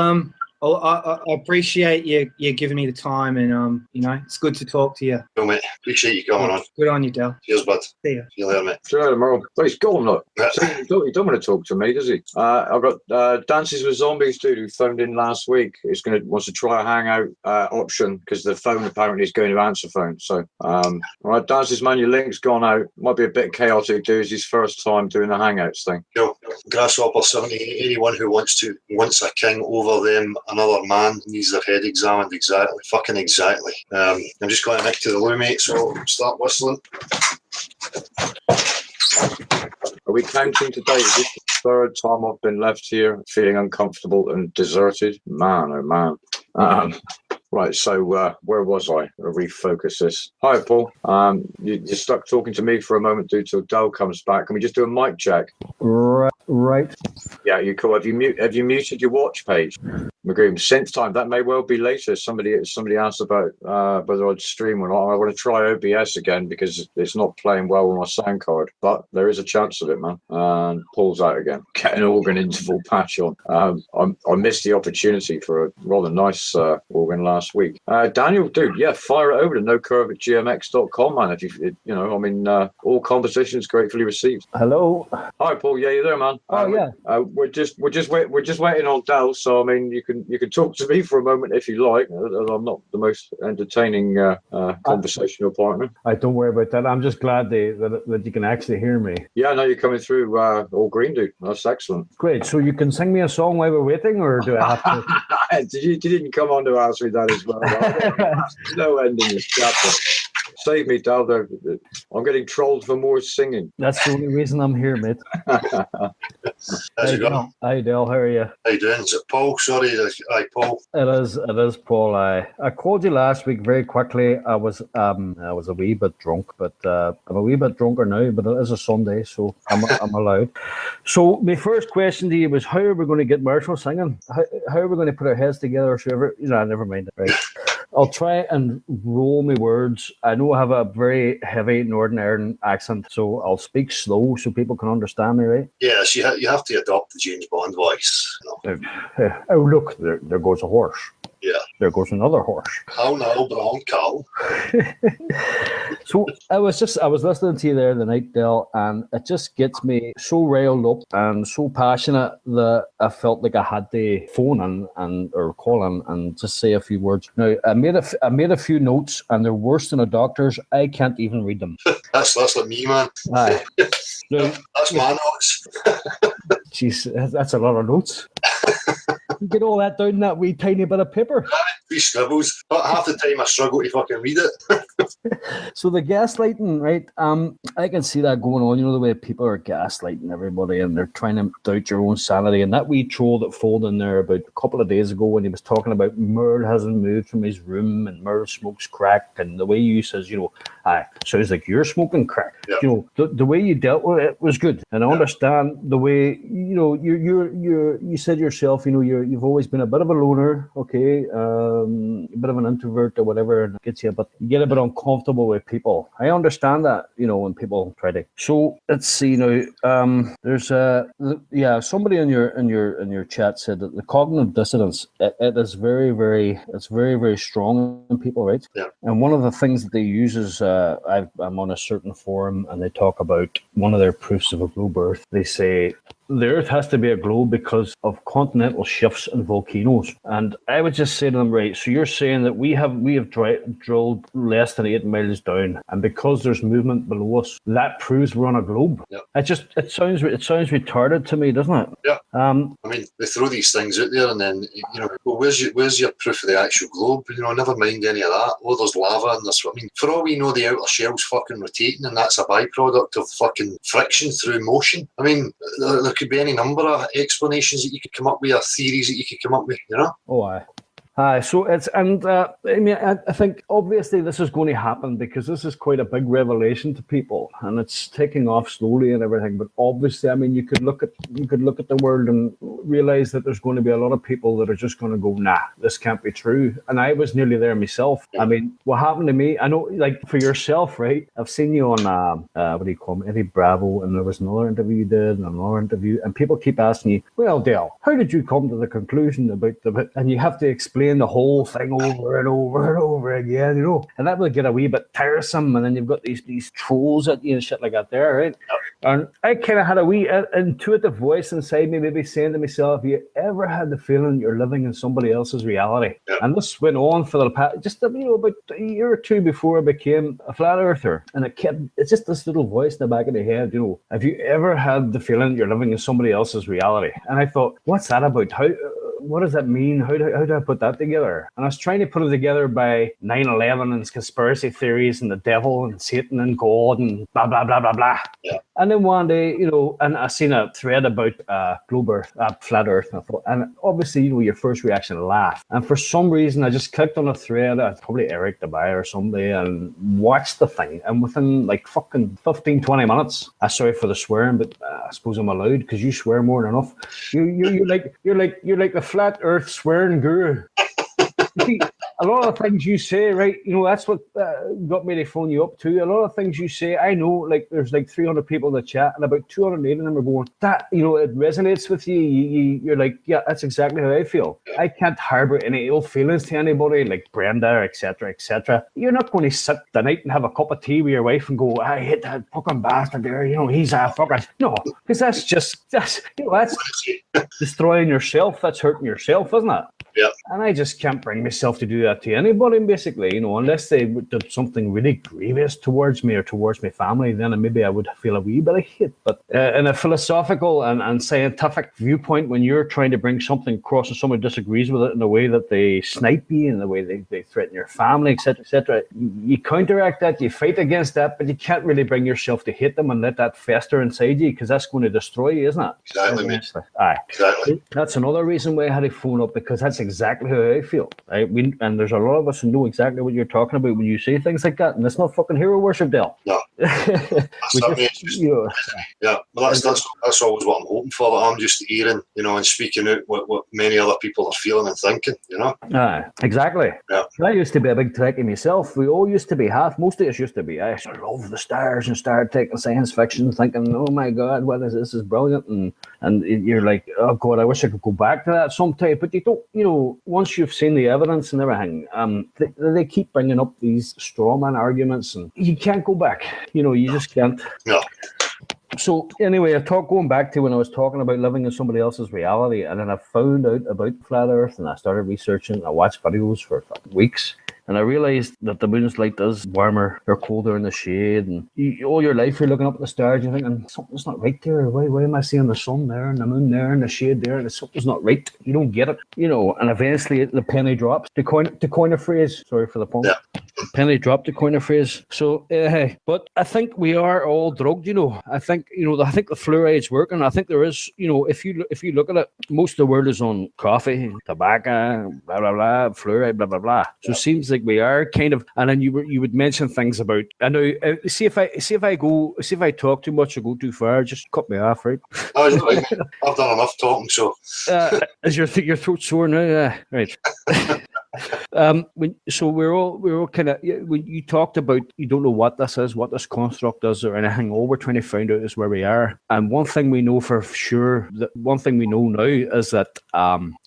I appreciate you giving me the time, and you know, it's good to talk to you. Well, mate, appreciate you coming on. Good on you, Del. Cheers, bud. See ya. See you later, mate. See you later, Merle. Well, he's gone, look. He don't want to talk to me, does he? I've got Dances with Zombies dude who phoned in last week. He's wants to try a hangout option because the phone apparently is going to answer phone. So, all right, Dances, man, your link's gone out. Might be a bit chaotic, dude. It's his first time doing the hangouts thing. Yo, Grasshopper 70, anyone who wants a king over them, another man needs their head examined. Exactly. I'm just going to nick to the loo, mate, so start whistling. Are we counting today? Is this the third time I've been left here feeling uncomfortable and deserted? Man, oh man. Right, so where was I? I'll refocus this. Hi, Paul. You're stuck talking to me for a moment, dude, till Dell comes back. Can we just do a mic check? Right. Yeah, you cool. Have you muted your watch page? McGream, synth time. That may well be later. Somebody asked about whether I'd stream or not. I want to try OBS again because it's not playing well on my sound card, but there is a chance of it, man. And Paul's out again. Get an organ interval patch on. I missed the opportunity for a rather nice organ last week. Daniel, dude, yeah, fire it over to nocurve@gmx.com, man. If you know, I mean, all compositions gratefully received. Hello. Hi, Paul. Yeah, you there, man? Oh yeah. We're just waiting on Dell. So I mean, you can talk to me for a moment if you like. I'm not the most entertaining conversational partner. Don't worry about that. I'm just glad that you can actually hear me. Yeah, no, you're coming through all green, dude. That's excellent. Great. So you can sing me a song while we're waiting, or do I have to? You didn't come on to ask me that as well. There's no end in this chapter. Save me, Dal. I'm getting trolled for more singing. That's the only reason I'm here, mate. How's it going? Hi, Del. How are you? How you doing? Is it Paul? Sorry, hi, Paul. It is Paul. I called you last week very quickly. I was a wee bit drunk, but I'm a wee bit drunker now. But it is a Sunday, so I'm allowed. So my first question to you was, how are we going to get Marshall singing? How are we going to put our heads together? Never mind. Right. I'll try and roll my words. I know I have a very heavy Northern Ireland accent, so I'll speak slow so people can understand me, right? Yes, you have to adopt the James Bond voice. You know? Oh, look, there goes a horse. Yeah. There goes another horse. How now, brown cow? So I was listening to you there the night, Del, and it just gets me so riled up and so passionate that I felt like I had to phone or call in and just say a few words. Now I made a few notes, and they're worse than a doctor's. I can't even read them. That's like me, man. Aye. No, that's my notes. Jeez, that's a lot of notes. You get all that down in that wee tiny bit of paper. 3 scribbles. But half the time I struggle to fucking read it. So the gaslighting, right? I can see that going on. You know, the way people are gaslighting everybody, and they're trying to doubt your own sanity. And that wee troll that phoned in there about a couple of days ago when he was talking about Merle hasn't moved from his room and Merle smokes crack, and the way you says, you know, sounds like you're smoking crack. Yeah. You know, the way you dealt with it was good, and I understand the way, you know, you said yourself, you know, you've always been a bit of a loner, okay, a bit of an introvert or whatever, and it gets you, but you get a bit uncomfortable with people. I understand that, you know, when people try to. So let's see now. There's somebody in your chat said that the cognitive dissonance it is very strong in people, right? Yeah. And one of the things that they use is I'm on a certain forum and they talk about one of their proofs of a globe Earth. They say the Earth has to be a globe because of continental shifts and volcanoes. And I would just say to them, right, so you're saying that we have drilled less than 8 miles down, and because there's movement below us, that proves we're on a globe. Yeah. It sounds retarded to me, doesn't it? Yeah. I mean, they throw these things out there, and then, you know, well, where's your proof of the actual globe? You know, never mind any of that. Oh, there's lava and there's. I mean, for all we know, the outer shell's fucking rotating, and that's a byproduct of fucking friction through motion. I mean, there could be any number of explanations that you could come up with, or theories that you could come up with, you know? Oh, aye. So it's, and I mean, I think obviously this is going to happen because this is quite a big revelation to people, and it's taking off slowly and everything. But obviously, I mean, you could look at the world and realize that there's going to be a lot of people that are just going to go, nah, this can't be true. And I was nearly there myself. I mean, what happened to me? I know, like for yourself, right? I've seen you on what do you call me, Eddie Bravo, and there was another interview you did, and another interview, and people keep asking you, well, Dale, how did you come to the conclusion about and you have to explain the whole thing over and over and over again, you know, and that would get a wee bit tiresome. And then you've got these trolls at you and shit like that there, right? And I kind of had a wee intuitive voice inside me, maybe saying to myself, have you ever had the feeling you're living in somebody else's reality? Yeah. And this went on for the past, just, you know, about a year or two before I became a flat earther. And it's just this little voice in the back of the head, you know, have you ever had the feeling you're living in somebody else's reality? And I thought, what's that about? What does that mean? How do I put that together? And I was trying to put it together by 9/11 and conspiracy theories and the devil and Satan and God and blah, blah, blah, blah, blah. Yeah. And then one day, you know, and I seen a thread about globe Earth, flat Earth. And I thought, and obviously, you know, your first reaction, laugh. And for some reason, I just clicked on a thread, probably Eric Debye or somebody, and watched the thing. And within like fucking 15, 20 minutes, I'm sorry for the swearing, but I suppose I'm allowed because you swear more than enough. You're like the flat Earth swearing guru. See, a lot of the things you say, right, you know, that's what got me to phone you up too. A lot of things you say, I know, like there's like 300 people in the chat, and about 208 of them are going, that, you know, it resonates with you. You're like, yeah, that's exactly how I feel. I can't harbor any ill feelings to anybody, like Brenda, etc., etc. You're not going to sit the night and have a cup of tea with your wife and go, I hate that fucking bastard there, you know, he's a fucking, no, because that's you know, that's destroying yourself. That's hurting yourself, isn't it? Yeah. And I just can't bring myself to do that to anybody, basically, you know, unless they did something really grievous towards me or towards my family, then maybe I would feel a wee bit of hate. But in a philosophical and scientific viewpoint, when you're trying to bring something across and someone disagrees with it in the way that they snipe you, in the way they threaten your family, etc., you counteract that, you fight against that, but you can't really bring yourself to hate them and let that fester inside you, because that's going to destroy you, isn't it? Exactly, mate. Aye. Exactly. That's another reason why I had to phone up, because that's exactly how I feel. Right? And there's a lot of us who know exactly what you're talking about when you say things like that, and it's not fucking hero worship, Dale. No. Yeah, but that's always what I'm hoping for. That I'm just hearing, you know, and speaking out what many other people are feeling and thinking, you know. Exactly. Yeah. I used to be a big Trekkie myself. We all used to be, most of us used to be. I love the stars and Star Trek and science fiction, thinking, oh my God, what is this? This is brilliant. And you're like, oh God, I wish I could go back to that sometime. But you don't, you know, once you've seen the evidence and everything, they keep bringing up these strawman arguments, and you can't go back. You know, you just can't. No. So anyway, going back to when I was talking about living in somebody else's reality, and then I found out about flat Earth, and I started researching. I watched videos for weeks. And I realised that the moon's light is warmer or colder in the shade. And all your life you're looking up at the stars, you're thinking, something's not right there. Why am I seeing the sun there and the moon there and the shade there? And something's not right. You don't get it, you know. And eventually the penny drops. To coin a phrase, sorry for the pun. Yeah. Penny dropped the coin of phrase. So, hey, but I think we are all drugged. I think I think the fluoride's working. I think there is. If you look at it, most of the world is on coffee, tobacco, blah blah blah, fluoride, blah blah blah. So it seems like we are kind of. And then you would mention things about. I know. See if I talk too much or go too far, just cut me off, right? Oh, you're right, mate. I've done enough talking, so. Is your throat sore now? Yeah, right. So we're all kind of, when you talked about you don't know what this is, what this construct is, or anything. All we're trying to find out is where we are. And one thing we know for sure, one thing we know now is that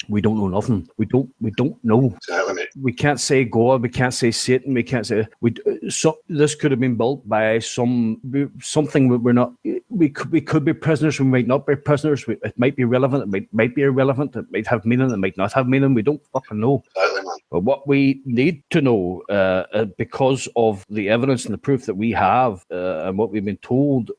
we don't know nothing. We don't know. Exactly, mate. We can't say God. We can't say Satan. We can't say this could have been built by something that we're not. We could be prisoners. We might not be prisoners. It might be relevant. It might be irrelevant. It might have meaning. It might not have meaning. We don't fucking know. Exactly, man. But what we need to know, because of the evidence and the proof that we have, and what we've been told,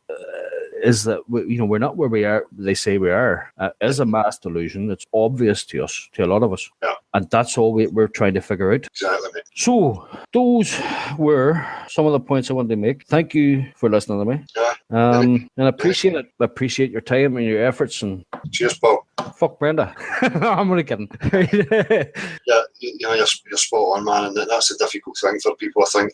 is that we're not where we are. They say we are. Is a mass delusion. It's obvious to us, to a lot of us, and that's all we're trying to figure out. Exactly, mate. So those were some of the points I wanted to make. Thank you for listening to me. Yeah. And I appreciate it. I appreciate your time and your efforts. And cheers, Paul. Fuck Brenda. No, I'm only kidding. Yeah, you're spot on, man, and that's a difficult thing for people. I think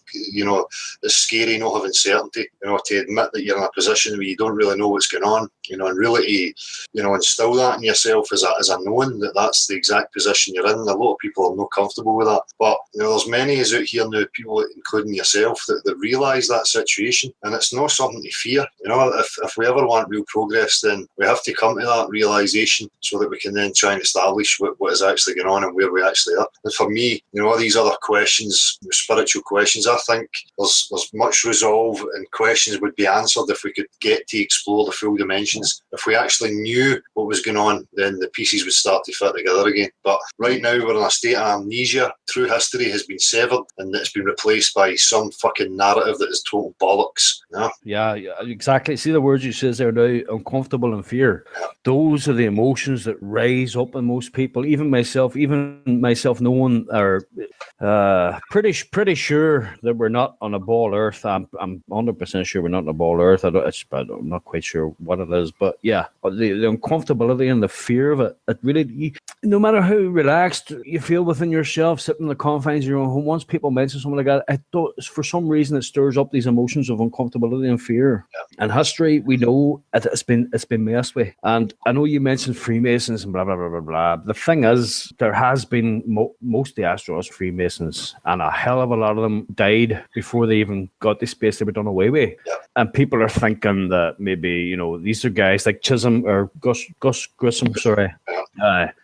it's scary not having certainty. To admit that you're in a position where you don't really know what's going on. And really to instill that in yourself as a knowing that that's the exact position you're in. A lot of people are not comfortable with that, but there's many out here now, people including yourself, that realise that situation, and it's not something to fear. If we ever want real progress, then we have to come to that realisation so that we can then try and establish what is actually going on and where we actually are. And for me, all these other questions, spiritual questions, I think there's much resolve, and questions would be answered if we could get to explore the full dimensions. If we actually knew what was going on, then the pieces would start to fit together again. But right now we're in a state of amnesia. True history has been severed and it's been replaced by some fucking narrative that is total bollocks. Yeah, exactly. See the words you says there now, uncomfortable and fear. Yeah. Those are the emotions that rise up in most people. Even myself knowing, or pretty sure that we're not on a ball earth. I'm 100% sure we're not on a ball earth. I'm not quite sure what it is, but yeah, the uncomfortability and the fear of it. It really, no matter how relaxed you feel within yourself, sitting in the confines of your own home, once people mention something like that, for some reason it stirs up these emotions of uncomfortability and fear. Yeah. And history, we know it's been messed with. And I know you mentioned Freemasons and blah blah blah blah blah. The thing is, there has been most of the astronauts Freemasons, and a hell of a lot of them died before they even got to space. They were done away with. Yeah. And people are thinking that maybe these are guys like Chisholm or Gus Grissom. Sorry.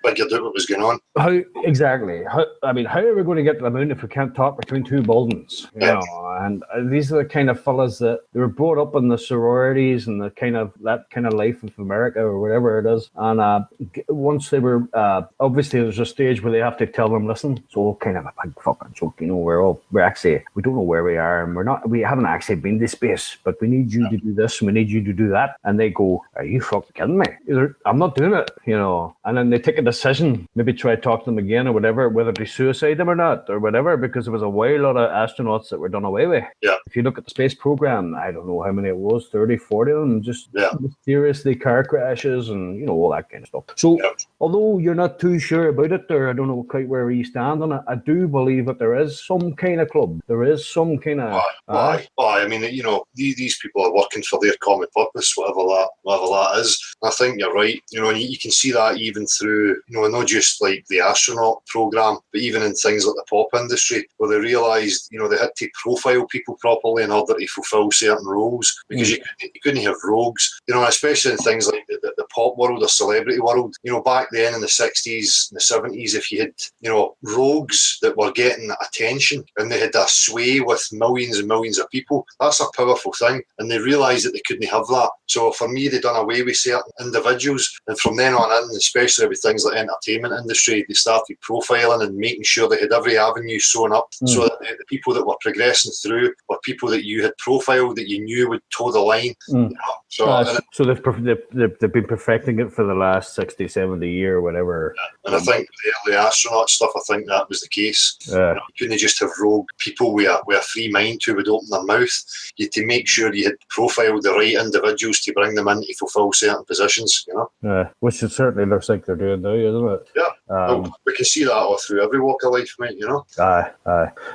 But you knew what was going on. How exactly? How are we going to get to the moon if we can't talk between two buildings? And these are the kind of fellas that they were brought up in the sororities and that kind of life of America or whatever it is. And once they were obviously there's a stage where they have to tell them, listen, it's all kind of a big fucking joke. We don't know where we are, and we haven't actually been to space, but we need you to do this and we need you to do that. And they go, are you fucking kidding me? I'm not doing it, And then they take a decision, maybe try to talk to them again or whatever, whether they suicide them or not or whatever, because there was a way lot of astronauts that were done away with. Yeah. If you look at the space program, I don't know how many it was, 30, 40 of them, just mysteriously car crashes and, all that kind of stuff. So although you're not too sure about it, or I don't know quite where you stand on it, I do believe that there is some kind of club. There is some kind of... I mean, these people are working for their common purpose, whatever that is. I think you're right. And you can see that even through, not just like the astronaut program, but even in things like the pop industry, where they realised, they had to profile people properly in order to fulfil certain roles, because you couldn't have rogues, especially in things like the pop world or celebrity world. Back then in the 60s and the 70s, if you had, rogues that were getting attention and they had a sway with millions and millions of people, that's a powerful thing. And they realised that they couldn't have that. So for me, they done away with certain individuals. And from then on in, especially with things like the entertainment industry, they started profiling and making sure they had every avenue sewn up so that the people that were progressing through were people that you had profiled, that you knew would toe the line. So they've been perfecting it for the last 60, 70 year, whatever. And I think the astronaut stuff, I think that was the case. You couldn't just have rogue people with a free mind who would open their mouth. You had to make sure you had profiled the right individuals to bring them in to fulfil certain positions, Which it certainly looks like they're doing now, isn't it? Yeah. We can see that all through every walk of life, mate,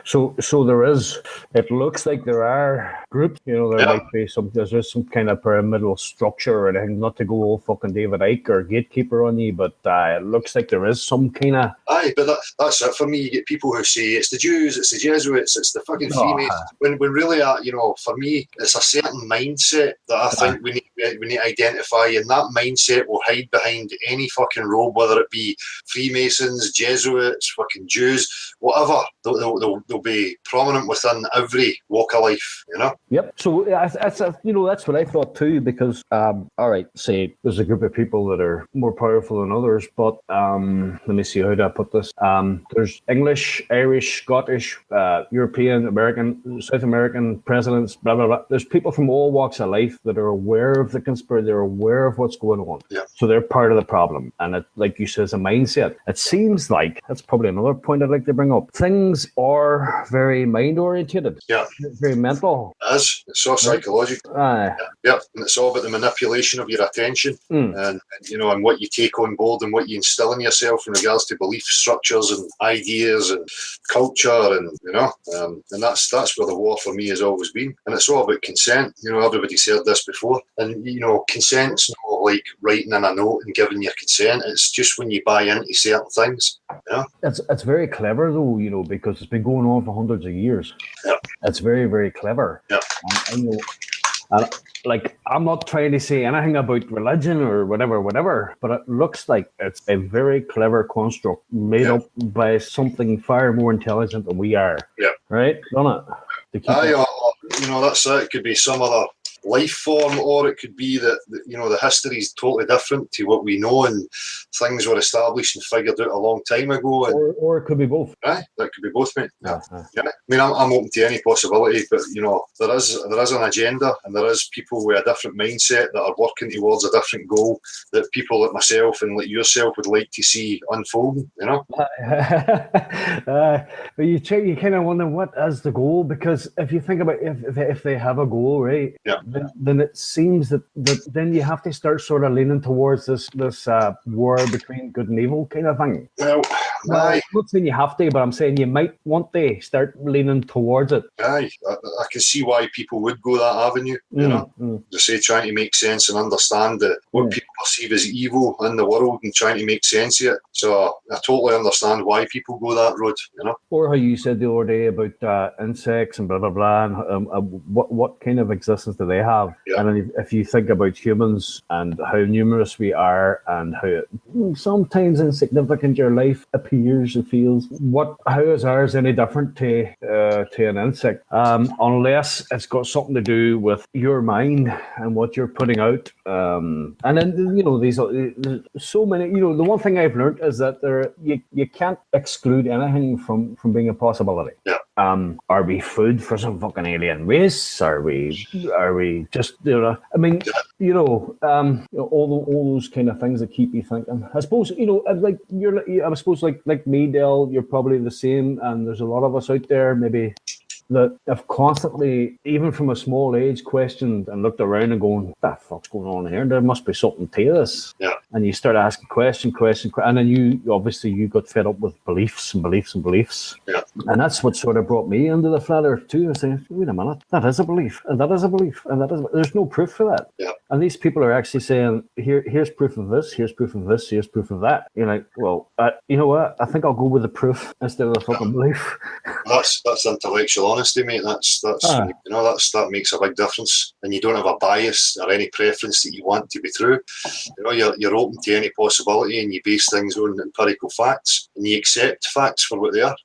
So there is, it looks like there are groups, there might be there's some kind of pyramidal structure or anything, not to go all fucking David Icke or Gatekeeper on you, but it looks like there is some kind of... Aye, but that's it. For me, you get people who say it's the Jews, it's the Jesuits, it's the fucking Freemasons, when really, for me, it's a certain mindset that I think we need to identify, and that mindset will hide behind any fucking robe, whether it be Freemasons, Jesuits, fucking Jews, whatever. They'll be prominent within every walk of life, Yep. So that's what I thought too, because all right, say there's a group of people that are more powerful than others, but let me see, how do I put this? There's English, Irish, Scottish, European, American, South American presidents, blah blah blah. There's people from all walks of life that are aware of the conspiracy, they're aware of what's going on. Yeah. So they're part of the problem, and it, like you said, it's a mindset. It seems like that's probably another point I'd like to bring up. Things are very mind oriented. Yeah. Very mental. It is. It's so psychological. Aye. Yeah. And it's all about the manipulation of your attention and what you take on board and what you instill in yourself in regards to belief structures and ideas and culture, and and that's where the war for me has always been. And it's all about consent. Everybody's heard this before, and consent's not like writing in a note and giving your consent. It's just when you buy into certain things. It's very clever though, because it's been going on for hundreds of years. Yeah. It's very, very clever. Yeah. I'm not trying to say anything about religion or whatever, but it looks like it's a very clever construct made up by something far more intelligent than we are. Yeah. Right? Don't it? That's it. It could be some other life form, or it could be that the history is totally different to what we know, and things were established and figured out a long time ago. And, or it could be both. Right, that could be both, mate. Yeah. I mean, I'm open to any possibility, but there is an agenda, and there is people with a different mindset that are working towards a different goal that people like myself and like yourself would like to see unfolding. But you kind of wonder what is the goal, because if you think about if they have a goal, right? Yeah. Then it seems that then you have to start sort of leaning towards this war between good and evil kind of thing. Well, I'm not saying you have to, but I'm saying you might want to start leaning towards it. Aye, I can see why people would go that avenue. Just say trying to make sense and understand what people perceive as evil in the world and trying to make sense of it. So I totally understand why people go that road. Or how you said the other day about insects and blah blah blah, and what kind of existence do they have? Yeah. And if you think about humans and how numerous we are and how sometimes insignificant your life appears and feels, how is ours any different to an insect? Unless it's got something to do with your mind and what you're putting out. And then there's so many. The one thing I've learned is that you can't exclude anything from being a possibility. Yeah. Are we food for some fucking alien race? Are we just I mean, all those kind of things that keep you thinking. I suppose I suppose like me, Del, you're probably the same, and there's a lot of us out there maybe that have constantly, even from a small age, questioned and looked around and going, what the fuck's going on here? There must be something to this. Yeah. And you start asking question, and then you got fed up with beliefs. Yeah. And that's what sort of brought me into the flat earth too. I say, wait a minute, that is a belief, and that is a belief, and that is. There's no proof for that. Yeah. And these people are actually saying, here's proof of this, here's proof of this, here's proof of that. You're like, well, you know what? I think I'll go with the proof instead of the fucking belief. That's intellectual honesty, mate. That makes a big difference, and you don't have a bias or any preference that you want to be true. You're open to any possibility, and you base things on empirical facts, and you accept facts for what they are.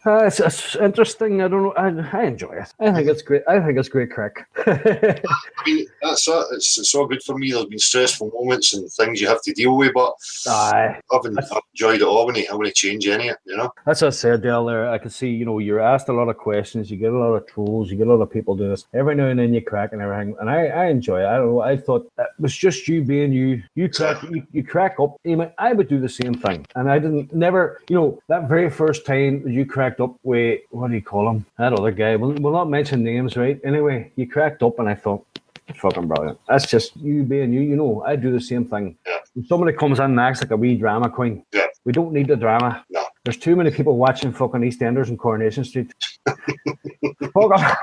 It's interesting. I don't know. I enjoy it. I think it's great. I think it's great crack. I mean, that's it. It's all good for me. There's been stressful moments and things you have to deal with, but I've enjoyed it all. I want to change any of it. That's what I said, Dale. There, I can see. You're asked a lot of questions, you get a lot of trolls, you get a lot of people doing this. Every now and then you crack and everything, and I enjoy it. I don't know. I thought it was just you being you. You crack up. I would do the same thing, and I never. That very first time you cracked up with, what do you call him? That other guy. We'll not mention names, right? Anyway, you cracked up, and I thought, fucking brilliant. That's just you being you. I do the same thing. Yeah. When somebody comes in and acts like a wee drama queen, we don't need the drama. No. There's too many people watching fucking EastEnders and Coronation Street. Fuck off.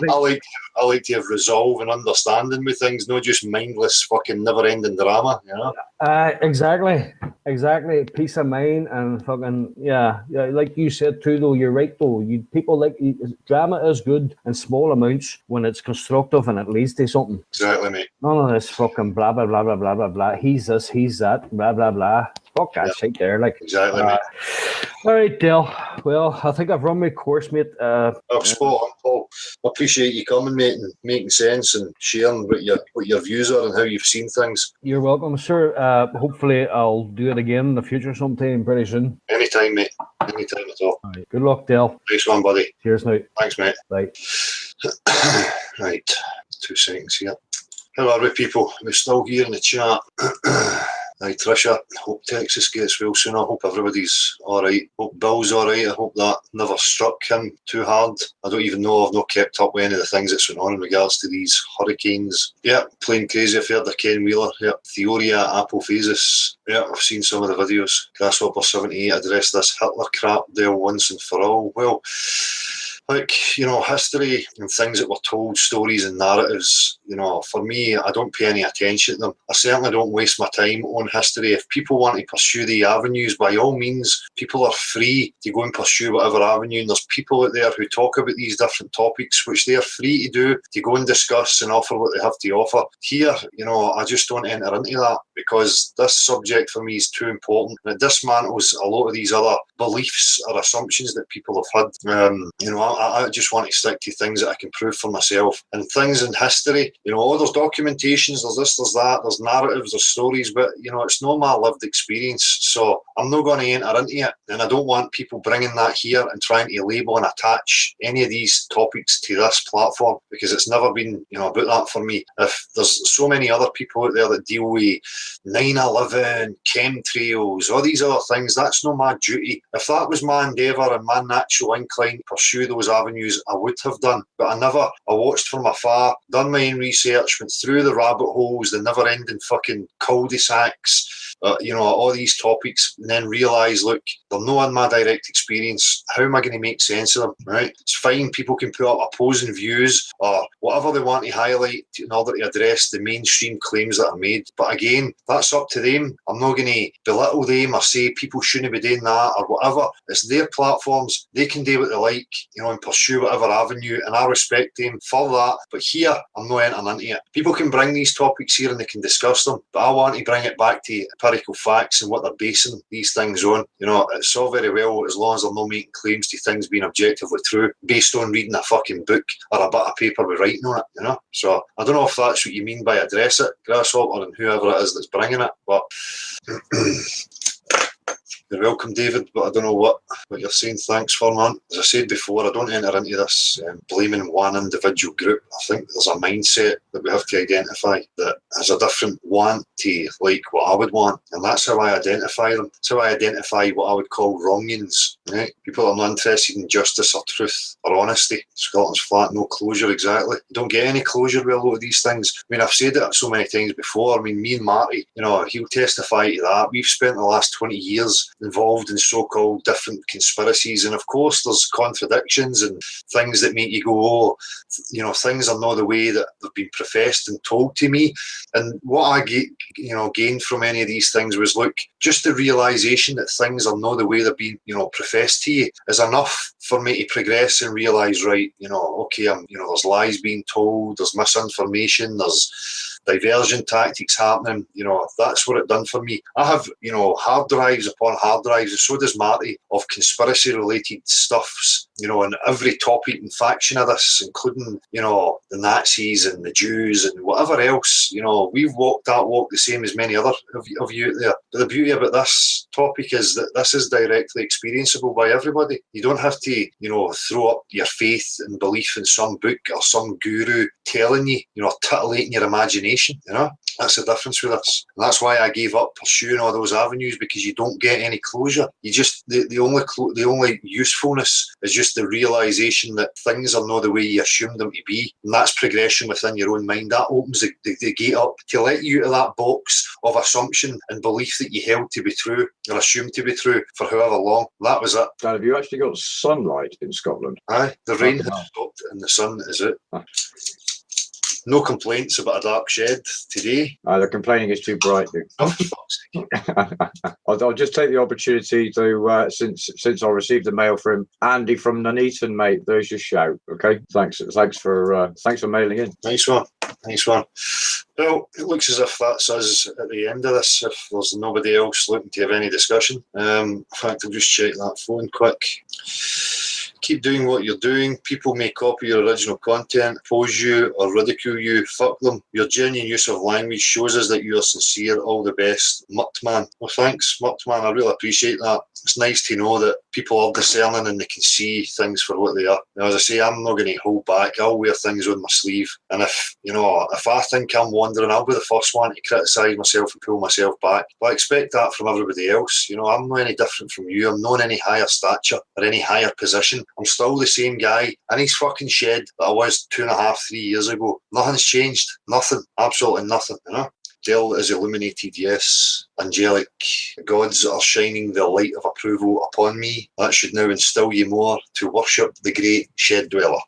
I like to have resolve and understanding with things, not just mindless fucking never-ending drama. Exactly. Peace of mind and fucking like you said too. Though you're right though. People like drama is good in small amounts when it's constructive and it leads to something. Exactly, mate. None of this fucking blah blah blah blah blah blah blah. He's this, he's that, blah blah blah. Fuck that shit there. Like exactly, mate. All right, Dale. Well, I think I've run my course, mate. Spot on, Paul. I appreciate you coming, mate, and making sense and sharing what your views are and how you've seen things. You're welcome, sir. Hopefully, I'll do it again in the future sometime pretty soon. Anytime, mate. Anytime at all. All right. Good luck, Dale. Nice one, buddy. Cheers, now. Thanks, mate. Bye. Right. 2 seconds here. How are we, people? We're still here in the chat. Hi, Trisha. Hope Texas gets well soon. I hope everybody's alright. Hope Bill's alright. I hope that never struck him too hard. I don't even know. I've not kept up with any of the things that's going on in regards to these hurricanes. Yeah, plain crazy affair of Ken Wheeler. Yeah, Theoria Apophasis. Yeah, I've seen some of the videos. Grasshopper 78 addressed this Hitler crap there once and for all. Well, history and things that were told, stories and narratives, for me, I don't pay any attention to them. I certainly don't waste my time on history. If people want to pursue the avenues, by all means, people are free to go and pursue whatever avenue. And there's people out there who talk about these different topics, which they are free to do, to go and discuss and offer what they have to offer. Here, I just don't enter into that because this subject for me is too important. And it dismantles a lot of these other beliefs or assumptions that people have had. I just want to stick to things that I can prove for myself. And things in history, there's documentations, there's this, there's that, there's narratives, there's stories, but, it's not my lived experience. So I'm not going to enter into it. And I don't want people bringing that here and trying to label and attach any of these topics to this platform because it's never been, about that for me. If there's so many other people out there that deal with 9/11, chemtrails, all these other things, that's not my duty. If that was my endeavour and my natural incline to pursue those avenues, I would have done. But I watched from afar, done my own research, went through the rabbit holes, the never-ending fucking cul-de-sacs, all these topics, and then realise, look, they're not in my direct experience. How am I going to make sense of them, right? It's fine, people can put up opposing views or whatever they want to highlight in order to address the mainstream claims that are made. But again, that's up to them. I'm not going to belittle them or say people shouldn't be doing that or whatever. It's their platforms. They can do what they like, and pursue whatever avenue, and I respect them for that. But here, I'm not entering into it. People can bring these topics here and they can discuss them, but I want to bring it back to empirical facts and what they're basing these things on. It's all very well as long as they're not making claims to things being objectively true based on reading a fucking book or a bit of paper with writing on it, So I don't know if that's what you mean by address it, Grasshopper, and whoever it is that's bringing it, but you're welcome, David, but I don't know what you're saying. Thanks for, man. As I said before, I don't enter into this blaming one individual group. I think there's a mindset that we have to identify that has a different want to like what I would want, and that's how I identify them. That's how I identify what I would call wrongings. Right? People are not interested in justice or truth or honesty. Scotland's flat, no closure, exactly. You don't get any closure with a lot of these things. I've said it so many times before. Me and Marty, he'll testify to that. We've spent the last 20 years involved in so-called different conspiracies, and of course there's contradictions and things that make you go, things are not the way that they've been professed and told to me. And what I gained from any of these things was, look, just the realisation that things are not the way they're being professed to you is enough for me to progress and realise, right, okay, there's lies being told, there's misinformation, there's diversion tactics happening. That's what it done for me. I have, hard drives upon hard drives, and so does Marty, of conspiracy-related stuffs, on every topic and faction of this, including, the Nazis and the Jews and whatever else. We've walked that walk the same as many other of you out there. But the beauty about this topic is that this is directly experienceable by everybody. You don't have to, throw up your faith and belief in some book or some guru telling you, titillating your imagination, That's the difference with this. And that's why I gave up pursuing all those avenues, because you don't get any closure. You just, the only usefulness is just the realisation that things are not the way you assumed them to be. And that's progression within your own mind. That opens the gate up to let you out of that box of assumption and belief that you held to be true or assumed to be true for however long. That was it. Dan, have you actually got sunlight in Scotland? Aye, the rain has stopped and the sun is out. No complaints about a dark shed today. The complaining is too bright. Oh, for fuck's sake. I'll just take the opportunity to, since I received the mail from Andy from Nuneaton, mate. There's your shout. Okay, thanks for mailing in. Nice one. Well, it looks as if that's us at the end of this. If there's nobody else looking to have any discussion, in fact, I'll just check that phone quick. Keep doing what you're doing. People may copy your original content, oppose you, or ridicule you. Fuck them. Your genuine use of language shows us that you are sincere. All the best, Muttman. Well, thanks, Muttman. I really appreciate that. It's nice to know that people are discerning and they can see things for what they are. Now, as I say, I'm not going to hold back. I'll wear things on my sleeve. And if I think I'm wandering, I'll be the first one to criticise myself and pull myself back. But I expect that from everybody else. I'm not any different from you. I'm not in any higher stature or any higher position. I'm still the same guy in his fucking shed that I was 2.5, 3 years ago. Nothing's changed. Nothing. Absolutely nothing. Dell is illuminated, yes. Angelic gods are shining their light of approval upon me. That should now instill you more to worship the great shed dweller.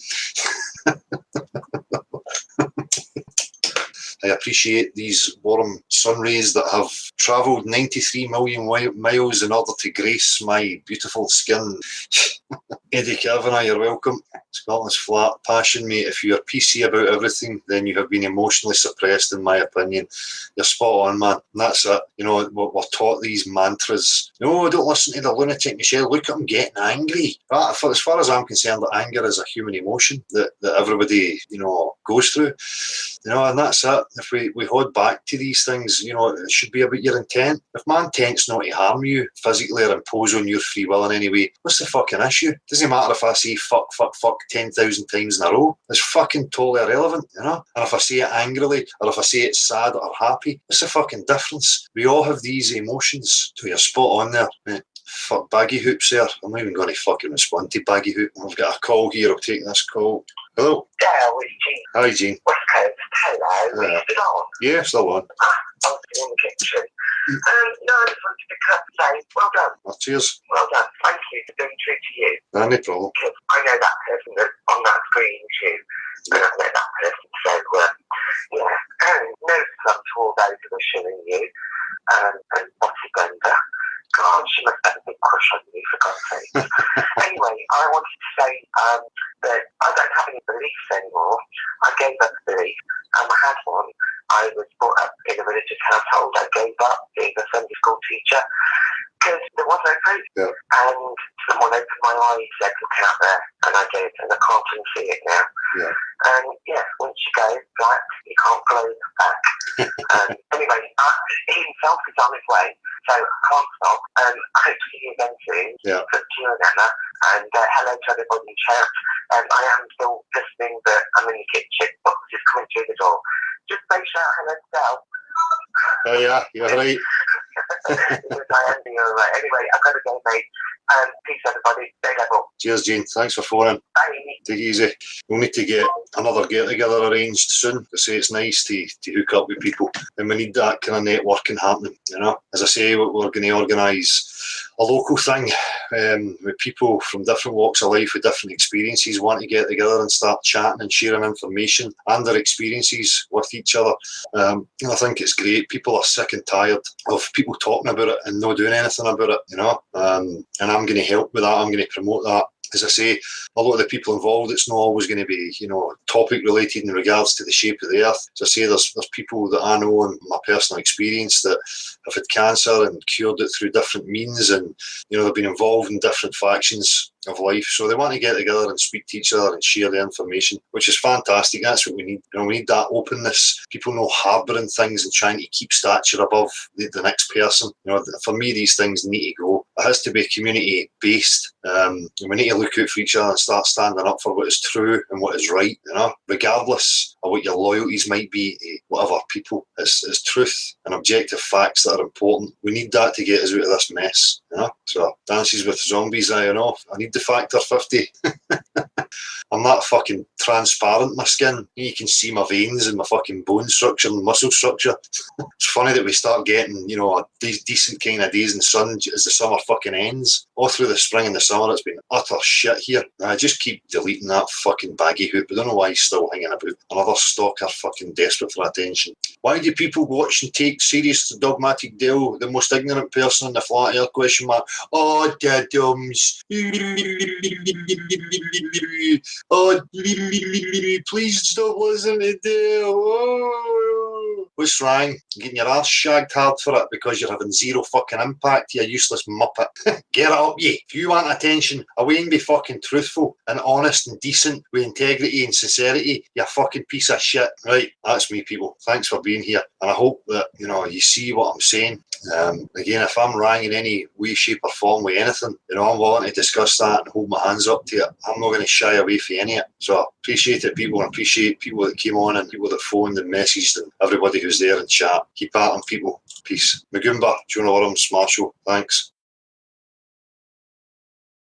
I appreciate these warm sun rays that have travelled 93 million miles in order to grace my beautiful skin. Eddie Kavanagh, you're welcome. Scotland's flat. Passion, mate. If you're PC about everything, then you have been emotionally suppressed, in my opinion. You're spot on, man. And that's it. We're taught these mantras. No, don't listen to the lunatic Michelle. Look at him getting angry. As far as I'm concerned, anger is a human emotion that everybody, goes through. And that's it. If we hold back to these things, it should be about your intent. If my intent's not to harm you physically or impose on your free will in any way, what's the fucking issue? Doesn't matter if I say fuck 10,000 times in a row. It's fucking totally irrelevant, And if I say it angrily or if I say it's sad or happy, what's the fucking difference? We all have these emotions. So you're spot on there, mate. Fuck Baggy Hoops there. I'm not even going to fucking respond to Baggy Hoop. I've got a call here. I'll take this call. Hello? Dale, it's Jean. Hi, Jean. West Coast. Hello. Are you still on? Yeah, still on. I was in the kitchen. No, I just wanted to cut and say, well done. Oh, cheers. Well done. Thank you for being true to you. No problem. Because I know that person that's on that screen is you. And I know that person. So, and no love to all those who are shilling you. And Botty Brenda. God, she must have a big crush on you, for God's sake. Anyway, I wanted to say that I don't have any beliefs anymore. I gave up belief. I had one. I was brought up in a religious household. I gave up being a Sunday school teacher because there was no proof. Yeah. And someone opened my eyes, said, look out there. And I did, and I can't unsee it now. Yeah. And once you go black, you can't go back. Anyway, he himself is on his way, so I can't stop. I hope to see you again soon. Yeah. To you and Emma, and hello to everybody in chat. I am still listening, but I'm in the kitchen. Box is coming through the door. Just say shout hello to Del. Oh yeah, you're right. Anyway, I've got to go, mate. Peace, everybody. Stay level. Cheers, Gene. Thanks for phoning. Bye. Take it easy. We'll need to get another get-together arranged soon. To say it's nice to hook up with people, and we need that kind of networking happening. As I say, we're going to organise a local thing with people from different walks of life with different experiences want to get together and start chatting and sharing information and their experiences with each other. And I think it's great. People are sick and tired of people talking about it and not doing anything about it, and I'm going to help with that. I'm going to promote that. as I say, a lot of the people involved, it's not always going to be, topic related in regards to the shape of the earth. As I say, there's people that I know in my personal experience that have had cancer and cured it through different means, and they've been involved in different factions of life, so they want to get together and speak to each other and share the information, which is fantastic. That's what we need. We need that openness, people not harbouring things and trying to keep stature above the next person. For me, these things need to go. It has to be community based. We need to look out for each other and start standing up for what is true and what is right, regardless of what your loyalties might be to whatever people. It's truth and objective facts that are important. We need that to get us out of this mess. So Dances with Zombies, I need the factor 50. I'm that fucking transparent, my skin. You can see my veins and my fucking bone structure and muscle structure. It's funny that we start getting, decent kind of days in the sun as the summer fucking ends. All through the spring and the summer, it's been utter shit here. And I just keep deleting that fucking baggy hoop. I don't know why he's still hanging about. Another stalker fucking desperate for attention. Why do people watch and take serious the dogmatic Dale, the most ignorant person in the flat earth ? Oh, dadums. Oh, please stop listening to Dale. Oh. What's wrong? Getting your arse shagged hard for it because you're having zero fucking impact, you useless muppet. Get it up, ye. If you want attention, away and be fucking truthful and honest and decent with integrity and sincerity, you fucking piece of shit. Right, that's me, people. Thanks for being here. And I hope that, you see what I'm saying. Again, if I'm wrong in any way, shape or form with anything, I'm willing to discuss that and hold my hands up to it. I'm not going to shy away from any of it. So I appreciate it, people, and appreciate people that came on and people that phoned and messaged and everybody who's there in chat. Keep at them, people. Peace. Magumba, Jonah Worms, Marshall. Thanks.